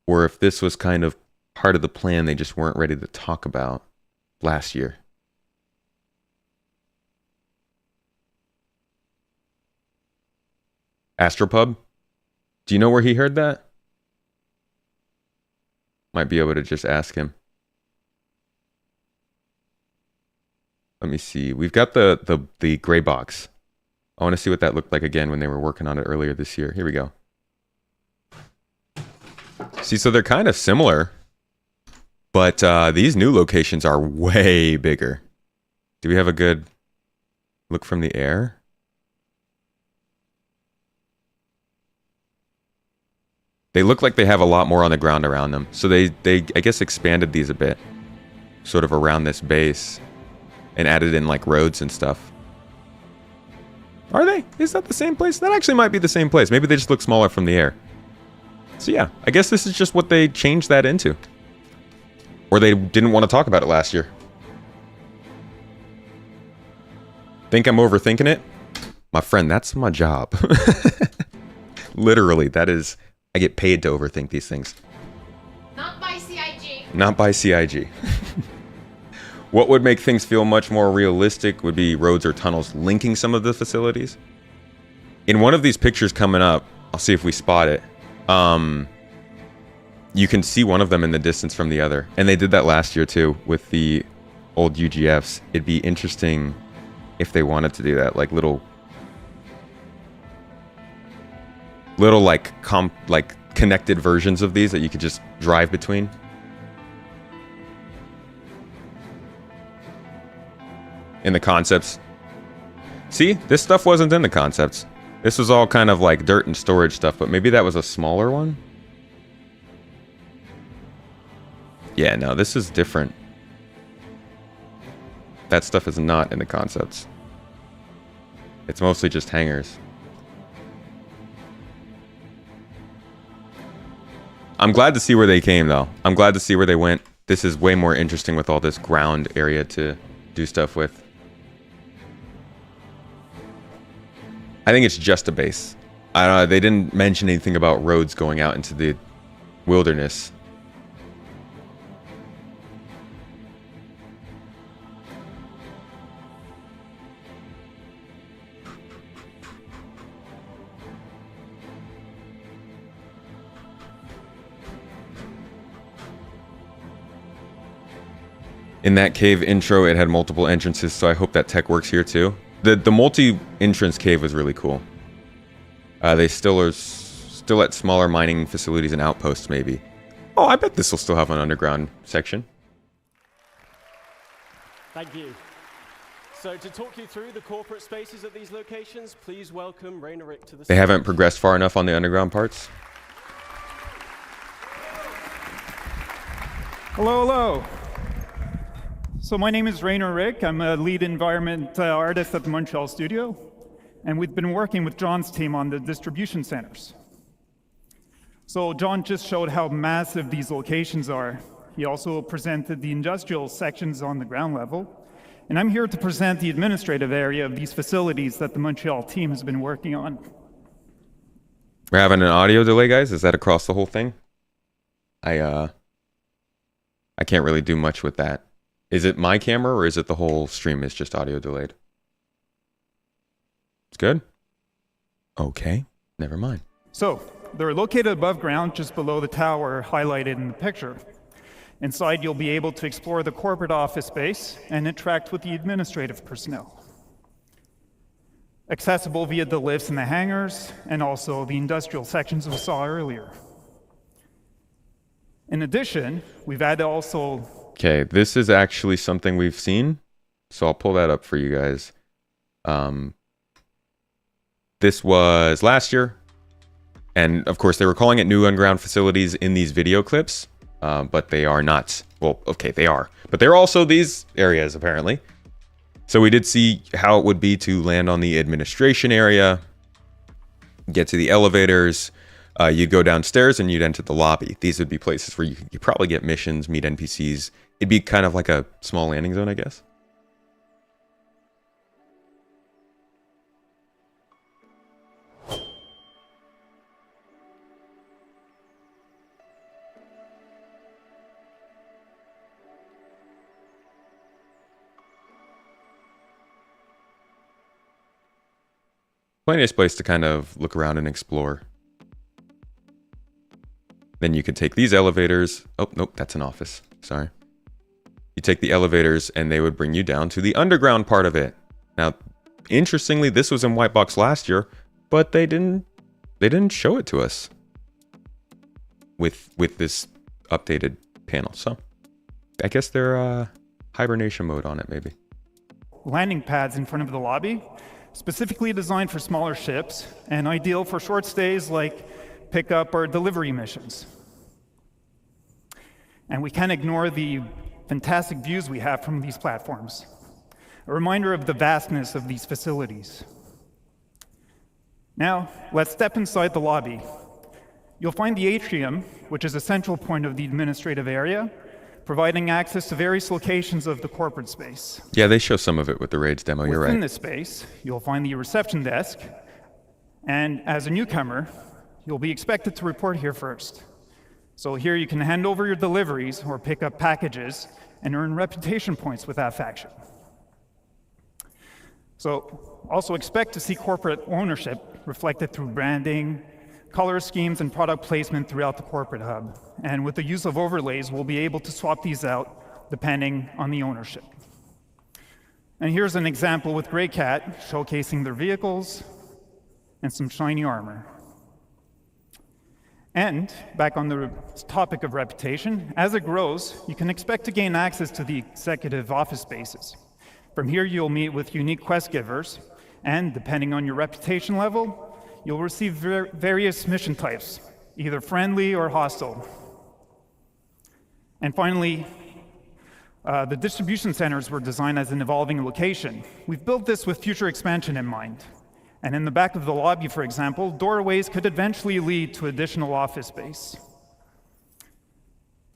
or if this was kind of part of the plan they just weren't ready to talk about last year. Astropub? Do you know where he heard that? Might be able to just ask him. Let me see. We've got the gray box. I want to see what that looked like again when they were working on it earlier this year. Here we go. See, so they're kind of similar, but these new locations are way bigger. Do we have a good look from the air? They look like they have a lot more on the ground around them. So they I guess expanded these a bit, sort of around this base, and added in like roads and stuff. Are they? Is that the same place? That actually might be the same place. Maybe they just look smaller from the air. So yeah, I guess this is just what they changed that into. Or they didn't want to talk about it last year. Think I'm overthinking it? My friend, that's my job. Literally, that is... I get paid to overthink these things. Not by CIG. Not by CIG. What would make things feel much more realistic would be roads or tunnels linking some of the facilities. In one of these pictures coming up, I'll see if we spot it. You can see one of them in the distance from the other. And they did that last year too with the old UGFs. It'd be interesting if they wanted to do that, like little like connected versions of these that you could just drive between. In the concepts. See, this stuff wasn't in the concepts. This was all kind of like dirt and storage stuff, but maybe that was a smaller one. Yeah, no, this is different. That stuff is not in the concepts. It's mostly just hangars. I'm glad to see where they came, though. I'm glad to see where they went. This is way more interesting with all this ground area to do stuff with. I think it's just a base. I don't know, they didn't mention anything about roads going out into the wilderness. In that cave intro, it had multiple entrances, so I hope that tech works here too. The multi-entrance cave was really cool. They still are at smaller mining facilities and outposts, maybe. Oh, I bet this will still have an underground section. Thank you. So to talk you through the corporate spaces at these locations, please welcome Rainer Rick to the stage. They haven't progressed far enough on the underground parts. Hello, hello. So my name is Rainer Rick. I'm a lead environment artist at the Montreal studio, and we've been working with John's team on the distribution centers. So John just showed how massive these locations are. He also presented the industrial sections on the ground level, and I'm here to present the administrative area of these facilities that the Montreal team has been working on. We're having an audio delay, guys. Is that across the whole thing? I can't really do much with that. Is it my camera or is it the whole stream is just audio delayed? It's good? Okay, never mind. So they're located above ground, just below the tower highlighted in the picture. Inside, you'll be able to explore the corporate office space and interact with the administrative personnel. Accessible via the lifts in the hangars and also the industrial sections we saw earlier. In addition, we've added also... Okay, this is actually something we've seen, so I'll pull that up for you guys. This was last year, and of course they were calling it new underground facilities in these video clips, but they are not. Well, okay, they are, but they're also these areas apparently. So we did see how it would be to land on the administration area, get to the elevators, You'd go downstairs and you'd enter the lobby. These would be places where you could probably get missions, meet NPCs. It'd be kind of like a small landing zone, I guess. Quite a nice place to kind of look around and explore. Then you can take these elevators. Oh, nope, that's an office. Sorry. You take the elevators and they would bring you down to the underground part of it. Now, interestingly, this was in White Box last year, but they didn't show it to us with this updated panel. So, I guess they're hibernation mode on it, maybe. Landing pads in front of the lobby, specifically designed for smaller ships and ideal for short stays like pickup or delivery missions. And we can't ignore the fantastic views we have from these platforms. A reminder of the vastness of these facilities. Now, let's step inside the lobby. You'll find the atrium, which is a central point of the administrative area, providing access to various locations of the corporate space. Yeah, they show some of it with the raids demo, you're right. Within this space, you'll find the reception desk, and as a newcomer, you'll be expected to report here first. So here you can hand over your deliveries or pick up packages and earn reputation points with that faction. So also expect to see corporate ownership reflected through branding, color schemes, and product placement throughout the corporate hub. And with the use of overlays, we'll be able to swap these out depending on the ownership. And here's an example with Grey Cat showcasing their vehicles and some shiny armor. And back on the topic of reputation, as it grows, you can expect to gain access to the executive office spaces. From here, you'll meet with unique quest givers, and depending on your reputation level, you'll receive various mission types, either friendly or hostile. And finally, the distribution centers were designed as an evolving location. We've built this with future expansion in mind. And in the back of the lobby, for example, doorways could eventually lead to additional office space.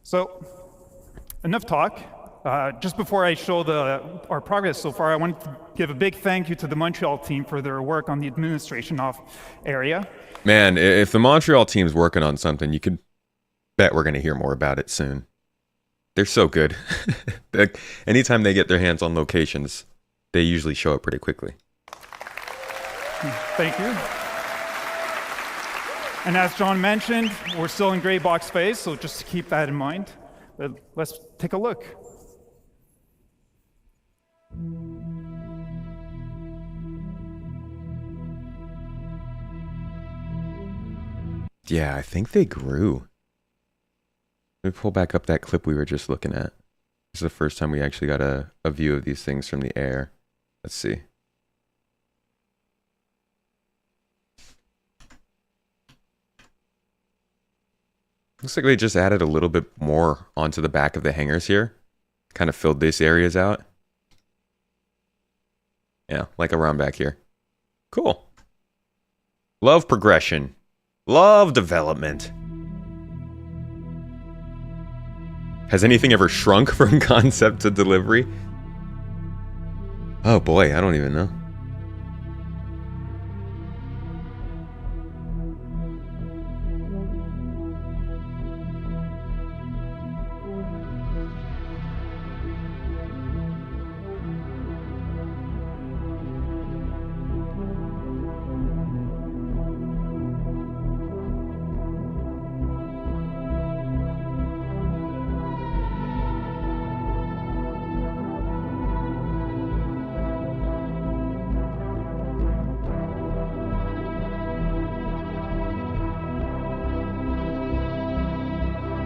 So, enough talk. Just before I show our progress so far, I want to give a big thank you to the Montreal team for their work on the administration area. Man, if the Montreal team's working on something, you could bet we're going to hear more about it soon. They're so good. Anytime they get their hands on locations, they usually show up pretty quickly. Thank you. And as John mentioned, we're still in gray box phase, so just keep that in mind. But let's take a look. Yeah, I think they grew. Let me pull back up that clip we were just looking at. This is the first time we actually got a view of these things from the air. Let's see. Looks like they just added a little bit more onto the back of the hangars here. Kind of filled these areas out. Yeah, like around back here. Cool. Love progression. Love development. Has anything ever shrunk from concept to delivery? Oh boy, I don't even know.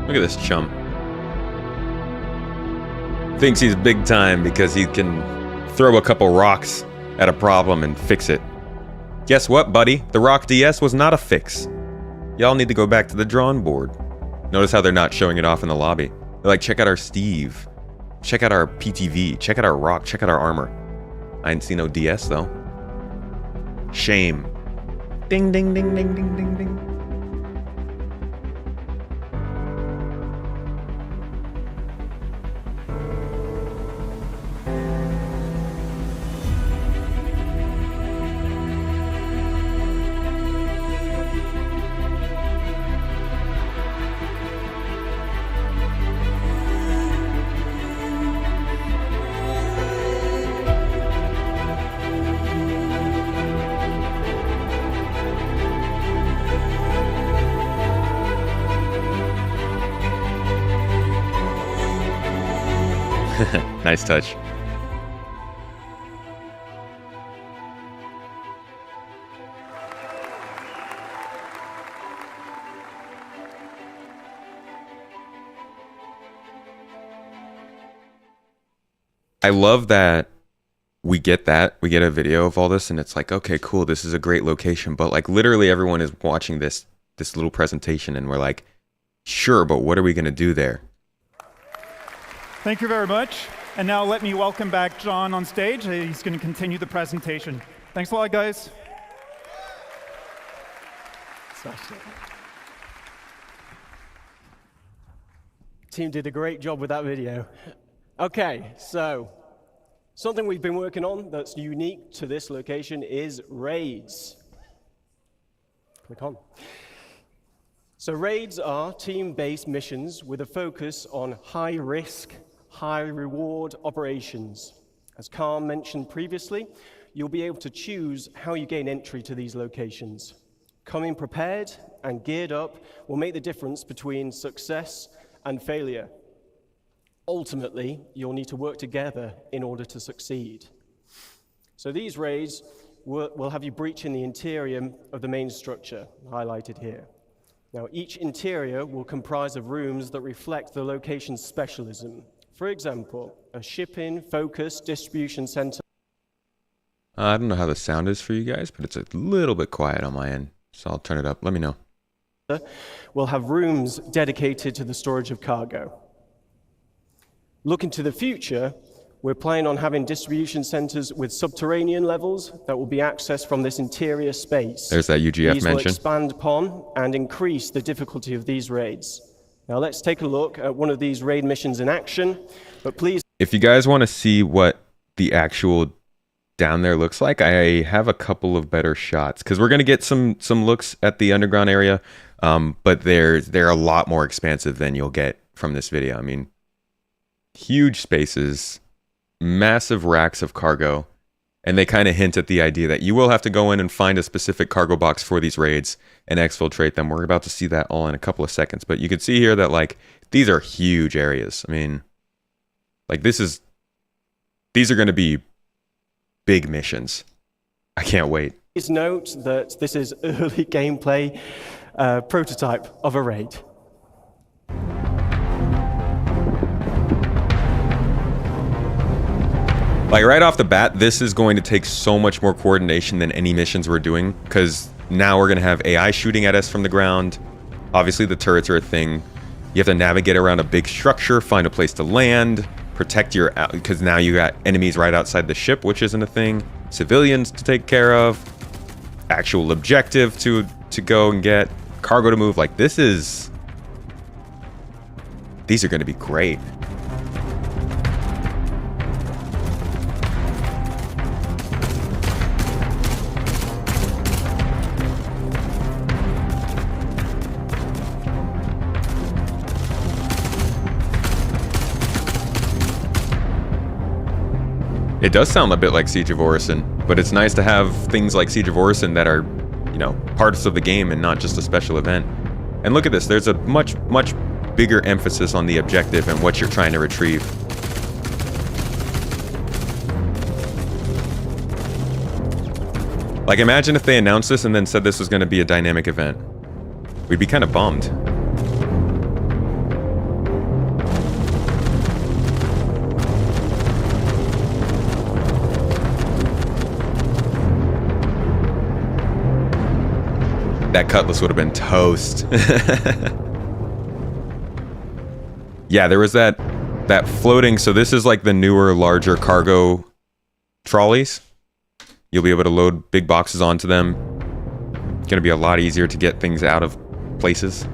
Look at this chump. Thinks he's big time because he can throw a couple rocks at a problem and fix it. Guess what, buddy? The Rock DS was not a fix. Y'all need to go back to the drawing board. Notice how they're not showing it off in the lobby. They're like, check out our Steve. Check out our PTV. Check out our rock. Check out our armor. I ain't seen no DS though. Shame. Ding, ding, ding, ding, ding, ding, ding. Nice touch. I love that we get a video of all this, and it's like, okay, cool, this is a great location, but like literally everyone is watching this little presentation, and we're like, sure, but what are we gonna do there? Thank you very much. And now let me welcome back John on stage. He's going to continue the presentation. Thanks a lot, guys. Team did a great job with that video. Okay, so something we've been working on that's unique to this location is raids. Click on. So raids are team-based missions with a focus on high-risk, high-reward operations. As Carl mentioned previously, you'll be able to choose how you gain entry to these locations. Coming prepared and geared up will make the difference between success and failure. Ultimately, you'll need to work together in order to succeed. So these raids will have you breaching the interior of the main structure, highlighted here. Now, each interior will comprise of rooms that reflect the location's specialism. For example, a shipping, focus, distribution center. I don't know how the sound is for you guys, but it's a little bit quiet on my end, so I'll turn it up. Let me know. Will have rooms dedicated to the storage of cargo. Looking to the future, we're planning on having distribution centers with subterranean levels that will be accessed from this interior space. There's that UGF These mention. will expand upon and increase the difficulty of these raids. Now let's take a look at one of these raid missions in action, but please... If you guys want to see what the actual down there looks like, I have a couple of better shots, because we're going to get some looks at the underground area, but they're a lot more expansive than you'll get from this video. I mean, huge spaces, massive racks of cargo, and they kind of hint at the idea that you will have to go in and find a specific cargo box for these raids and exfiltrate them. We're about to see that all in a couple of seconds, but you can see here that like these are huge areas. I mean, like these are going to be big missions. I can't wait. Please note that this is early gameplay prototype of a raid. Like right off the bat, this is going to take so much more coordination than any missions we're doing, because now we're going to have AI shooting at us from the ground. Obviously the turrets are a thing. You have to navigate around a big structure, find a place to land, protect your, because now you got enemies right outside the ship, which isn't a thing. Civilians to take care of, actual objective to go and get, cargo to move. Like these are going to be great. It does sound a bit like Siege of Orison, but it's nice to have things like Siege of Orison that are, you know, parts of the game and not just a special event. And look at this, there's a much bigger emphasis on the objective and what you're trying to retrieve. Like imagine if they announced this and then said this was going to be a dynamic event. We'd be kind of bummed. That cutlass would have been toast. Yeah, there was that floating. So this is like the newer, larger cargo trolleys. You'll be able to load big boxes onto them. It's going to be a lot easier to get things out of places.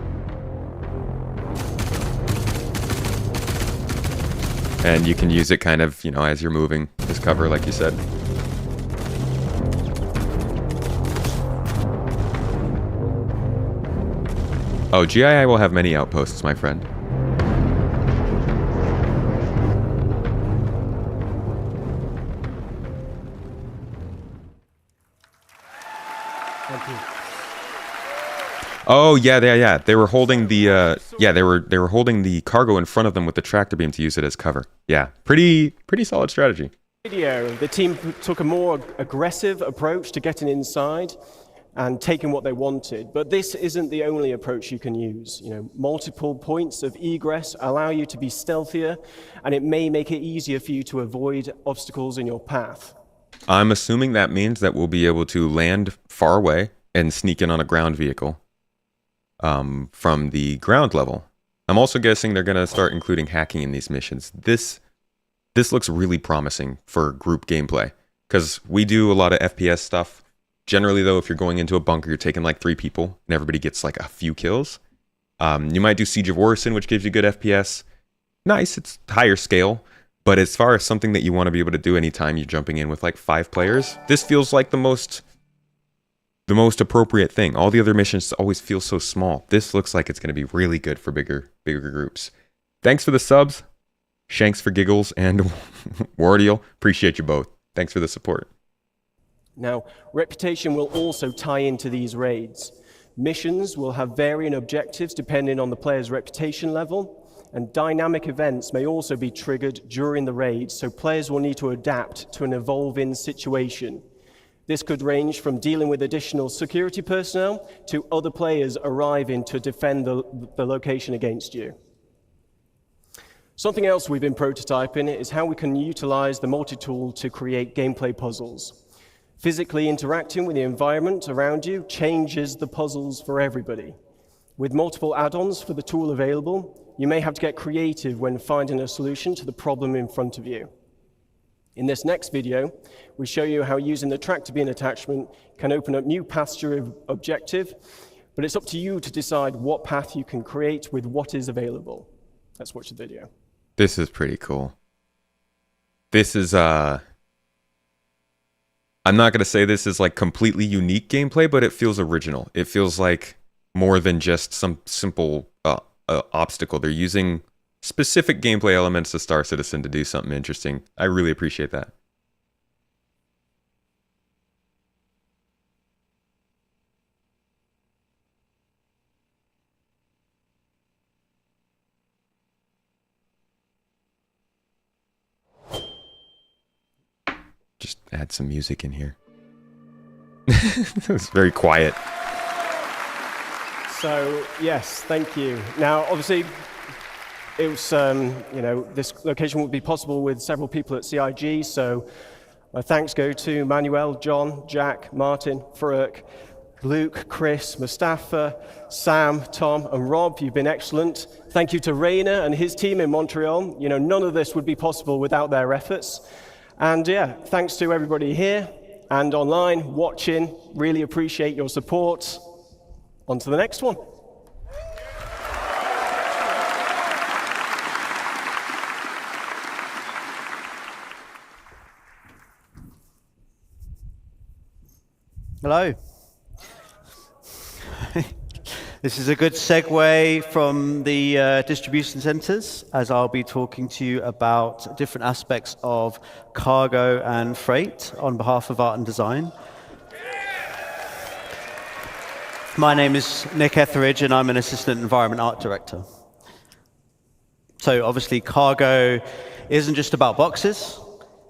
And you can use it kind of, you know, as you're moving as cover, like you said. Oh, GII will have many outposts, my friend. Thank you. Oh yeah. They were holding the they were holding the cargo in front of them with the tractor beam to use it as cover. Yeah, pretty solid strategy. The team took a more aggressive approach to getting inside and taking what they wanted. But this isn't the only approach you can use. Multiple points of egress allow you to be stealthier, and it may make it easier for you to avoid obstacles in your path. I'm assuming that means that we'll be able to land far away and sneak in on a ground vehicle from the ground level. I'm also guessing they're going to start including hacking in these missions. This looks really promising for group gameplay, because we do a lot of FPS stuff. Generally, though, if you're going into a bunker, you're taking like 3 people, and everybody gets like a few kills. You might do Siege of Orison, which gives you good FPS. Nice, it's higher scale. But as far as something that you want to be able to do anytime you're jumping in with like 5 players, this feels like the most appropriate thing. All the other missions always feel so small. This looks like it's going to be really good for bigger groups. Thanks for the subs, Shanks for Giggles, and Wardial. Appreciate you both. Thanks for the support. Now, reputation will also tie into these raids. Missions will have varying objectives depending on the player's reputation level, and dynamic events may also be triggered during the raid, so players will need to adapt to an evolving situation. This could range from dealing with additional security personnel to other players arriving to defend the location against you. Something else we've been prototyping is how we can utilize the multi-tool to create gameplay puzzles. Physically interacting with the environment around you changes the puzzles for everybody. With multiple add-ons for the tool available, you may have to get creative when finding a solution to the problem in front of you. In this next video, we show you how using the tractor beam attachment can open up new paths to your objective, but it's up to you to decide what path you can create with what is available. Let's watch the video. This is pretty cool. This is, I'm not going to say this is like completely unique gameplay, but it feels original. It feels like more than just some simple obstacle. They're using specific gameplay elements to Star Citizen to do something interesting. I really appreciate that. Just add some music in here. It's very quiet. So, yes, thank you. Now, obviously, it was, this location would be possible with several people at CIG, so my thanks go to Manuel, John, Jack, Martin, Farouk, Luke, Chris, Mustafa, Sam, Tom, and Rob. You've been excellent. Thank you to Rainer and his team in Montreal. None of this would be possible without their efforts. And yeah, thanks to everybody here and online watching. Really appreciate your support. On to the next one. Hello. This is a good segue from the distribution centers, as I'll be talking to you about different aspects of cargo and freight on behalf of Art and Design. My name is Nick Etheridge, and I'm an Assistant Environment Art Director. So obviously, cargo isn't just about boxes.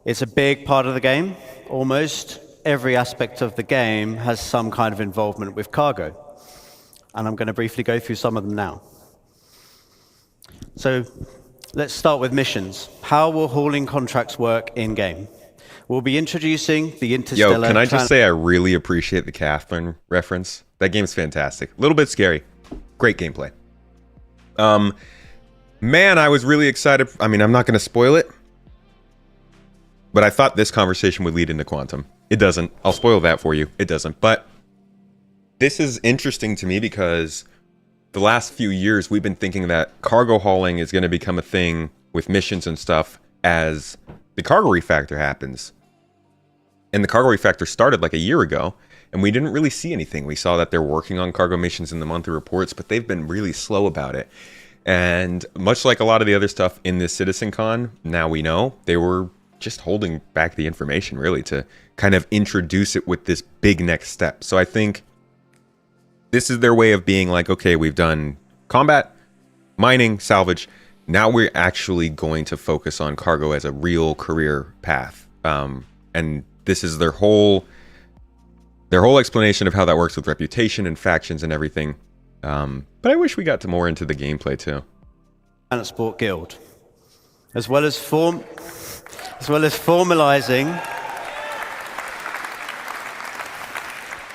It's a big part of the game. Almost every aspect of the game has some kind of involvement with cargo. And I'm going to briefly go through some of them now. So let's start with missions. How will hauling contracts work in-game? We'll be introducing the interstellar... Yo, can I just say I really appreciate the Catherine reference? That game's fantastic. A little bit scary. Great gameplay. Man, I was really excited. I mean, I'm not going to spoil it. But I thought this conversation would lead into Quantum. It doesn't. I'll spoil that for you. It doesn't. But this is interesting to me because the last few years we've been thinking that cargo hauling is going to become a thing with missions and stuff as the cargo refactor happens. And the cargo refactor started like a year ago, and we didn't really see anything. We saw that they're working on cargo missions in the monthly reports, but they've been really slow about it. And much like a lot of the other stuff in this citizencon, now we know they were just holding back the information really to kind of introduce it with this big next step. So I think This is their way of being like, okay, we've done combat, mining, salvage. Now we're actually going to focus on cargo as a real career path. And this is their whole explanation of how that works with reputation and factions and everything. But I wish we got to more into the gameplay too. Transport Guild, as well as formalizing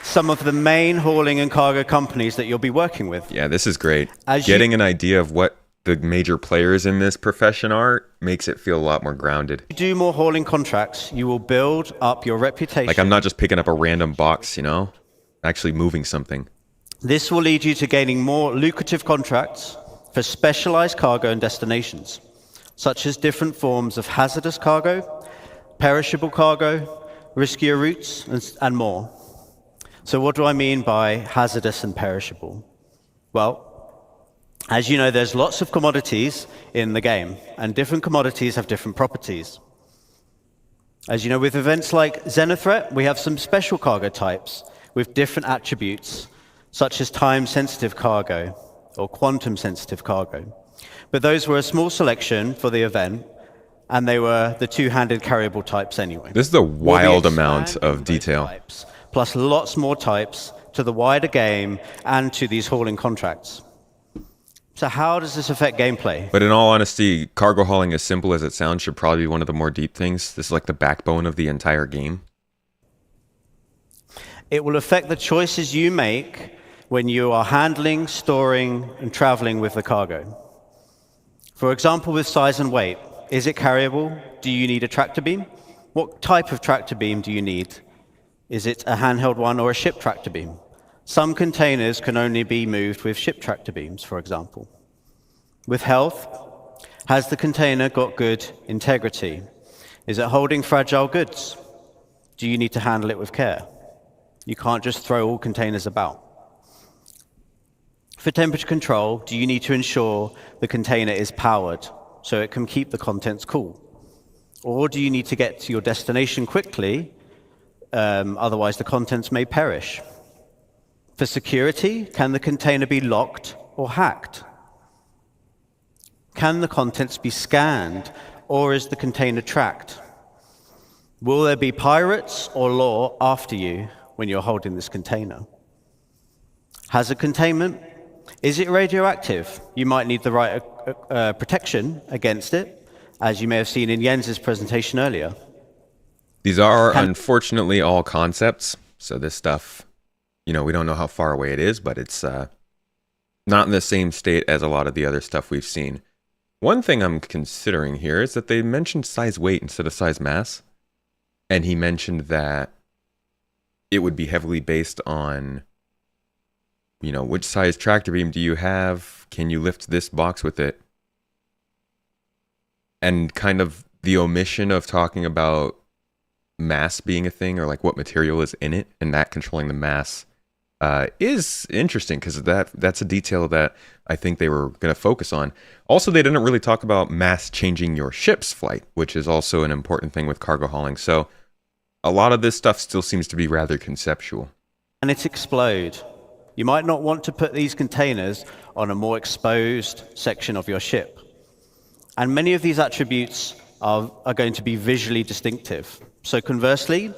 some of the main hauling and cargo companies that you'll be working with. Yeah, this is great. Getting an idea of what the major players in this profession are makes it feel a lot more grounded. If you do more hauling contracts, you will build up your reputation. Like I'm not just picking up a random box, you know, actually moving something. This will lead you to gaining more lucrative contracts for specialized cargo and destinations, such as different forms of hazardous cargo, perishable cargo, riskier routes, and more. So what do I mean by hazardous and perishable? Well, as you know, there's lots of commodities in the game, and different commodities have different properties. As you know, with events like Xenothreat, we have some special cargo types with different attributes, such as time-sensitive cargo or quantum-sensitive cargo. But those were a small selection for the event, and they were the two-handed carryable types anyway. This is a wild amount of detail. Types, plus lots more types to the wider game and to these hauling contracts. So how does this affect gameplay? But in all honesty, cargo hauling, as simple as it sounds, should probably be one of the more deep things. This is like the backbone of the entire game. It will affect the choices you make when you are handling, storing, and traveling with the cargo. For example, with size and weight. Is it carryable? Do you need a tractor beam? What type of tractor beam do you need? Is it a handheld one or a ship tractor beam? Some containers can only be moved with ship tractor beams, for example. With health, has the container got good integrity? Is it holding fragile goods? Do you need to handle it with care? You can't just throw all containers about. For temperature control, do you need to ensure the container is powered so it can keep the contents cool? Or do you need to get to your destination quickly, otherwise the contents may perish? For security, can the container be locked or hacked? Can the contents be scanned, or is the container tracked? Will there be pirates or law after you when you're holding this container? Hazard containment. Is it radioactive? You might need the right protection against it, as you may have seen in Jens's presentation earlier. These are unfortunately all concepts, so this stuff, you know, we don't know how far away it is, but it's not in the same state as a lot of the other stuff we've seen. One thing I'm considering here is that they mentioned size weight instead of size mass, and he mentioned that it would be heavily based on, you know, which size tractor beam do you have? Can you lift this box with it? And kind of the omission of talking about mass being a thing, or like what material is in it, and that controlling the mass is interesting, because that's a detail that I think they were going to focus on. Also, they didn't really talk about mass changing your ship's flight, which is also an important thing with cargo hauling. So a lot of this stuff still seems to be rather conceptual. And it explode. You might not want to put these containers on a more exposed section of your ship. And many of these attributes are going to be visually distinctive. So conversely,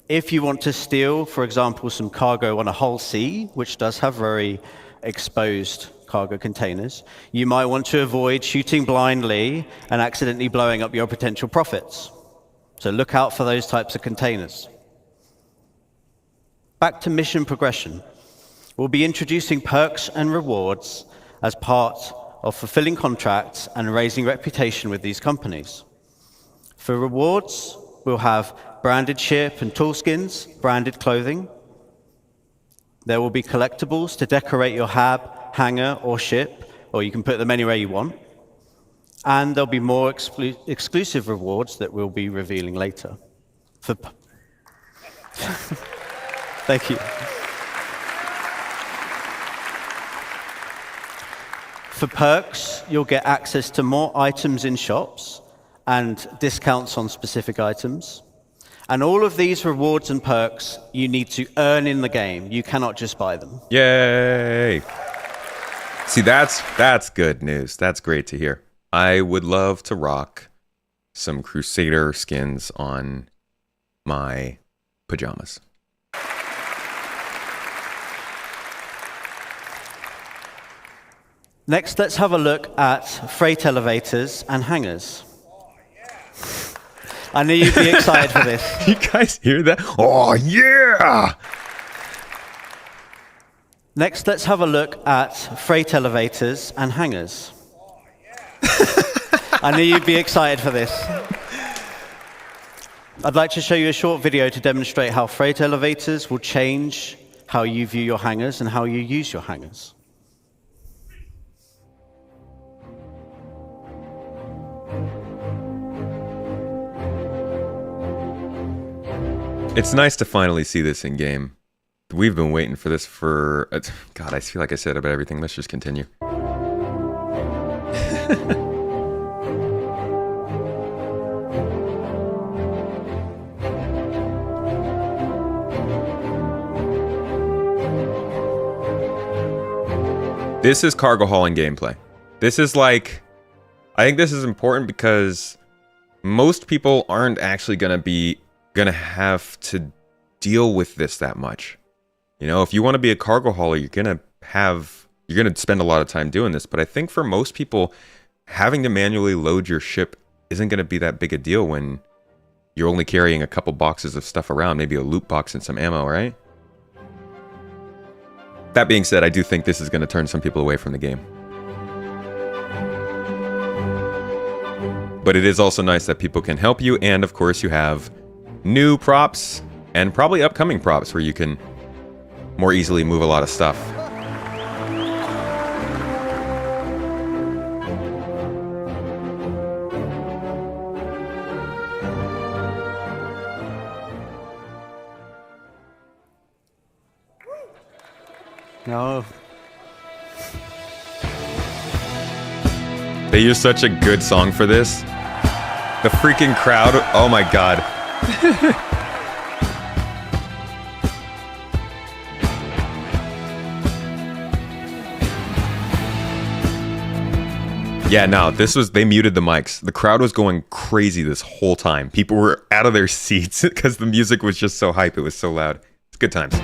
if you want to steal, for example, some cargo on a hull C, which does have very exposed cargo containers, you might want to avoid shooting blindly and accidentally blowing up your potential profits. So look out for those types of containers. Back to mission progression. We'll be introducing perks and rewards as part of fulfilling contracts and raising reputation with these companies. For rewards, we'll have branded ship and tool skins, branded clothing. There will be collectibles to decorate your hab, hangar, or ship, or you can put them anywhere you want. And there'll be more exclusive rewards that we'll be revealing later. Thank you. For perks, you'll get access to more items in shops and discounts on specific items. And all of these rewards and perks you need to earn in the game. You cannot just buy them. Yay! See, that's good news. That's great to hear. I would love to rock some Crusader skins on my pajamas. Next, let's have a look at freight elevators and hangars. I knew you'd be excited for this. You guys hear that? Oh, yeah! Next, let's have a look at freight elevators and hangars. I knew you'd be excited for this. I'd like to show you a short video to demonstrate how freight elevators will change how you view your hangars and how you use your hangars. It's nice to finally see this in game. We've been waiting for this for... God, I feel like I said about everything. Let's just continue. This is cargo hauling gameplay. This is like... I think this is important because most people aren't actually gonna have to deal with this that much. You know, if you want to be a cargo hauler, you're gonna spend a lot of time doing this. But I think for most people, having to manually load your ship isn't gonna be that big a deal when you're only carrying a couple boxes of stuff around, maybe a loot box and some ammo, right? That being said, I do think this is gonna turn some people away from the game. But it is also nice that people can help you, and of course you have new props and probably upcoming props where you can more easily move a lot of stuff. No. They use such a good song for this. The freaking crowd, oh my god. Yeah, no, they muted the mics. The crowd was going crazy this whole time. People were out of their seats because the music was just so hype. It was so loud. It's good times.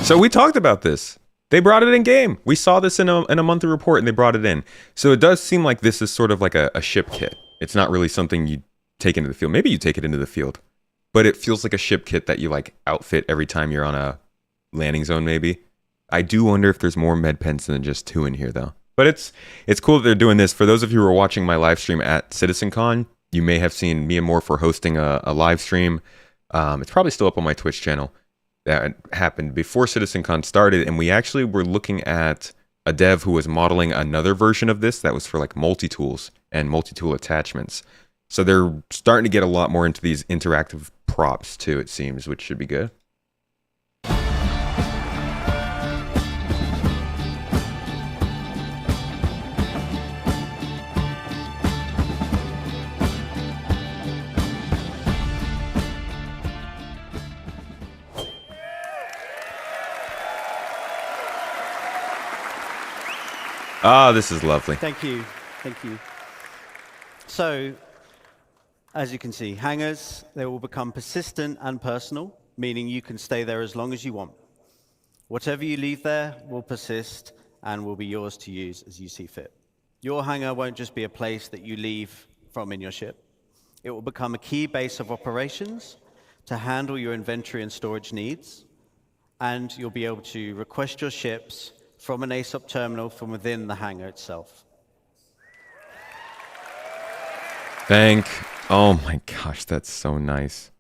So we talked about this. They brought it in game. We saw this in a monthly report and they brought it in. So it does seem like this is sort of like a ship kit. It's not really something you take into the field. Maybe you take it into the field, but it feels like a ship kit that you like outfit every time you're on a landing zone maybe. I do wonder if there's more med pens than just 2 in here though. But it's cool that they're doing this. For those of you who are watching my live stream at CitizenCon, you may have seen me and Morph hosting a live stream. It's probably still up on my Twitch channel. That happened before CitizenCon started, and we actually were looking at a dev who was modeling another version of this that was for like multi-tools and multi-tool attachments. So they're starting to get a lot more into these interactive props too, it seems, which should be good. Ah, this is lovely. Thank you. Thank you. So, as you can see, hangars, they will become persistent and personal, meaning you can stay there as long as you want. Whatever you leave there will persist and will be yours to use as you see fit. Your hangar won't just be a place that you leave from in your ship. It will become a key base of operations to handle your inventory and storage needs, and you'll be able to request your ships from an ASOP terminal from within the hangar itself. Oh my gosh, that's so nice.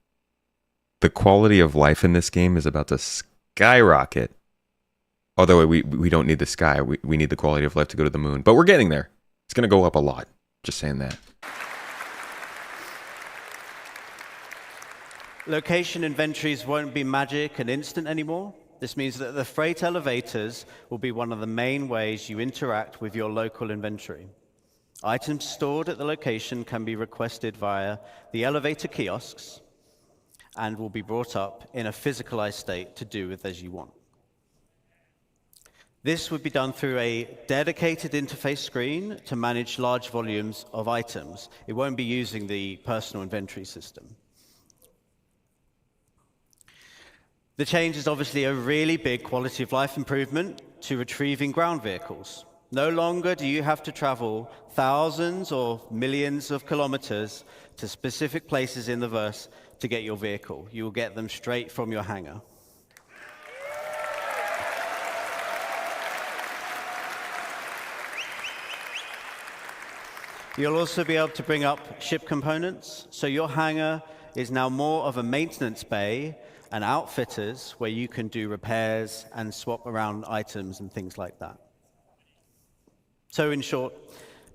The quality of life in this game is about to skyrocket. Although we don't need the sky, we need the quality of life to go to the moon. But we're getting there. It's going to go up a lot. Just saying that. Location inventories won't be magic and instant anymore. This means that the freight elevators will be one of the main ways you interact with your local inventory. Items stored at the location can be requested via the elevator kiosks and will be brought up in a physicalized state to do with as you want. This would be done through a dedicated interface screen to manage large volumes of items. It won't be using the personal inventory system. The change is obviously a really big quality of life improvement to retrieving ground vehicles. No longer do you have to travel thousands or millions of kilometers to specific places in the verse to get your vehicle. You will get them straight from your hangar. You'll also be able to bring up ship components, so your hangar is now more of a maintenance bay and outfitters where you can do repairs and swap around items and things like that. So in short,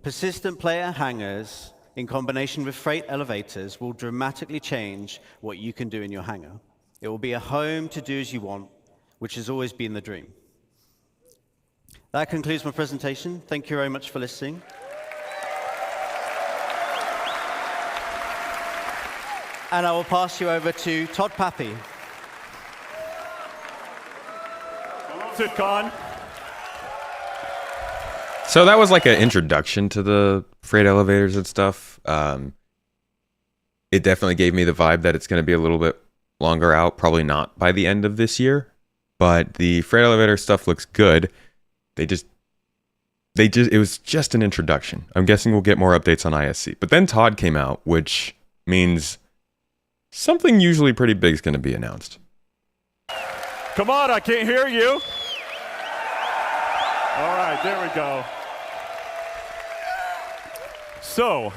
persistent player hangars in combination with freight elevators will dramatically change what you can do in your hangar. It will be a home to do as you want, which has always been the dream. That concludes my presentation. Thank you very much for listening. And I will pass you over to Todd Pappy. CitizenCon. So that was like an introduction to the freight elevators and stuff. It definitely gave me the vibe that it's going to be a little bit longer out, probably not by the end of this year, but the freight elevator stuff looks good. It was just an introduction. I'm guessing we'll get more updates on ISC. But then Todd came out, which means something usually pretty big is going to be announced. Come on, I can't hear you. All right, there we go. So,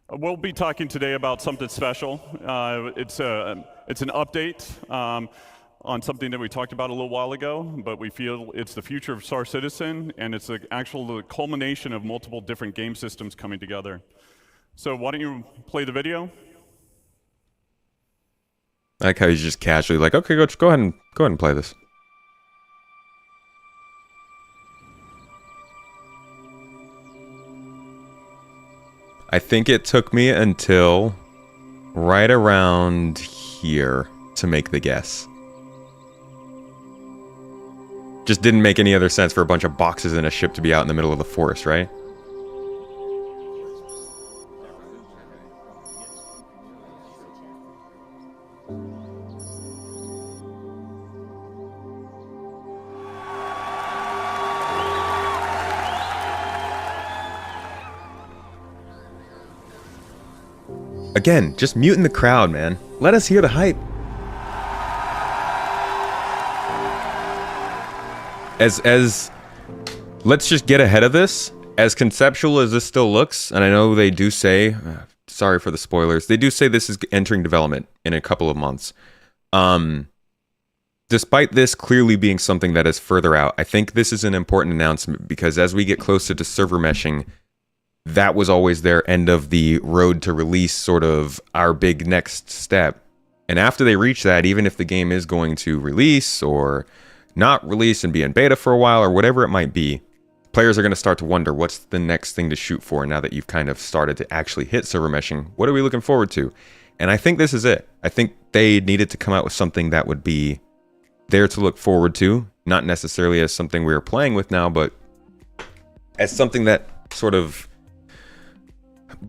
we'll be talking today about something special. It's an update on something that we talked about a little while ago, but we feel it's the future of Star Citizen, and it's the culmination of multiple different game systems coming together. So why don't you play the video? I like how he's just casually like, okay, go ahead and play this. I think it took me until right around here to make the guess. Just didn't make any other sense for a bunch of boxes and a ship to be out in the middle of the forest, right? Again, just muting the crowd, man. Let us hear the hype. Let's just get ahead of this. As conceptual as this still looks, and I know they do say, sorry for the spoilers, they do say this is entering development in a couple of months. Despite this clearly being something that is further out, I think this is an important announcement because as we get closer to server meshing, that was always their end of the road to release, sort of our big next step. And after they reach that, even if the game is going to release or not release and be in beta for a while or whatever it might be, players are going to start to wonder what's the next thing to shoot for now that you've kind of started to actually hit server meshing. What are we looking forward to? And I think this is it. I think they needed to come out with something that would be there to look forward to, not necessarily as something we are playing with now, but as something that sort of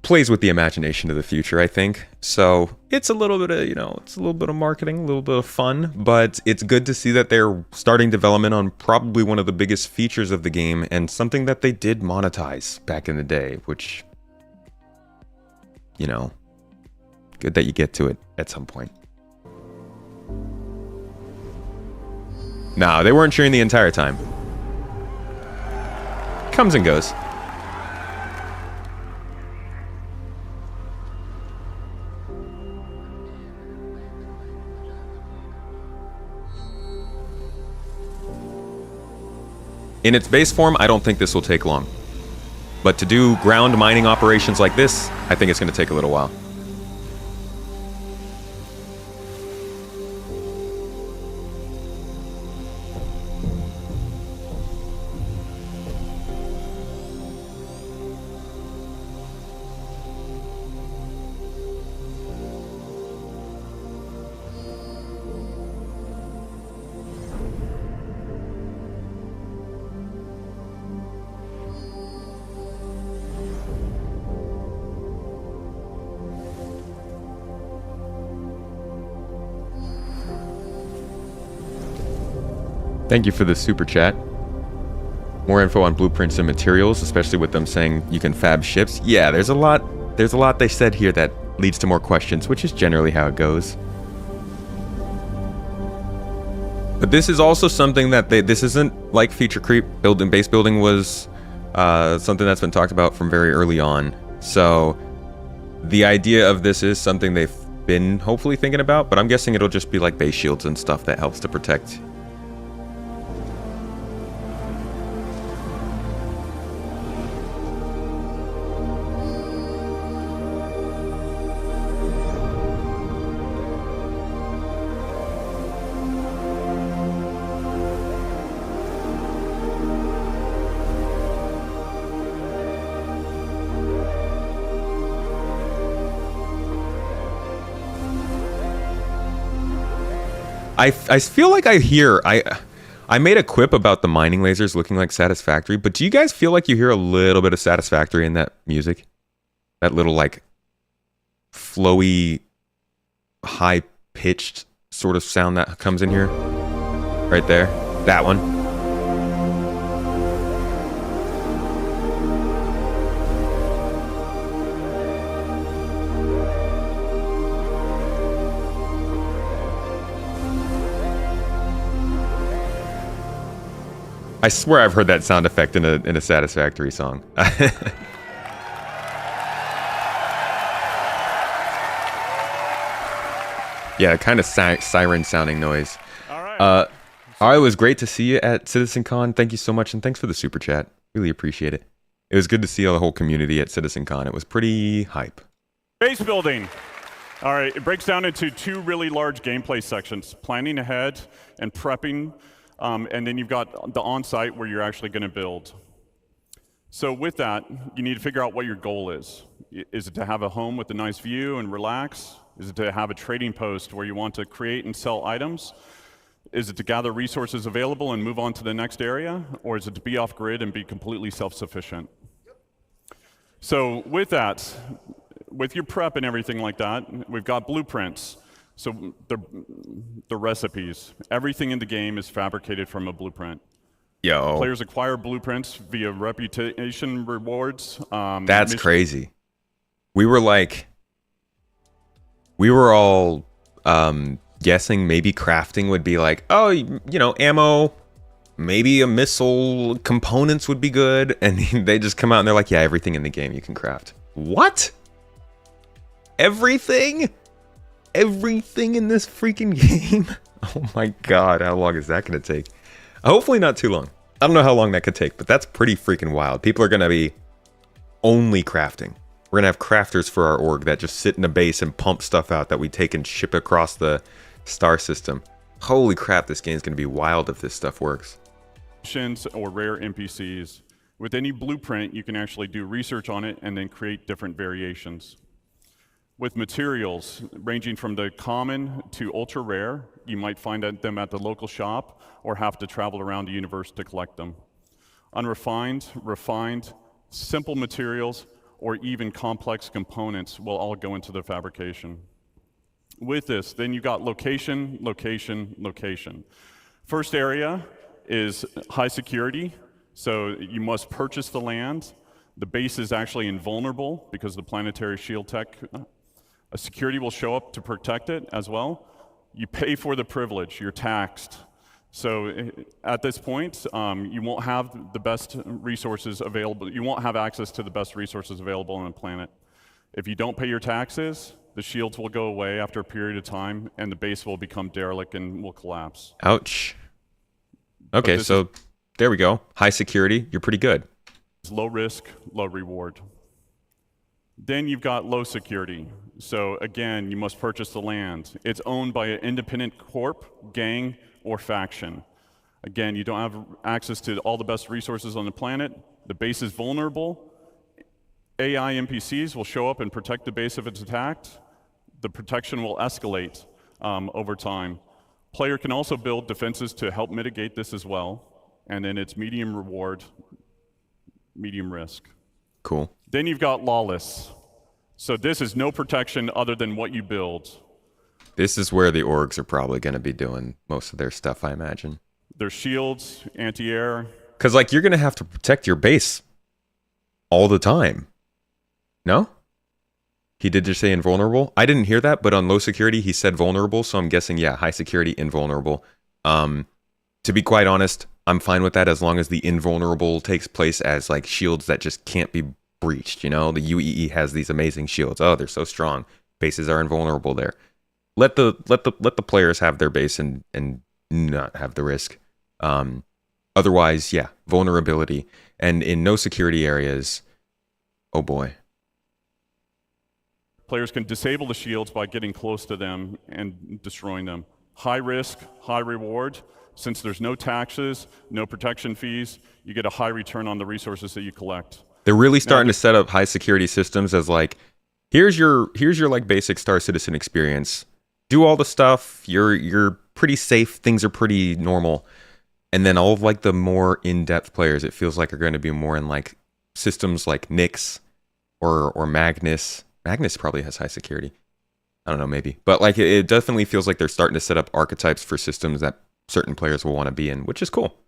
plays with the imagination of the future, I think. So it's a little bit of, it's a little bit of marketing, a little bit of fun, but it's good to see that they're starting development on probably one of the biggest features of the game and something that they did monetize back in the day, which, good that you get to it at some point. No, they weren't cheering the entire time. Comes and goes. In its base form, I don't think this will take long. But to do ground mining operations like this, I think it's going to take a little while. Thank you for the super chat. More info on blueprints and materials, especially with them saying you can fab ships. Yeah, there's a lot they said here that leads to more questions, which is generally how it goes. But this is also something that this isn't like feature creep. Base building was something that's been talked about from very early on. So the idea of this is something they've been hopefully thinking about, but I'm guessing it'll just be like base shields and stuff that helps to protect. I feel like I made a quip about the mining lasers looking like Satisfactory, but do you guys feel like you hear a little bit of Satisfactory in that music? That little like flowy, high-pitched sort of sound that comes in here? Right there. That one. I swear I've heard that sound effect in a Satisfactory song. Yeah, kind of siren sounding noise. All right. It was great to see you at CitizenCon. Thank you so much, and thanks for the super chat. Really appreciate it. It was good to see the whole community at CitizenCon. It was pretty hype. Base building. All right, it breaks down into two really large gameplay sections: planning ahead and prepping. And then you've got the on-site where you're actually going to build. So with that, you need to figure out what your goal is. Is it to have a home with a nice view and relax? Is it to have a trading post where you want to create and sell items? Is it to gather resources available and move on to the next area? Or is it to be off-grid and be completely self-sufficient? So with that, with your prep and everything like that, we've got blueprints. So the recipes, everything in the game is fabricated from a blueprint. Yo. Players acquire blueprints via reputation rewards. That's crazy. We were all guessing maybe crafting would be like, oh, you know, ammo, maybe a missile, components would be good. And they just come out and they're like, yeah, everything in the game you can craft. What? Everything? Everything in this freaking game? Oh my god, how long is that going to take? Hopefully not too long. I don't know how long that could take, but that's pretty freaking wild. People are going to be only crafting. We're going to have crafters for our org that just sit in a base and pump stuff out that we take and ship across the star system. Holy crap, this game's going to be wild if this stuff works. Or rare NPCs. With any blueprint, you can actually do research on it and then create different variations. With materials ranging from the common to ultra rare, you might find them at the local shop or have to travel around the universe to collect them. Unrefined, refined, simple materials, or even complex components will all go into the fabrication. With this, then you got location, location, location. First area is high security, so you must purchase the land. The base is actually invulnerable because the planetary shield tech. A security will show up to protect it as well. You pay for the privilege, you're taxed. So at this point, you won't have the best resources available. You won't have access to the best resources available on the planet. If you don't pay your taxes, the shields will go away after a period of time, and the base will become derelict and will collapse. Ouch. Okay, so There we go. High security. You're pretty good. Low risk, low reward. Then you've got low security. So again, you must purchase the land. It's owned by an independent corp, gang, or faction. Again, you don't have access to all the best resources on the planet. The base is vulnerable. AI NPCs will show up and protect the base if it's attacked. The protection will escalate over time. Player can also build defenses to help mitigate this as well. And then it's medium reward, medium risk. Cool. Then you've got lawless. So this is no protection other than what you build. This is where the orgs are probably going to be doing most of their stuff, I imagine. There's shields, anti-air. Because, like, you're going to have to protect your base all the time. No? He did just say invulnerable? I didn't hear that, but on low security, he said vulnerable, so I'm guessing, yeah, high security, invulnerable. To be quite honest, I'm fine with that as long as the invulnerable takes place as, like, shields that just can't be breached, you know? The UEE has these amazing shields. Oh, they're so strong. Bases are invulnerable there. Let the players have their base and not have the risk. Otherwise, yeah, vulnerability. And in no security areas, oh boy. Players can disable the shields by getting close to them and destroying them. High risk, high reward. Since there's no taxes, no protection fees, you get a high return on the resources that you collect. They're really starting to set up high security systems as like, here's your like basic Star Citizen experience. Do all the stuff. You're pretty safe. Things are pretty normal. And then all of like the more in-depth players, it feels like are going to be more in like systems like Nyx or Magnus. Magnus probably has high security. I don't know, maybe. But like it definitely feels like they're starting to set up archetypes for systems that certain players will want to be in, which is cool.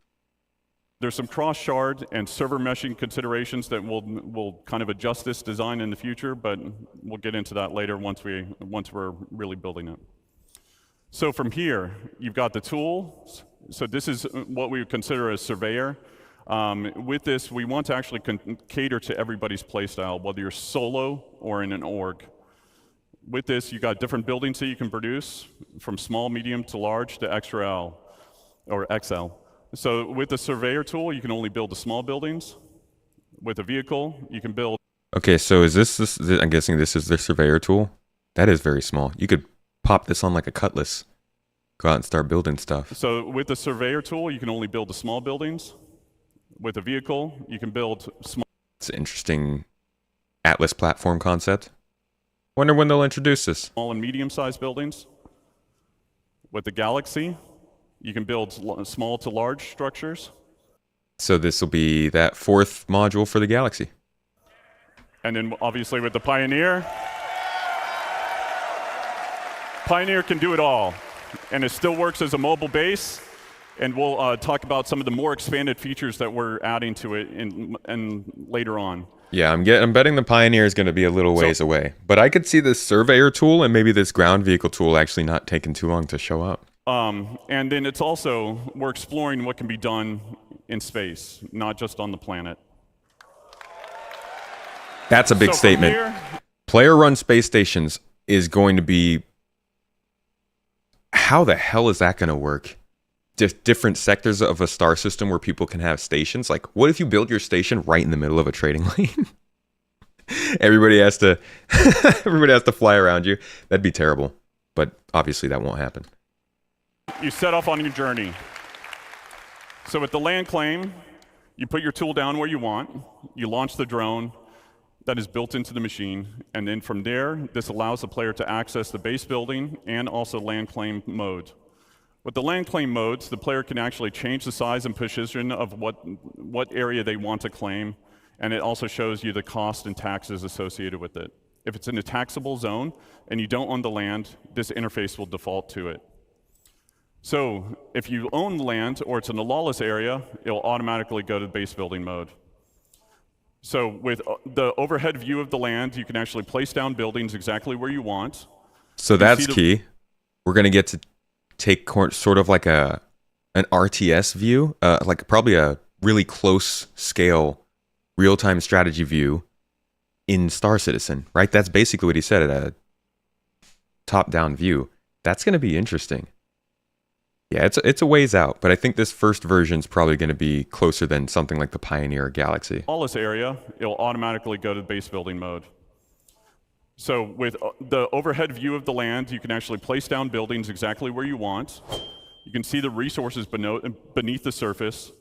There's some cross-shard and server meshing considerations that will kind of adjust this design in the future, but we'll get into that later once we're really building it. So from here, you've got the tools. So this is what we would consider a surveyor. With this, we want to actually cater to everybody's playstyle, whether you're solo or in an org. With this, you got different buildings that you can produce, from small, medium to large to XL or XL. So with the surveyor tool, you can only build the small buildings. With a vehicle, you can build. Okay, so is this? I'm guessing this is the surveyor tool. That is very small. You could pop this on like a cutlass. Go out and start building stuff. So with the surveyor tool, you can only build the small buildings. With a vehicle, you can build small. It's an interesting Atlas platform concept. Wonder when they'll introduce this. Small and medium-sized buildings. With the Galaxy, you can build small to large structures. So this will be that fourth module for the Galaxy. And then obviously with the Pioneer, Pioneer can do it all. And it still works as a mobile base. And we'll talk about some of the more expanded features that we're adding to it in later on. Yeah, I'm betting the Pioneer is going to be a little ways away. But I could see this surveyor tool and maybe this ground vehicle tool actually not taking too long to show up. And then it's also, we're exploring what can be done in space, not just on the planet. That's a big statement. Player-run space stations is going to be... How the hell is that going to work? Different sectors of a star system where people can have stations. Like, what if you build your station right in the middle of a trading lane? everybody has to fly around you. That'd be terrible. But obviously that won't happen. You set off on your journey. So with the land claim, you put your tool down where you want. You launch the drone that is built into the machine. And then from there, this allows the player to access the base building and also land claim mode. With the land claim modes, the player can actually change the size and position of what area they want to claim, and it also shows you the cost and taxes associated with it. If it's in a taxable zone and you don't own the land, this interface will default to it. So if you own the land or it's in a lawless area, it'll automatically go to base building mode. So with the overhead view of the land, you can actually place down buildings exactly where you want. So that's key. We're going to get to take sort of like an RTS view, like probably a really close scale real-time strategy view in Star Citizen, right? That's basically what he said, at a top-down view. That's going to be interesting. Yeah, it's a ways out, but I think this first version is probably going to be closer than something like the Pioneer or Galaxy. All this area, it'll automatically go to base building mode. So with the overhead view of the land, you can actually place down buildings exactly where you want. You can see the resources beneath the surface,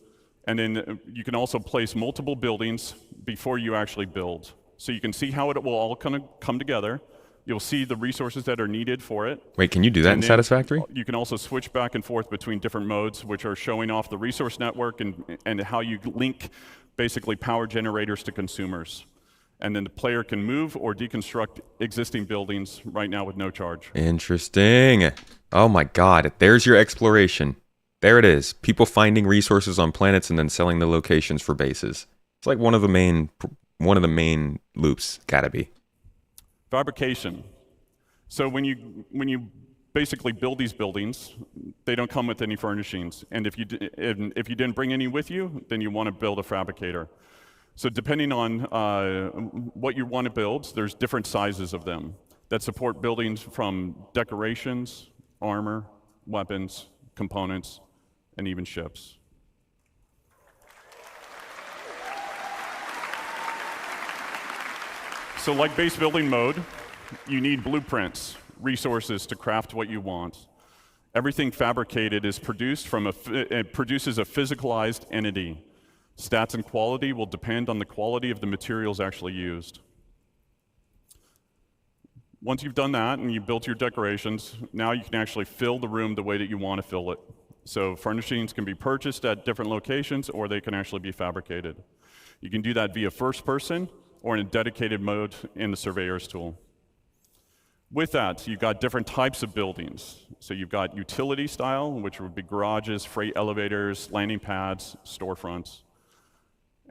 and then you can also place multiple buildings before you actually build. So you can see how it will all kind of come together. You'll see the resources that are needed for it. Wait, can you do that in Satisfactory? You can also switch back and forth between different modes, which are showing off the resource network and how you link basically power generators to consumers. And then the player can move or deconstruct existing buildings right now with no charge. Interesting. Oh my God, there's your exploration. There it is. People finding resources on planets and then selling the locations for bases. It's like one of the main loops, gotta be. Fabrication. So when you basically build these buildings, they don't come with any furnishings. And if you didn't bring any with you, then you want to build a fabricator. So depending on what you want to build, there's different sizes of them that support buildings from decorations, armor, weapons, components, and even ships. So like base building mode, you need blueprints, resources to craft what you want. Everything fabricated is produced from it produces a physicalized entity. Stats and quality will depend on the quality of the materials actually used. Once you've done that and you've built your decorations, now you can actually fill the room the way that you want to fill it. So furnishings can be purchased at different locations, or they can actually be fabricated. You can do that via first person or in a dedicated mode in the Surveyor's tool. With that, you've got different types of buildings. So you've got utility style, which would be garages, freight elevators, landing pads, storefronts.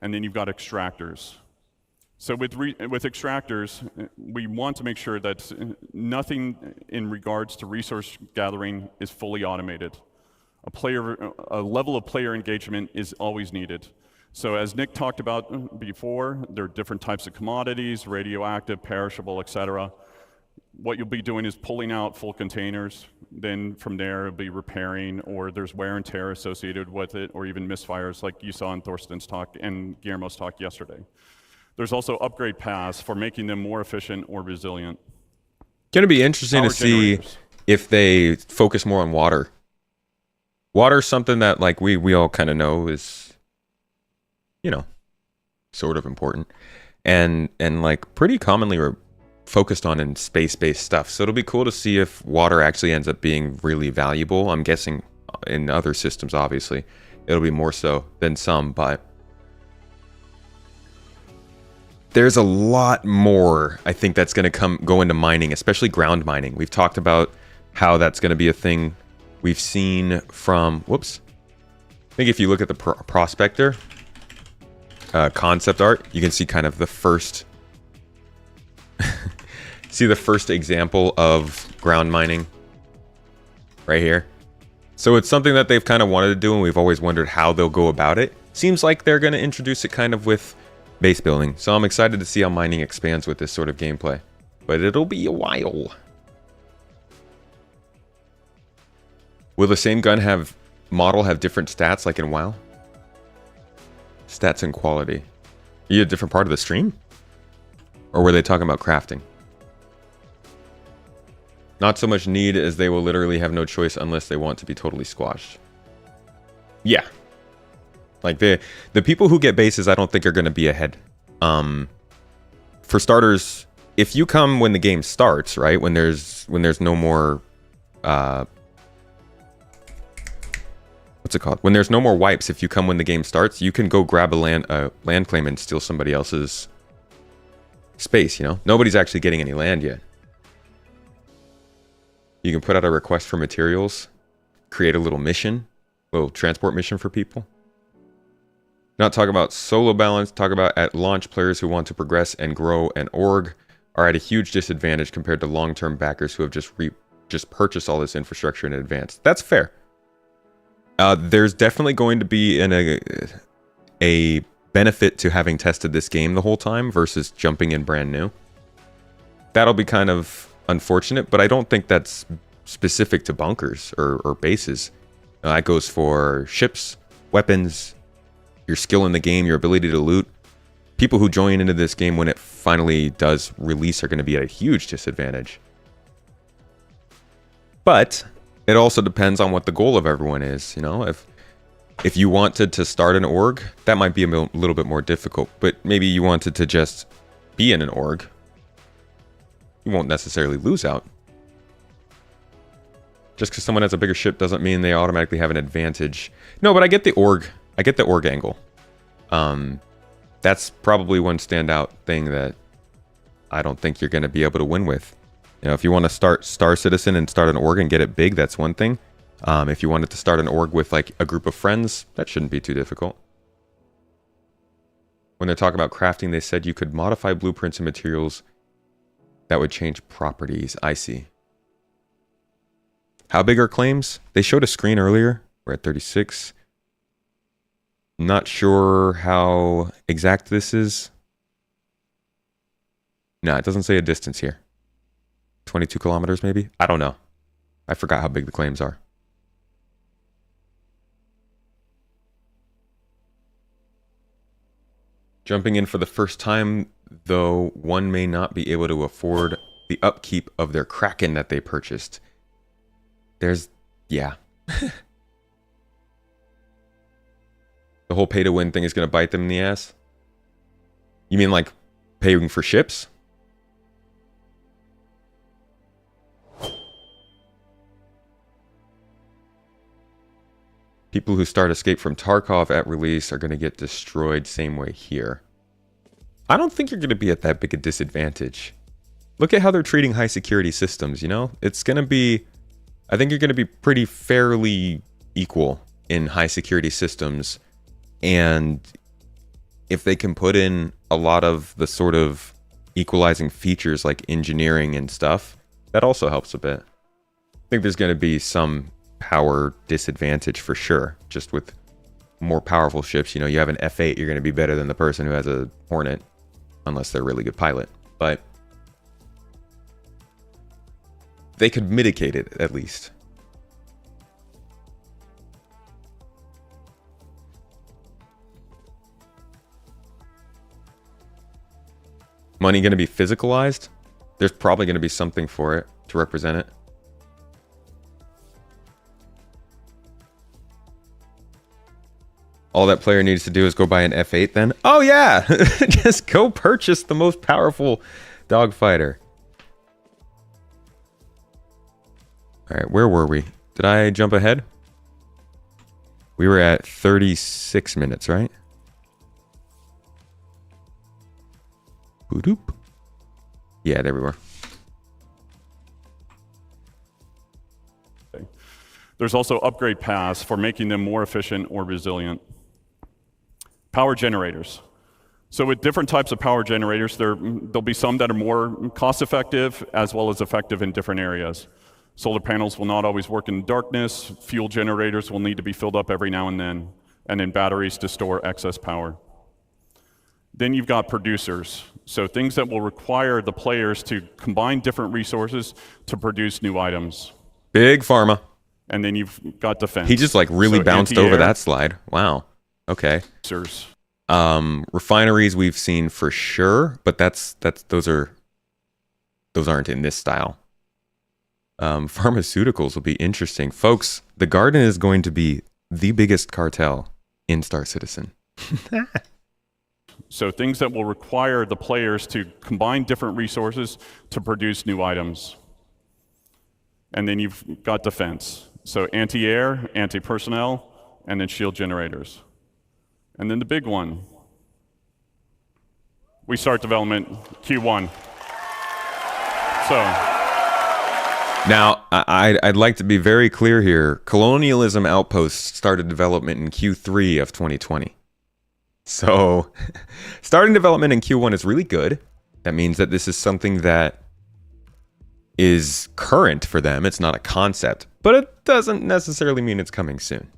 And then you've got extractors. So with extractors, we want to make sure that nothing in regards to resource gathering is fully automated. A level of player engagement is always needed. So as Nick talked about before, there are different types of commodities, radioactive, perishable, et cetera. What you'll be doing is pulling out full containers. Then from there, it'll be repairing, or there's wear and tear associated with it, or even misfires like you saw in Thorsten's talk and Guillermo's talk yesterday. There's also upgrade paths for making them more efficient or resilient. Going to be interesting to see if they focus more on water. Water's something that like we all kind of know is, you know, sort of important, and like pretty commonly focused on in space-based stuff. So it'll be cool to see if water actually ends up being really valuable. I'm guessing in other systems, obviously, it'll be more so than some, but there's a lot more, I think, that's going to go into mining, especially ground mining. We've talked about how that's going to be a thing we've seen from, whoops. I think if you look at the Prospector concept art, you can see kind of the first example of ground mining right here. So it's something that they've kind of wanted to do, and we've always wondered how they'll go about it. Seems like they're going to introduce it kind of with base building. So I'm excited to see how mining expands with this sort of gameplay. But it'll be a while. Will the same gun model have different stats like in WoW? Stats and quality. Are you a different part of the stream? Or were they talking about crafting? Not so much need as they will literally have no choice unless they want to be totally squashed. Yeah. Like the people who get bases, I don't think are going to be ahead. For starters, if you come when the game starts, right? When there's no more what's it called? When there's no more wipes, if you come when the game starts, you can go grab a land claim and steal somebody else's space, you know? Nobody's actually getting any land yet. You can put out a request for materials, create a little transport mission for people. Not talk about solo balance, talk about at launch players who want to progress and grow an org are at a huge disadvantage compared to long-term backers who have just purchased all this infrastructure in advance. That's fair. There's definitely going to be a benefit to having tested this game the whole time versus jumping in brand new. That'll be kind of unfortunate, but I don't think that's specific to bunkers or bases. That goes for ships, weapons, your skill in the game, your ability to loot. People who join into this game when it finally does release are going to be at a huge disadvantage. But it also depends on what the goal of everyone is. You know, if you wanted to start an org, that might be a little bit more difficult. But maybe you wanted to just be in an org, you won't necessarily lose out. Just because someone has a bigger ship doesn't mean they automatically have an advantage. No, but I get the org. I get the org angle. That's probably one standout thing that I don't think you're going to be able to win with. You know, if you want to start Star Citizen and start an org and get it big, that's one thing. If you wanted to start an org with like a group of friends, that shouldn't be too difficult. When they're talking about crafting, they said you could modify blueprints and materials that would change properties. I see. How big are claims? They showed a screen earlier. We're at 36. Not sure how exact this is. No, it doesn't say a distance here. 22 kilometers maybe? I don't know. I forgot how big the claims are. Jumping in for the first time, though, one may not be able to afford the upkeep of their Kraken that they purchased. Yeah. The whole pay-to-win thing is going to bite them in the ass? You mean like paying for ships? People who start Escape from Tarkov at release are going to get destroyed same way here. I don't think you're going to be at that big a disadvantage. Look at how they're treating high security systems, you know? It's going to be... I think you're going to be pretty fairly equal in high security systems. And if they can put in a lot of the sort of equalizing features like engineering and stuff, that also helps a bit. I think there's going to be some power disadvantage for sure. Just with more powerful ships, you know, you have an F8, you're going to be better than the person who has a Hornet, unless they're a really good pilot. But they could mitigate it at least. Money going to be physicalized? There's probably going to be something for it to represent it. All that player needs to do is go buy an F8 then? Oh yeah! Just go purchase the most powerful dogfighter. Alright, where were we? Did I jump ahead? We were at 36 minutes, right? Boop. Yeah, there we were. There's also upgrade paths for making them more efficient or resilient. Power generators. So with different types of power generators, there'll be some that are more cost-effective as well as effective in different areas. Solar panels will not always work in darkness. Fuel generators will need to be filled up every now and then batteries to store excess power. Then you've got producers. So things that will require the players to combine different resources to produce new items. Big pharma. And then you've got defense. He just like really bounced over that slide. Wow. Okay. Refineries we've seen for sure, but those aren't in this style. Pharmaceuticals will be interesting. Folks, the Garden is going to be the biggest cartel in Star Citizen. So things that will require the players to combine different resources to produce new items. And then you've got defense. So anti-air, anti-personnel, and then shield generators. And then the big one. We start development Q1. So now, I'd like to be very clear here. Colonialism Outpost started development in Q3 of 2020. So starting development in Q1 is really good. That means that this is something that is current for them. It's not a concept, but it doesn't necessarily mean it's coming soon.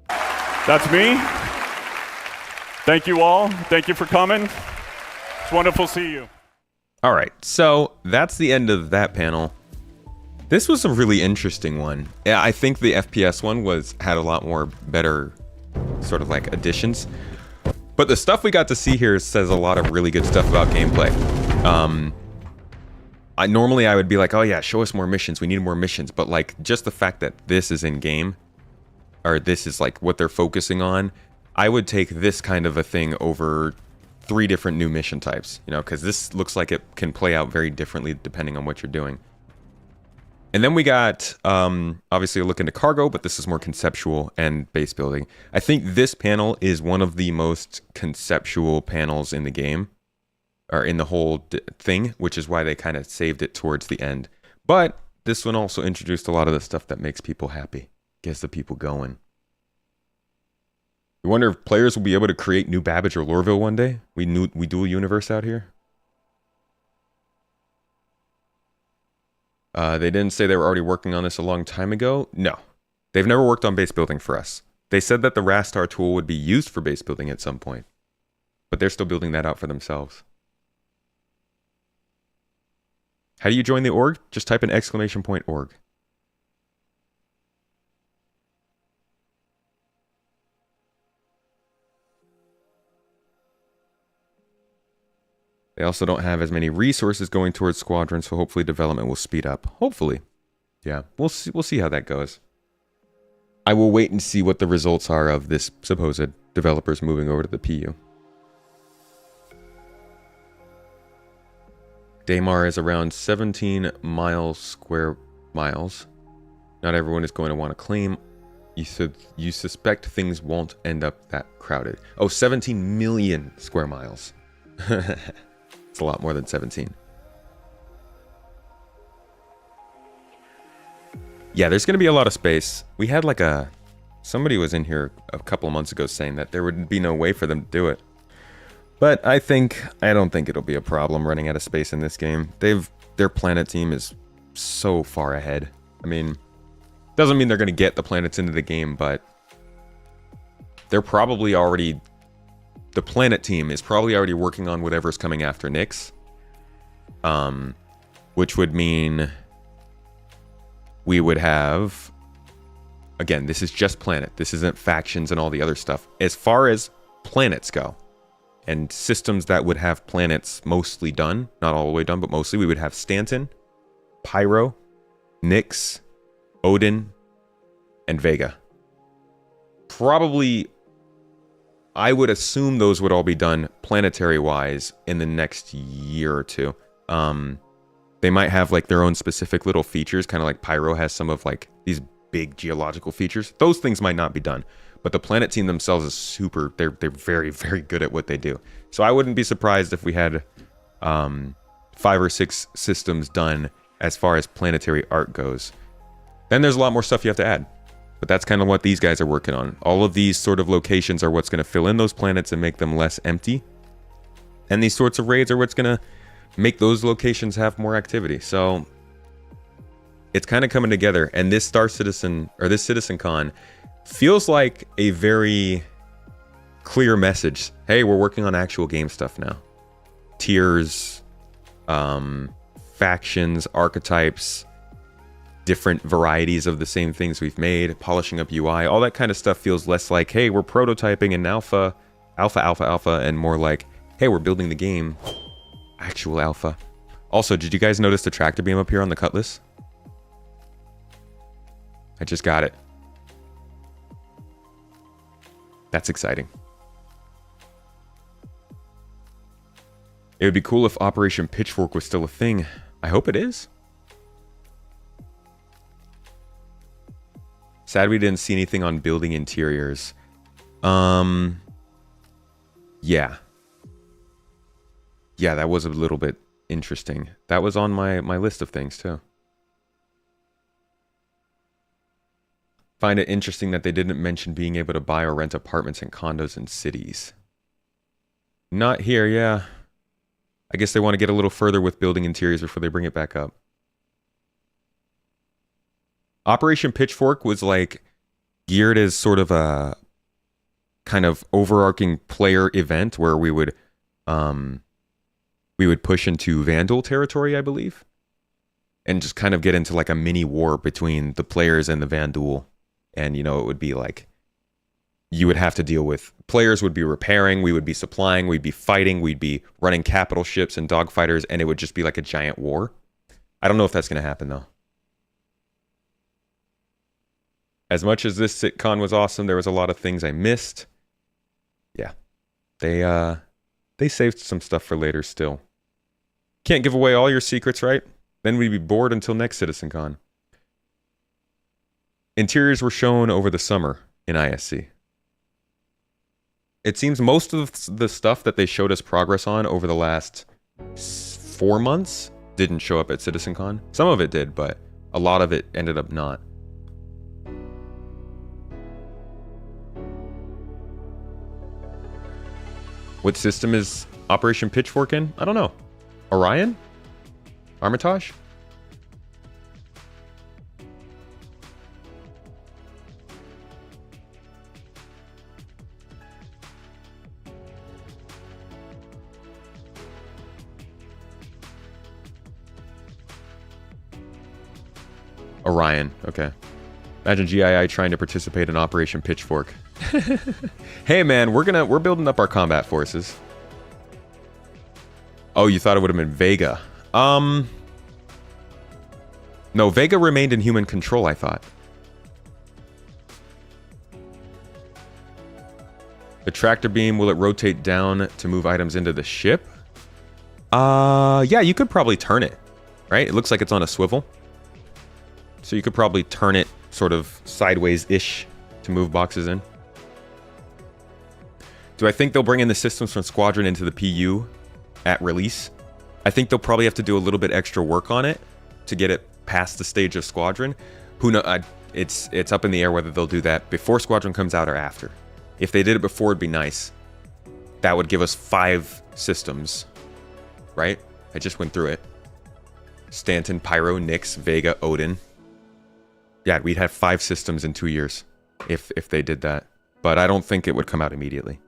That's me. Thank you all. Thank you for coming. It's wonderful to see you. All right, so that's the end of that panel. This was a really interesting one. Yeah, I think the FPS one had a lot more better sort of like additions. But the stuff we got to see here says a lot of really good stuff about gameplay. Normally I would be like, oh yeah, show us more missions. We need more missions. But like just the fact that this is in game, or this is like what they're focusing on, I would take this kind of a thing over 3 different new mission types, you know, because this looks like it can play out very differently depending on what you're doing. And then we got, obviously, a look into cargo, but this is more conceptual and base building. I think this panel is one of the most conceptual panels in the game, or in the whole thing, which is why they kind of saved it towards the end. But this one also introduced a lot of the stuff that makes people happy, gets the people going. You wonder if players will be able to create New Babbage or Lorville one day? We dual universe out here? They didn't say they were already working on this a long time ago. No. They've never worked on base building for us. They said that the Rastar tool would be used for base building at some point. But they're still building that out for themselves. How do you join the org? Just type in !org. They also don't have as many resources going towards squadrons, so hopefully development will speed up. Hopefully. Yeah, we'll see how that goes. I will wait and see what the results are of this supposed developers moving over to the PU. Daymar is around 17 square miles. Not everyone is going to want to claim. You suspect things won't end up that crowded. Oh, 17 million square miles. It's a lot more than 17. Yeah, there's going to be a lot of space. We had like somebody was in here a couple of months ago saying that there would be no way for them to do it. But I don't think it'll be a problem running out of space in this game. Their planet team is so far ahead. I mean, doesn't mean they're going to get the planets into the game, but they're probably already... The planet team is probably already working on whatever's coming after Nyx. Which would mean we would have... Again, this is just planet. This isn't factions and all the other stuff. As far as planets go, and systems that would have planets mostly done, not all the way done, but mostly, we would have Stanton, Pyro, Nyx, Odin, and Vega. Probably... I would assume those would all be done planetary-wise in the next year or two. They might have like their own specific little features, kind of like Pyro has some of like these big geological features. Those things might not be done, but the planet team themselves is super. They're very, very good at what they do. So I wouldn't be surprised if we had 5 or 6 systems done as far as planetary art goes. Then there's a lot more stuff you have to add. But that's kind of what these guys are working on. All of these sort of locations are what's going to fill in those planets and make them less empty. And these sorts of raids are what's going to make those locations have more activity. So it's kind of coming together. And this Star Citizen, or this CitizenCon, feels like a very clear message. Hey, we're working on actual game stuff now. Tiers, factions, archetypes, different varieties of the same things we've made, polishing up UI, all that kind of stuff feels less like, hey, we're prototyping in alpha, and more like, hey, we're building the game, actual alpha. Also, did you guys notice the tractor beam up here on the Cutlass? I just got it. That's exciting. It would be cool if Operation Pitchfork was still a thing. I hope it is. Sad we didn't see anything on building interiors. Yeah. Yeah, that was a little bit interesting. That was on my list of things, too. Find it interesting that they didn't mention being able to buy or rent apartments and condos in cities. Not here, yeah. I guess they want to get a little further with building interiors before they bring it back up. Operation Pitchfork was like geared as sort of a kind of overarching player event where we would push into Vandal territory, I believe. and just kind of get into like a mini war between the players and the Vandul. And, it would be like, you would have to deal with, players would be repairing, we would be supplying, we'd be fighting, we'd be running capital ships and dogfighters, and it would just be like a giant war. I don't know if that's going to happen, though. As much as this sitcon was awesome, there was a lot of things I missed. Yeah. They saved some stuff for later still. Can't give away all your secrets, right? Then we'd be bored until next citizencon. Interiors were shown over the summer in ISC. It seems most of the stuff that they showed us progress on over the last 4 months didn't show up at citizencon. Some of it did, but a lot of it ended up not. What system is Operation Pitchfork in? I don't know. Orion? Armitage? Orion, okay. Imagine GII trying to participate in Operation Pitchfork. Hey man, we're building up our combat forces. Oh, you thought it would have been Vega. No, Vega remained in human control, I thought. The tractor beam, will it rotate down to move items into the ship? Yeah, you could probably turn it, right? It looks like it's on a swivel. So you could probably turn it sort of sideways-ish to move boxes in. Do I think they'll bring in the systems from Squadron into the PU at release? I think they'll probably have to do a little bit extra work on it to get it past the stage of Squadron. Who knows? It's up in the air whether they'll do that before Squadron comes out or after. If they did it before, it'd be nice. That would give us 5 systems, right? I just went through it. Stanton, Pyro, Nyx, Vega, Odin. Yeah, we'd have 5 systems in 2 years if they did that. But I don't think it would come out immediately.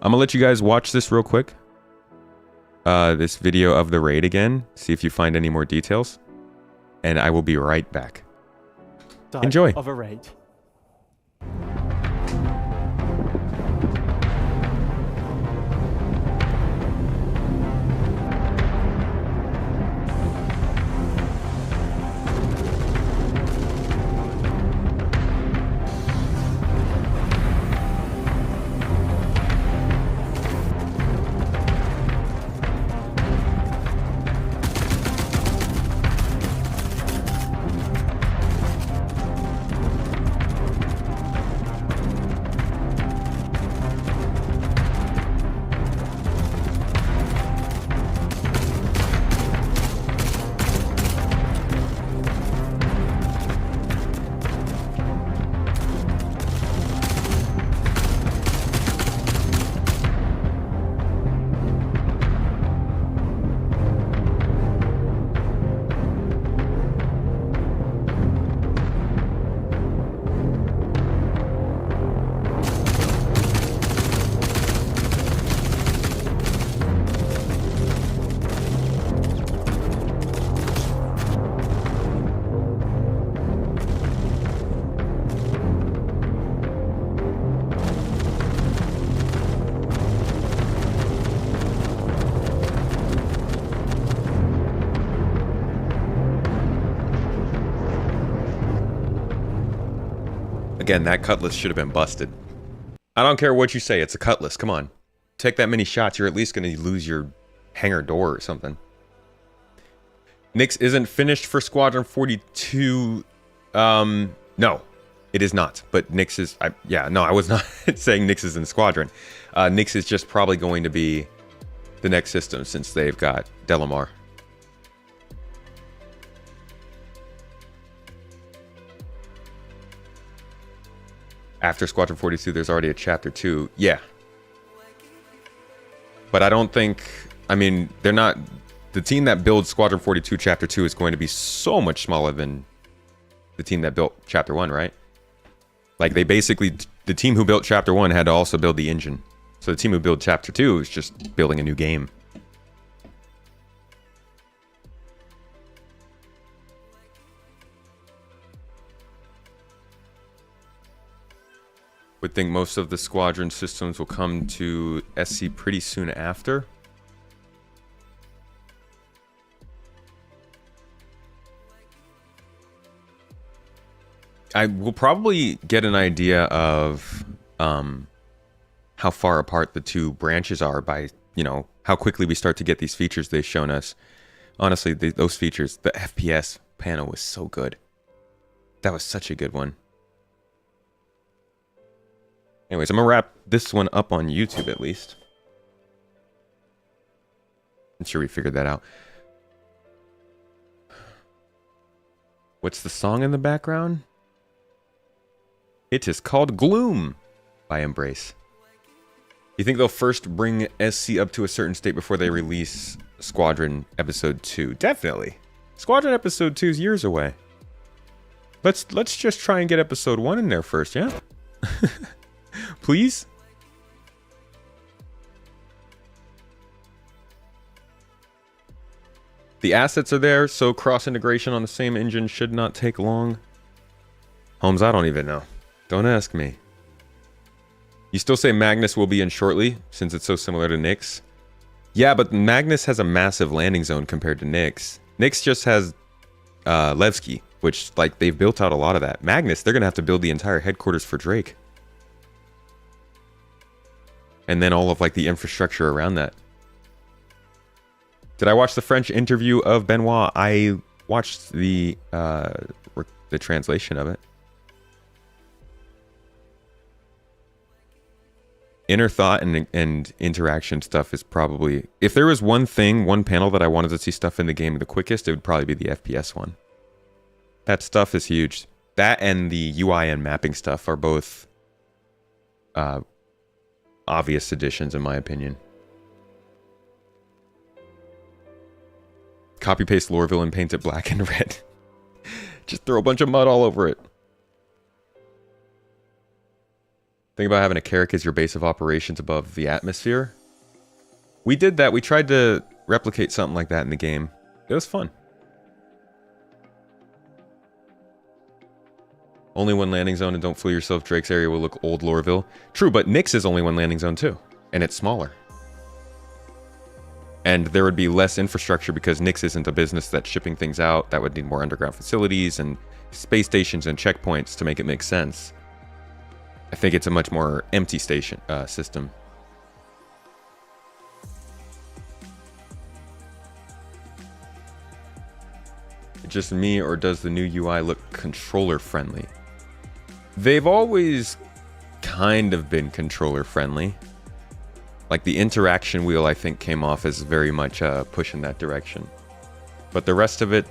I'm gonna let you guys watch this real quick. This video of the raid again. See if you find any more details. And I will be right back. Enjoy. Of a raid. Again, that cutlass should have been busted. I don't care what you say, it's a cutlass, come on. Take that many shots, you're at least going to lose your hangar door or something. Nyx isn't finished for Squadron 42. No, it is not. But Nyx is... I was not saying Nyx is in Squadron. Nyx is just probably going to be the next system since they've got Delamar. After Squadron 42, there's already a Chapter 2. Yeah. But I don't think... I mean, they're not... The team that builds Squadron 42 Chapter 2 is going to be so much smaller than the team that built Chapter 1, right? Like, they basically... The team who built Chapter 1 had to also build the engine. So the team who built Chapter 2 is just building a new game. Would think most of the squadron systems will come to SC pretty soon after. I will probably get an idea of how far apart the two branches are by, you know, how quickly we start to get these features they've shown us. Honestly, those features, the FPS panel was so good. That was such a good one. Anyways, I'm going to wrap this one up on YouTube at least. I'm sure we figured that out. What's the song in the background? It is called Gloom by Embrace. You think they'll first bring SC up to a certain state before they release Squadron Episode 2? Definitely. Squadron Episode 2 is years away. Let's just try and get Episode 1 in there first, yeah? Please? The assets are there, so cross-integration on the same engine should not take long. Holmes, I don't even know. Don't ask me. You still say Magnus will be in shortly, since it's so similar to Nyx? Yeah, but Magnus has a massive landing zone compared to Nyx. Nyx just has Levski, which, like, they've built out a lot of that. Magnus, they're going to have to build the entire headquarters for Drake. And then all of, like, the infrastructure around that. Did I watch the French interview of Benoit? I watched the translation of it. Inner thought and interaction stuff is probably... If there was one panel that I wanted to see stuff in the game the quickest, it would probably be the FPS one. That stuff is huge. That and the UI and mapping stuff are both obvious additions, in my opinion. Copy-paste Lorville and paint it black and red. Just throw a bunch of mud all over it. Think about having a Carrack as your base of operations above the atmosphere. We did that. We tried to replicate something like that in the game. It was fun. Only one landing zone, and don't fool yourself, Drake's area will look old Lorville. True, but Nyx is only one landing zone too. And it's smaller. And there would be less infrastructure because Nyx isn't a business that's shipping things out. That would need more underground facilities and space stations and checkpoints to make it make sense. I think it's a much more empty station system. Just me, or does the new UI look controller friendly? They've always kind of been controller friendly. Like the interaction wheel, I think, came off as very much a push in that direction. But the rest of it...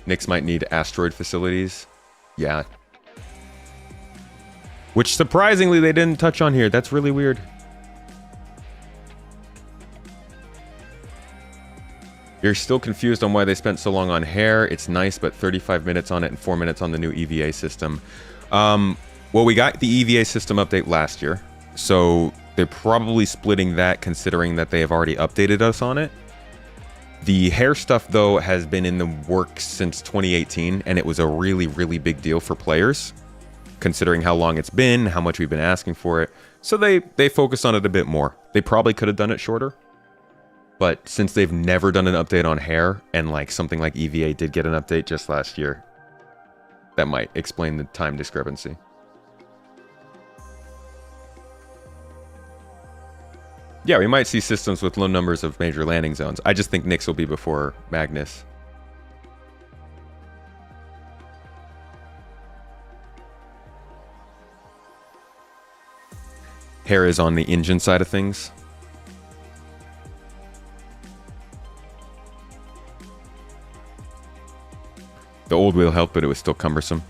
Nyx might need asteroid facilities. Yeah. Which, surprisingly, they didn't touch on here. That's really weird. You're still confused on why they spent so long on hair. It's nice, but 35 minutes on it and 4 minutes on the new EVA system. Well, we got the EVA system update last year. So they're probably splitting that, considering that they have already updated us on it. The hair stuff, though, has been in the works since 2018, and it was a really, really big deal for players, considering how long it's been, how much we've been asking for it. So they focused on it a bit more. They probably could have done it shorter, but since they've never done an update on hair, and like something like EVA did get an update just last year, that might explain the time discrepancy. Yeah, we might see systems with low numbers of major landing zones. I just think Nyx will be before Magnus. Hair is on the engine side of things. The old wheel helped, but it was still cumbersome.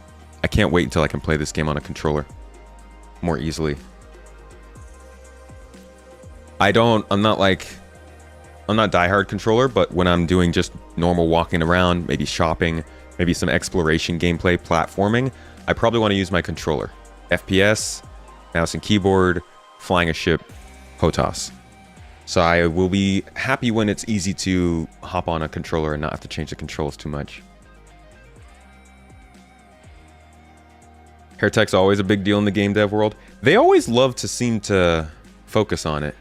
I can't wait until I can play this game on a controller more easily. I'm not diehard controller, but when I'm doing just normal walking around, maybe shopping, maybe some exploration gameplay, platforming, I probably want to use my controller. FPS, mouse and keyboard, flying a ship, HOTAS. So I will be happy when it's easy to hop on a controller and not have to change the controls too much. Hair tech's always a big deal in the game dev world. They always love to seem to focus on it.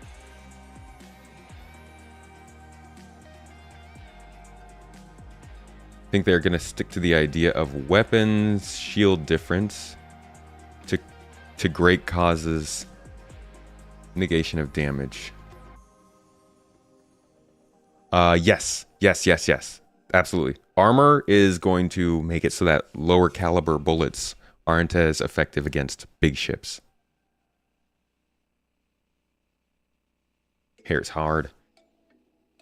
I think they're going to stick to the idea of weapons, shield difference, to great causes, negation of damage. Yes. Absolutely. Armor is going to make it so that lower caliber bullets aren't as effective against big ships. Hair's hard.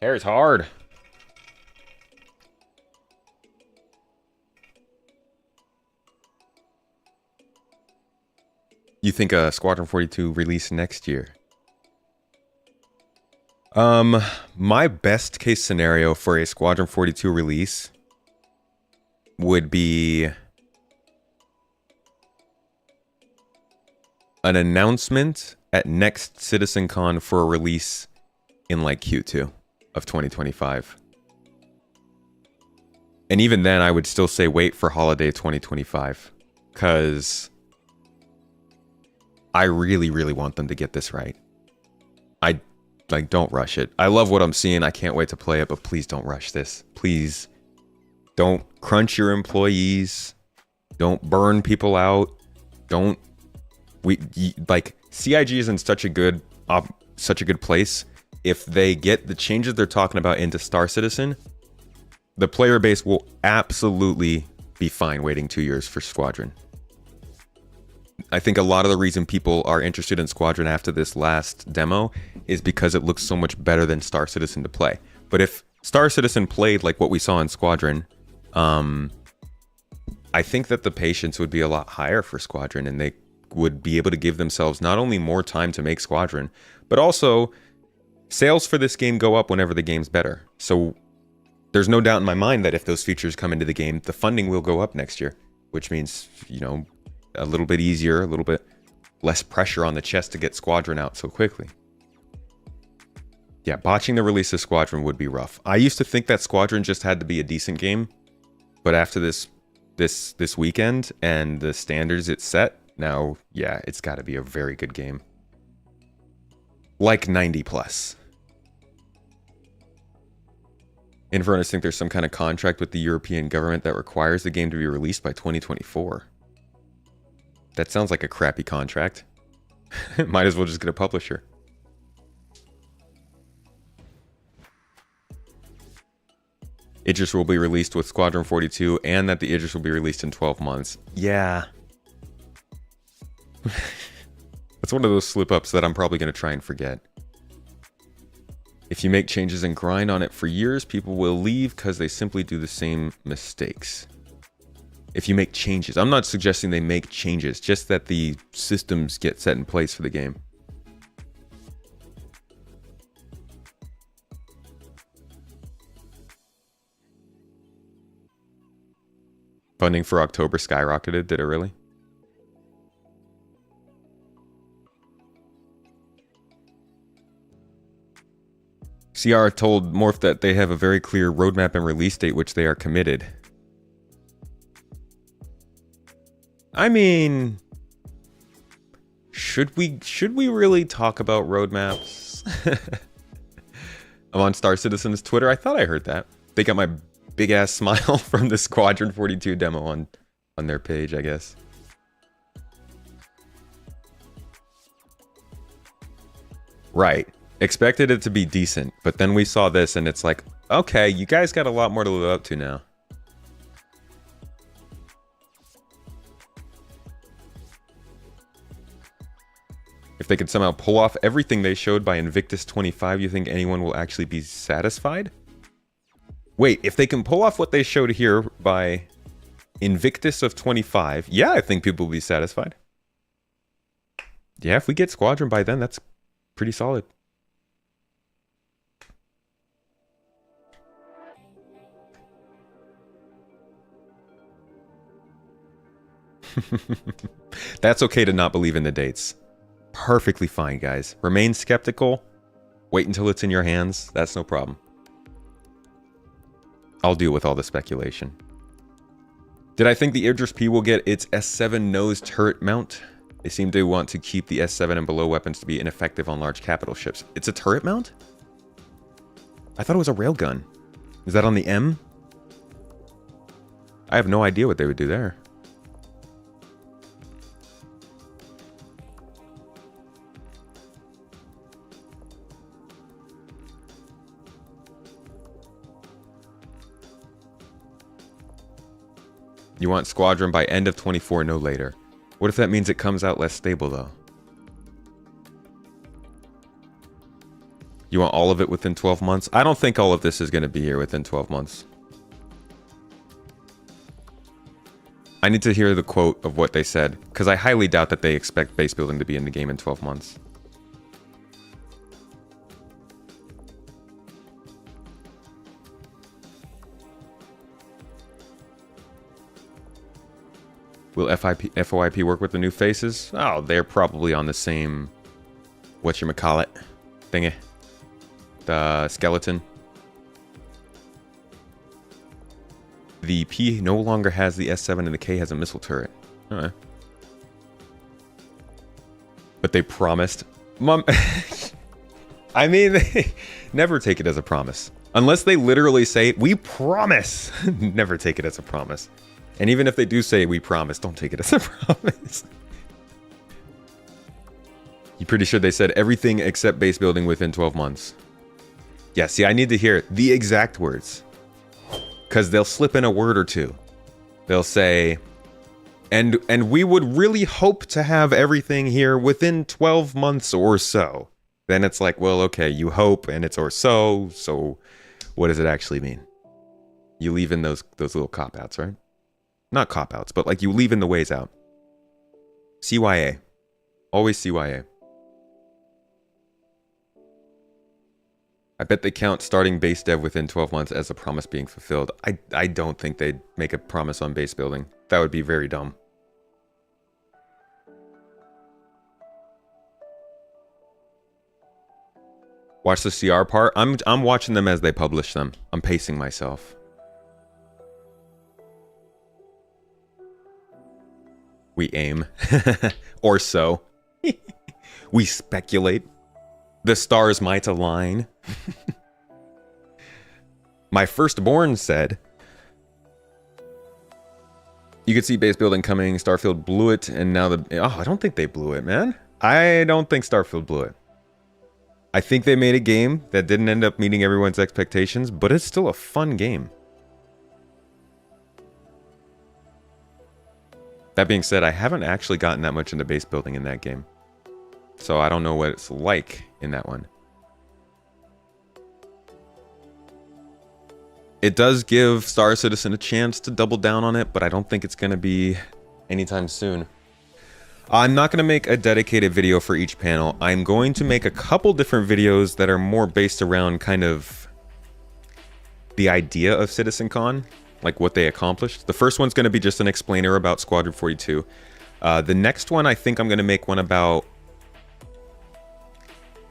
Hair's hard. You think a Squadron 42 release next year? My best case scenario for a Squadron 42 release would be an announcement at next CitizenCon for a release in like Q2 of 2025. And even then, I would still say wait for holiday 2025, because I really, really want them to get this right. Don't rush it. I love what I'm seeing. I can't wait to play it, but please don't rush this. Please don't crunch your employees. Don't burn people out. CIG is in such a good place. If they get the changes they're talking about into Star Citizen, the player base will absolutely be fine waiting 2 years for Squadron. I think a lot of the reason people are interested in Squadron after this last demo is because it looks so much better than Star Citizen to play. But if Star Citizen played like what we saw in Squadron, I think that the patience would be a lot higher for Squadron, and they would be able to give themselves not only more time to make Squadron, but also sales for this game go up whenever the game's better. So there's no doubt in my mind that if those features come into the game, the funding will go up next year, which means, a little bit easier, a little bit less pressure on the chest to get Squadron out so quickly. Yeah, botching the release of Squadron would be rough. I used to think that Squadron just had to be a decent game, but after this weekend and the standards it set, now, yeah, it's got to be a very good game. Like 90 plus. Infernus think there's some kind of contract with the European government that requires the game to be released by 2024. That sounds like a crappy contract. Might as well just get a publisher. Idris will be released with Squadron 42, and that the Idris will be released in 12 months. Yeah. That's one of those slip-ups that I'm probably going to try and forget. If you make changes and grind on it for years, people will leave because they simply do the same mistakes. If you make changes, I'm not suggesting they make changes, just that the systems get set in place for the game. Funding for October skyrocketed, did it really? CR told Morph that they have a very clear roadmap and release date, which they are committed. I mean, should we really talk about roadmaps? I'm on Star Citizen's Twitter. I thought I heard that. They got my big ass smile from the Squadron 42 demo on their page, I guess. Right. Expected it to be decent, but then we saw this and it's like, okay, you guys got a lot more to live up to now. If they could somehow pull off everything they showed by Invictus 25, you think anyone will actually be satisfied? Wait, if they can pull off what they showed here by Invictus of 25, yeah, I think people will be satisfied. Yeah, if we get Squadron by then, that's pretty solid. That's okay to not believe in the dates. Perfectly fine, guys. Remain skeptical. Wait until it's in your hands. That's no problem. I'll deal with all the speculation. Did I think the Idris P will get its S7 nose turret mount? They seem to want to keep the S7 and below weapons to be ineffective on large capital ships. It's a turret mount? I thought it was a railgun. Is that on the M? I have no idea what they would do there. You want Squadron by end of 24, no later. What if that means it comes out less stable, though? You want all of it within 12 months? I don't think all of this is going to be here within 12 months. I need to hear the quote of what they said, because I highly doubt that they expect base building to be in the game in 12 months. Will FOIP work with the new faces? Oh, they're probably on the same... whatchamacallit thingy. The skeleton. The P no longer has the S7 and the K has a missile turret. Alright. But they promised... Mom... I mean, they never take it as a promise. Unless they literally say, we promise! Never take it as a promise. And even if they do say we promise, don't take it as a promise. You pretty sure they said everything except base building within 12 months? Yeah, see, I need to hear the exact words. Because they'll slip in a word or two. They'll say, and we would really hope to have everything here within 12 months or so. Then it's like, well, okay, you hope and it's or so what does it actually mean? You leave in those little cop-outs, right? Not cop-outs, but like you leave in the ways out. CYA. Always CYA. I bet they count starting base dev within 12 months as a promise being fulfilled. I don't think they'd make a promise on base building. That would be very dumb. Watch the CR part. I'm watching them as they publish them. I'm pacing myself. We aim. Or so. We speculate. The stars might align. My firstborn said, you could see base building coming. Starfield blew it, and now I don't think they blew it, man. I don't think Starfield blew it. I think they made a game that didn't end up meeting everyone's expectations, but it's still a fun game. That being said, I haven't actually gotten that much into base building in that game. So I don't know what it's like in that one. It does give Star Citizen a chance to double down on it, but I don't think it's going to be anytime soon. I'm not going to make a dedicated video for each panel. I'm going to make a couple different videos that are more based around kind of the idea of citizencon, like what they accomplished. The first one's going to be just an explainer about Squadron 42. The next one, I think I'm going to make one about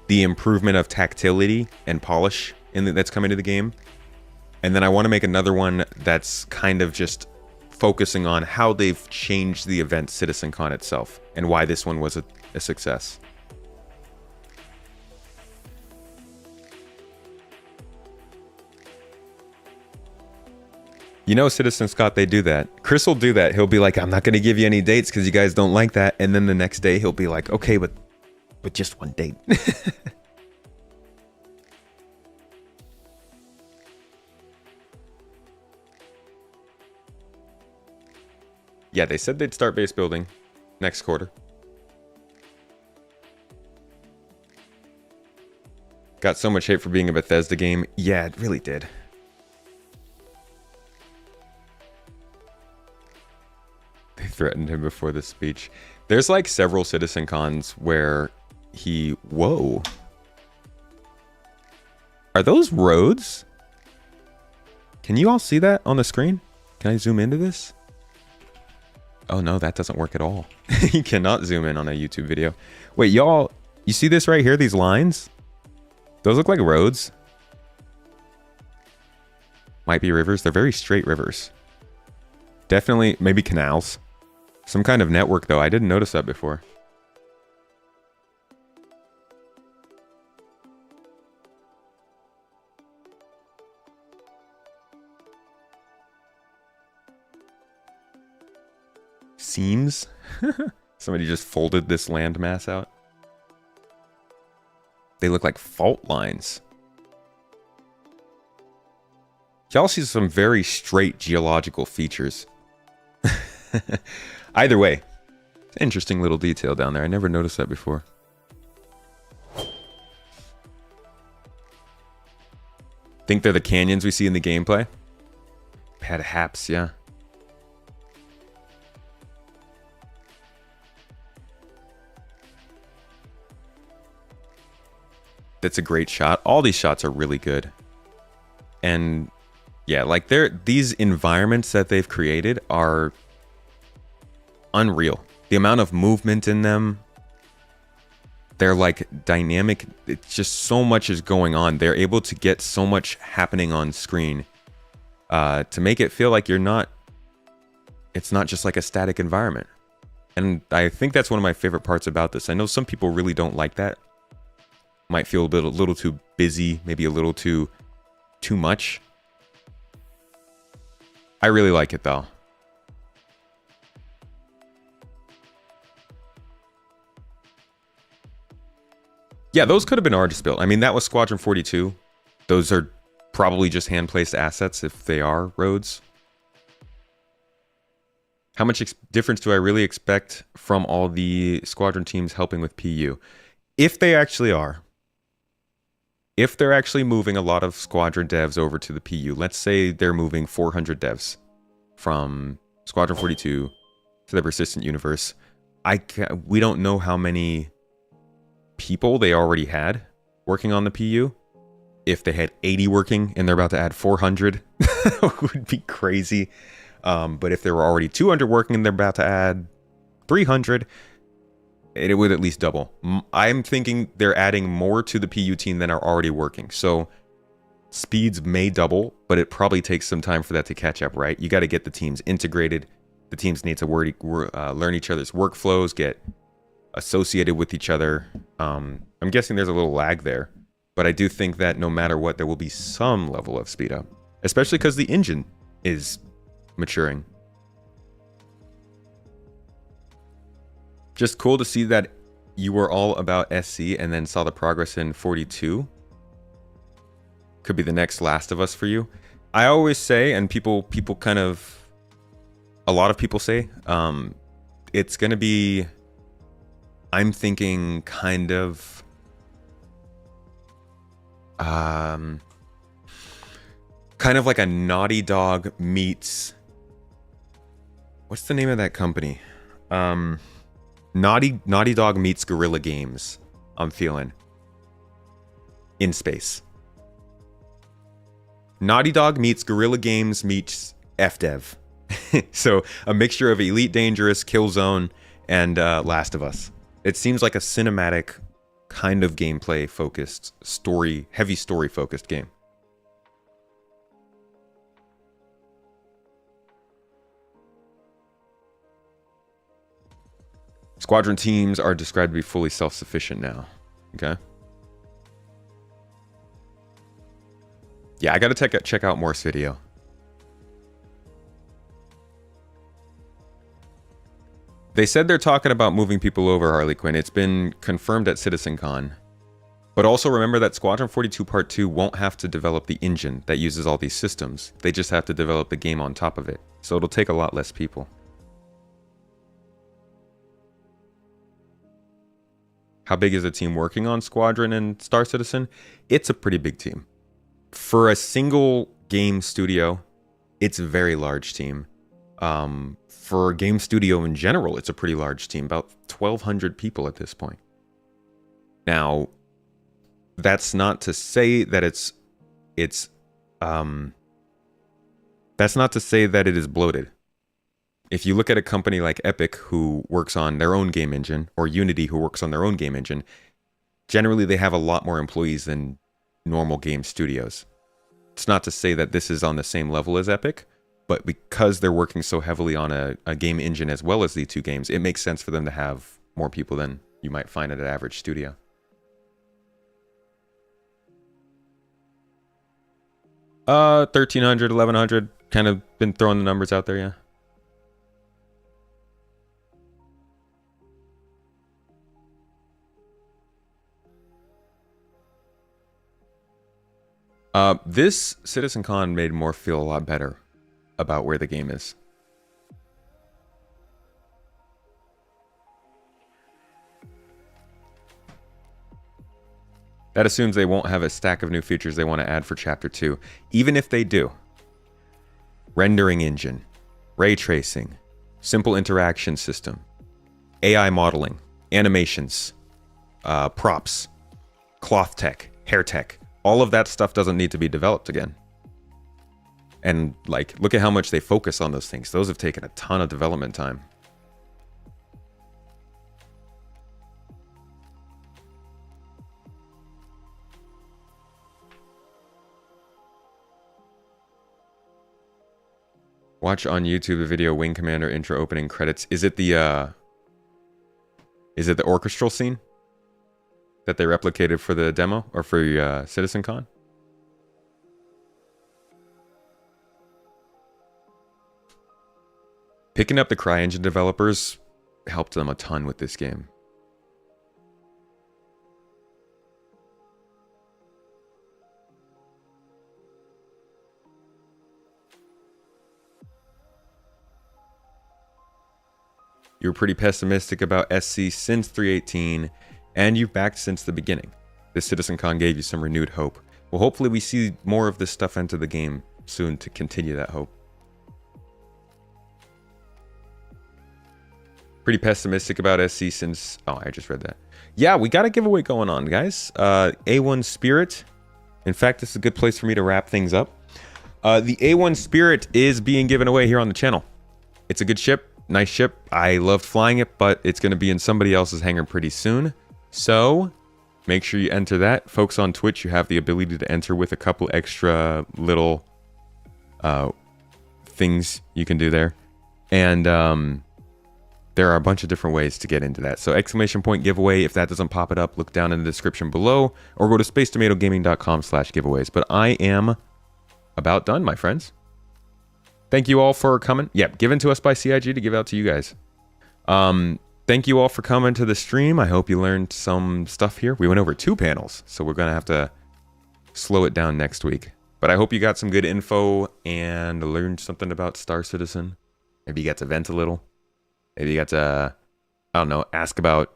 the improvement of tactility and polish that's coming to the game. And then I want to make another one that's kind of just focusing on how they've changed the event citizencon itself and why this one was a success. You know, Citizen Scott, they do that. Chris will do that. He'll be like, I'm not going to give you any dates because you guys don't like that. And then the next day he'll be like, okay, but just one date. Yeah, they said they'd start base building next quarter. Got so much hate for being a Bethesda game. Yeah, it really did. They threatened him before the speech. There's like several Citizen Cons where he... Whoa. Are those roads? Can you all see that on the screen? Can I zoom into this? Oh no, that doesn't work at all. You cannot zoom in on a YouTube video. Wait, y'all, you see this right here? These lines? Those look like roads. Might be rivers. They're very straight rivers. Definitely, maybe canals. Some kind of network, though. I didn't notice that before. Seams? Somebody just folded this landmass out. They look like fault lines. Y'all see some very straight geological features. Either way, interesting little detail down there. I never noticed that before. Think they're the canyons we see in the gameplay? Perhaps, yeah. That's a great shot. All these shots are really good. And yeah, like these environments that they've created are unreal. The amount of movement in them, they're like dynamic. It's just so much is going on. They're able to get so much happening on screen to make it feel like it's not just like a static environment. And I think that's one of my favorite parts about this. I know some people really don't like that. Might feel a little too busy, maybe a little too much. I really like it though. Yeah, those could have been artist built. I mean, that was Squadron 42. Those are probably just hand-placed assets if they are roads. How much difference do I really expect from all the squadron teams helping with PU? If they actually are, if they're actually moving a lot of squadron devs over to the PU, let's say they're moving 400 devs from Squadron 42 to the Persistent Universe, we don't know how many people they already had working on the PU. If they had 80 working and they're about to add 400, that would be crazy. But if there were already 200 working and they're about to add 300, it would at least double. I'm thinking they're adding more to the PU team than are already working. So speeds may double, but it probably takes some time for that to catch up, right? You got to get the teams integrated. The teams need to learn each other's workflows, get associated with each other. I'm guessing there's a little lag there, but I do think that no matter what, there will be some level of speed up, especially because the engine is maturing. Just cool to see that you were all about SC and then saw the progress in 42. Could be the next Last of Us for you. I always say, and people kind of, a lot of people say, it's going to be, I'm thinking kind of, kind of like a Naughty Dog meets, what's the name of that company? Naughty Dog meets Guerrilla Games, I'm feeling. In space. Naughty Dog meets Guerrilla Games meets FDev. So a mixture of Elite Dangerous, Killzone, and Last of Us. It seems like a cinematic kind of gameplay focused, heavy story focused game. Squadron teams are described to be fully self-sufficient now. Okay. Yeah, I gotta check out Morse video. They said they're talking about moving people over, Harley Quinn. It's been confirmed at CitizenCon. But also remember that Squadron 42 Part 2 won't have to develop the engine that uses all these systems. They just have to develop the game on top of it. So it'll take a lot less people. How big is the team working on Squadron and Star Citizen? It's a pretty big team. For a single game studio, it's a very large team. For a game studio in general, it's a pretty large team, about 1,200 people at this point. Now, that's not to say that that's not to say that it is bloated. if you look at a company like Epic, who works on their own game engine, or Unity, who works on their own game engine, generally they have a lot more employees than normal game studios. It's not to say that this is on the same level as Epic, but because they're working so heavily on a game engine as well as the two games, it makes sense for them to have more people than you might find at an average studio. Uh, 1,300, 1,100, kind of been throwing the numbers out there, yeah. This CitizenCon made Morph feel a lot better about where the game is. That assumes they won't have a stack of new features they want to add for Chapter 2. Even if they do, rendering engine, ray tracing, simple interaction system, AI modeling, animations, props, cloth tech, hair tech, all of that stuff doesn't need to be developed again. And like, look at how much they focus on those things. Those have taken a ton of development time. Watch on YouTube the video Wing Commander intro opening credits. Is it the orchestral scene that they replicated for the demo or for CitizenCon? Picking up the CryEngine developers helped them a ton with this game. You were pretty pessimistic about SC since 3.18, and you've backed since the beginning. This CitizenCon gave you some renewed hope. Well, hopefully we see more of this stuff enter the game soon to continue that hope. Pretty pessimistic about SC since... Oh, I just read that. Yeah, we got a giveaway going on, guys. A1 Spirit. In fact, this is a good place for me to wrap things up. The A1 Spirit is being given away here on the channel. It's a good ship. Nice ship. I loved flying it, but it's going to be in somebody else's hangar pretty soon. So make sure you enter that. Folks on Twitch, you have the ability to enter with a couple extra little things you can do there. And there are a bunch of different ways to get into that. So exclamation point giveaway. If that doesn't pop it up, look down in the description below or go to spacetomatogaming.com/giveaways. But I am about done, my friends. Thank you all for coming. Yep, given to us by CIG to give out to you guys. Thank you all for coming to the stream. I hope you learned some stuff here. We went over 2 panels, so we're going to have to slow it down next week. But I hope you got some good info and learned something about Star Citizen. Maybe you got to vent a little. Maybe you got to, I don't know, ask about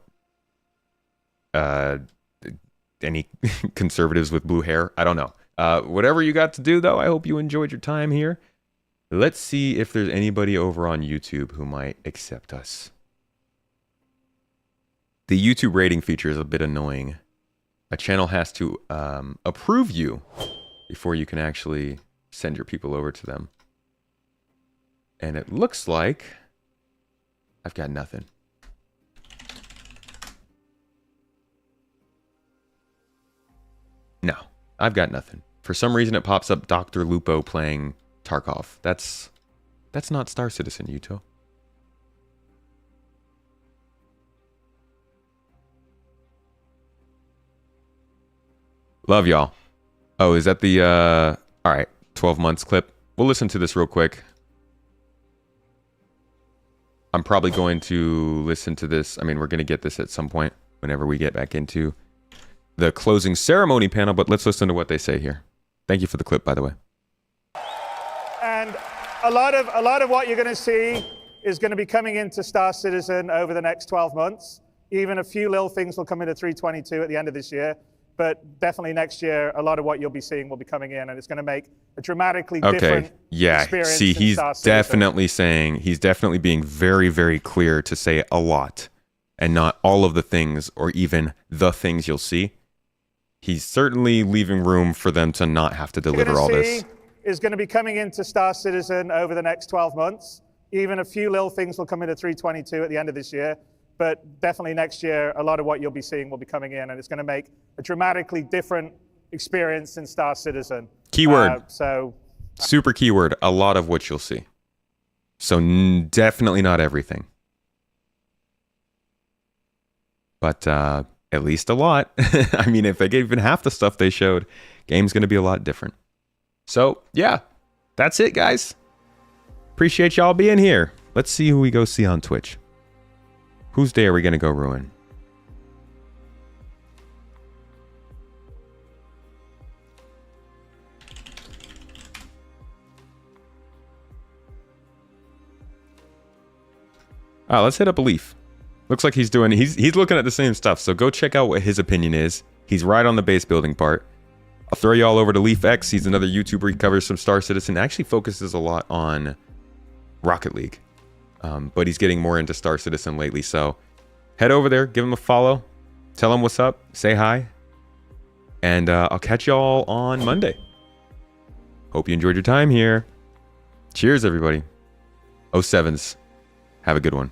any conservatives with blue hair. I don't know. Whatever you got to do, though, I hope you enjoyed your time here. Let's see if there's anybody over on YouTube who might accept us. The YouTube rating feature is a bit annoying. A channel has to approve you before you can actually send your people over to them. And it looks like I've got nothing. No, I've got nothing. For some reason, it pops up Dr. Lupo playing Tarkov. That's not Star Citizen, Yuto. Love y'all. Oh, is that the all right, 12 months clip? We'll listen to this real quick. I'm probably going to listen to this. I mean, we're going to get this at some point whenever we get back into the closing ceremony panel, but let's listen to what they say here. Thank you for the clip, by the way. And a lot of what you're going to see is going to be coming into Star Citizen over the next 12 months. Even a few little things will come into 322 at the end of this year. But definitely next year, a lot of what you'll be seeing will be coming in, and it's going to make a dramatically different experience. See, he's definitely saying, he's definitely being very, very clear to say a lot and not all of the things or even the things you'll see. He's certainly leaving room for them to not have to deliver all this. Is going to be coming into Star Citizen over the next 12 months. Even a few little things will come into 3.22 at the end of this year, but definitely next year, a lot of what you'll be seeing will be coming in, and it's going to make a dramatically different experience in Star Citizen. Keyword. Super keyword. A lot of what you'll see. So definitely not everything. But at least a lot. I mean, if they gave even half the stuff they showed, game's going to be a lot different. So, yeah. That's it, guys. Appreciate y'all being here. Let's see who we go see on Twitch. Whose day are we going to go ruin? Let's hit up a Leaf. Looks like he's looking at the same stuff, so go check out what his opinion is. He's right on the base building part. I'll throw you all over to Leaf X. He's another YouTuber. He covers some Star Citizen. Actually focuses a lot on Rocket League. But he's getting more into Star Citizen lately, so head over there, give him a follow, tell him what's up, say hi, and I'll catch y'all on Monday. Hope you enjoyed your time here. Cheers, everybody. 07s. Have a good one.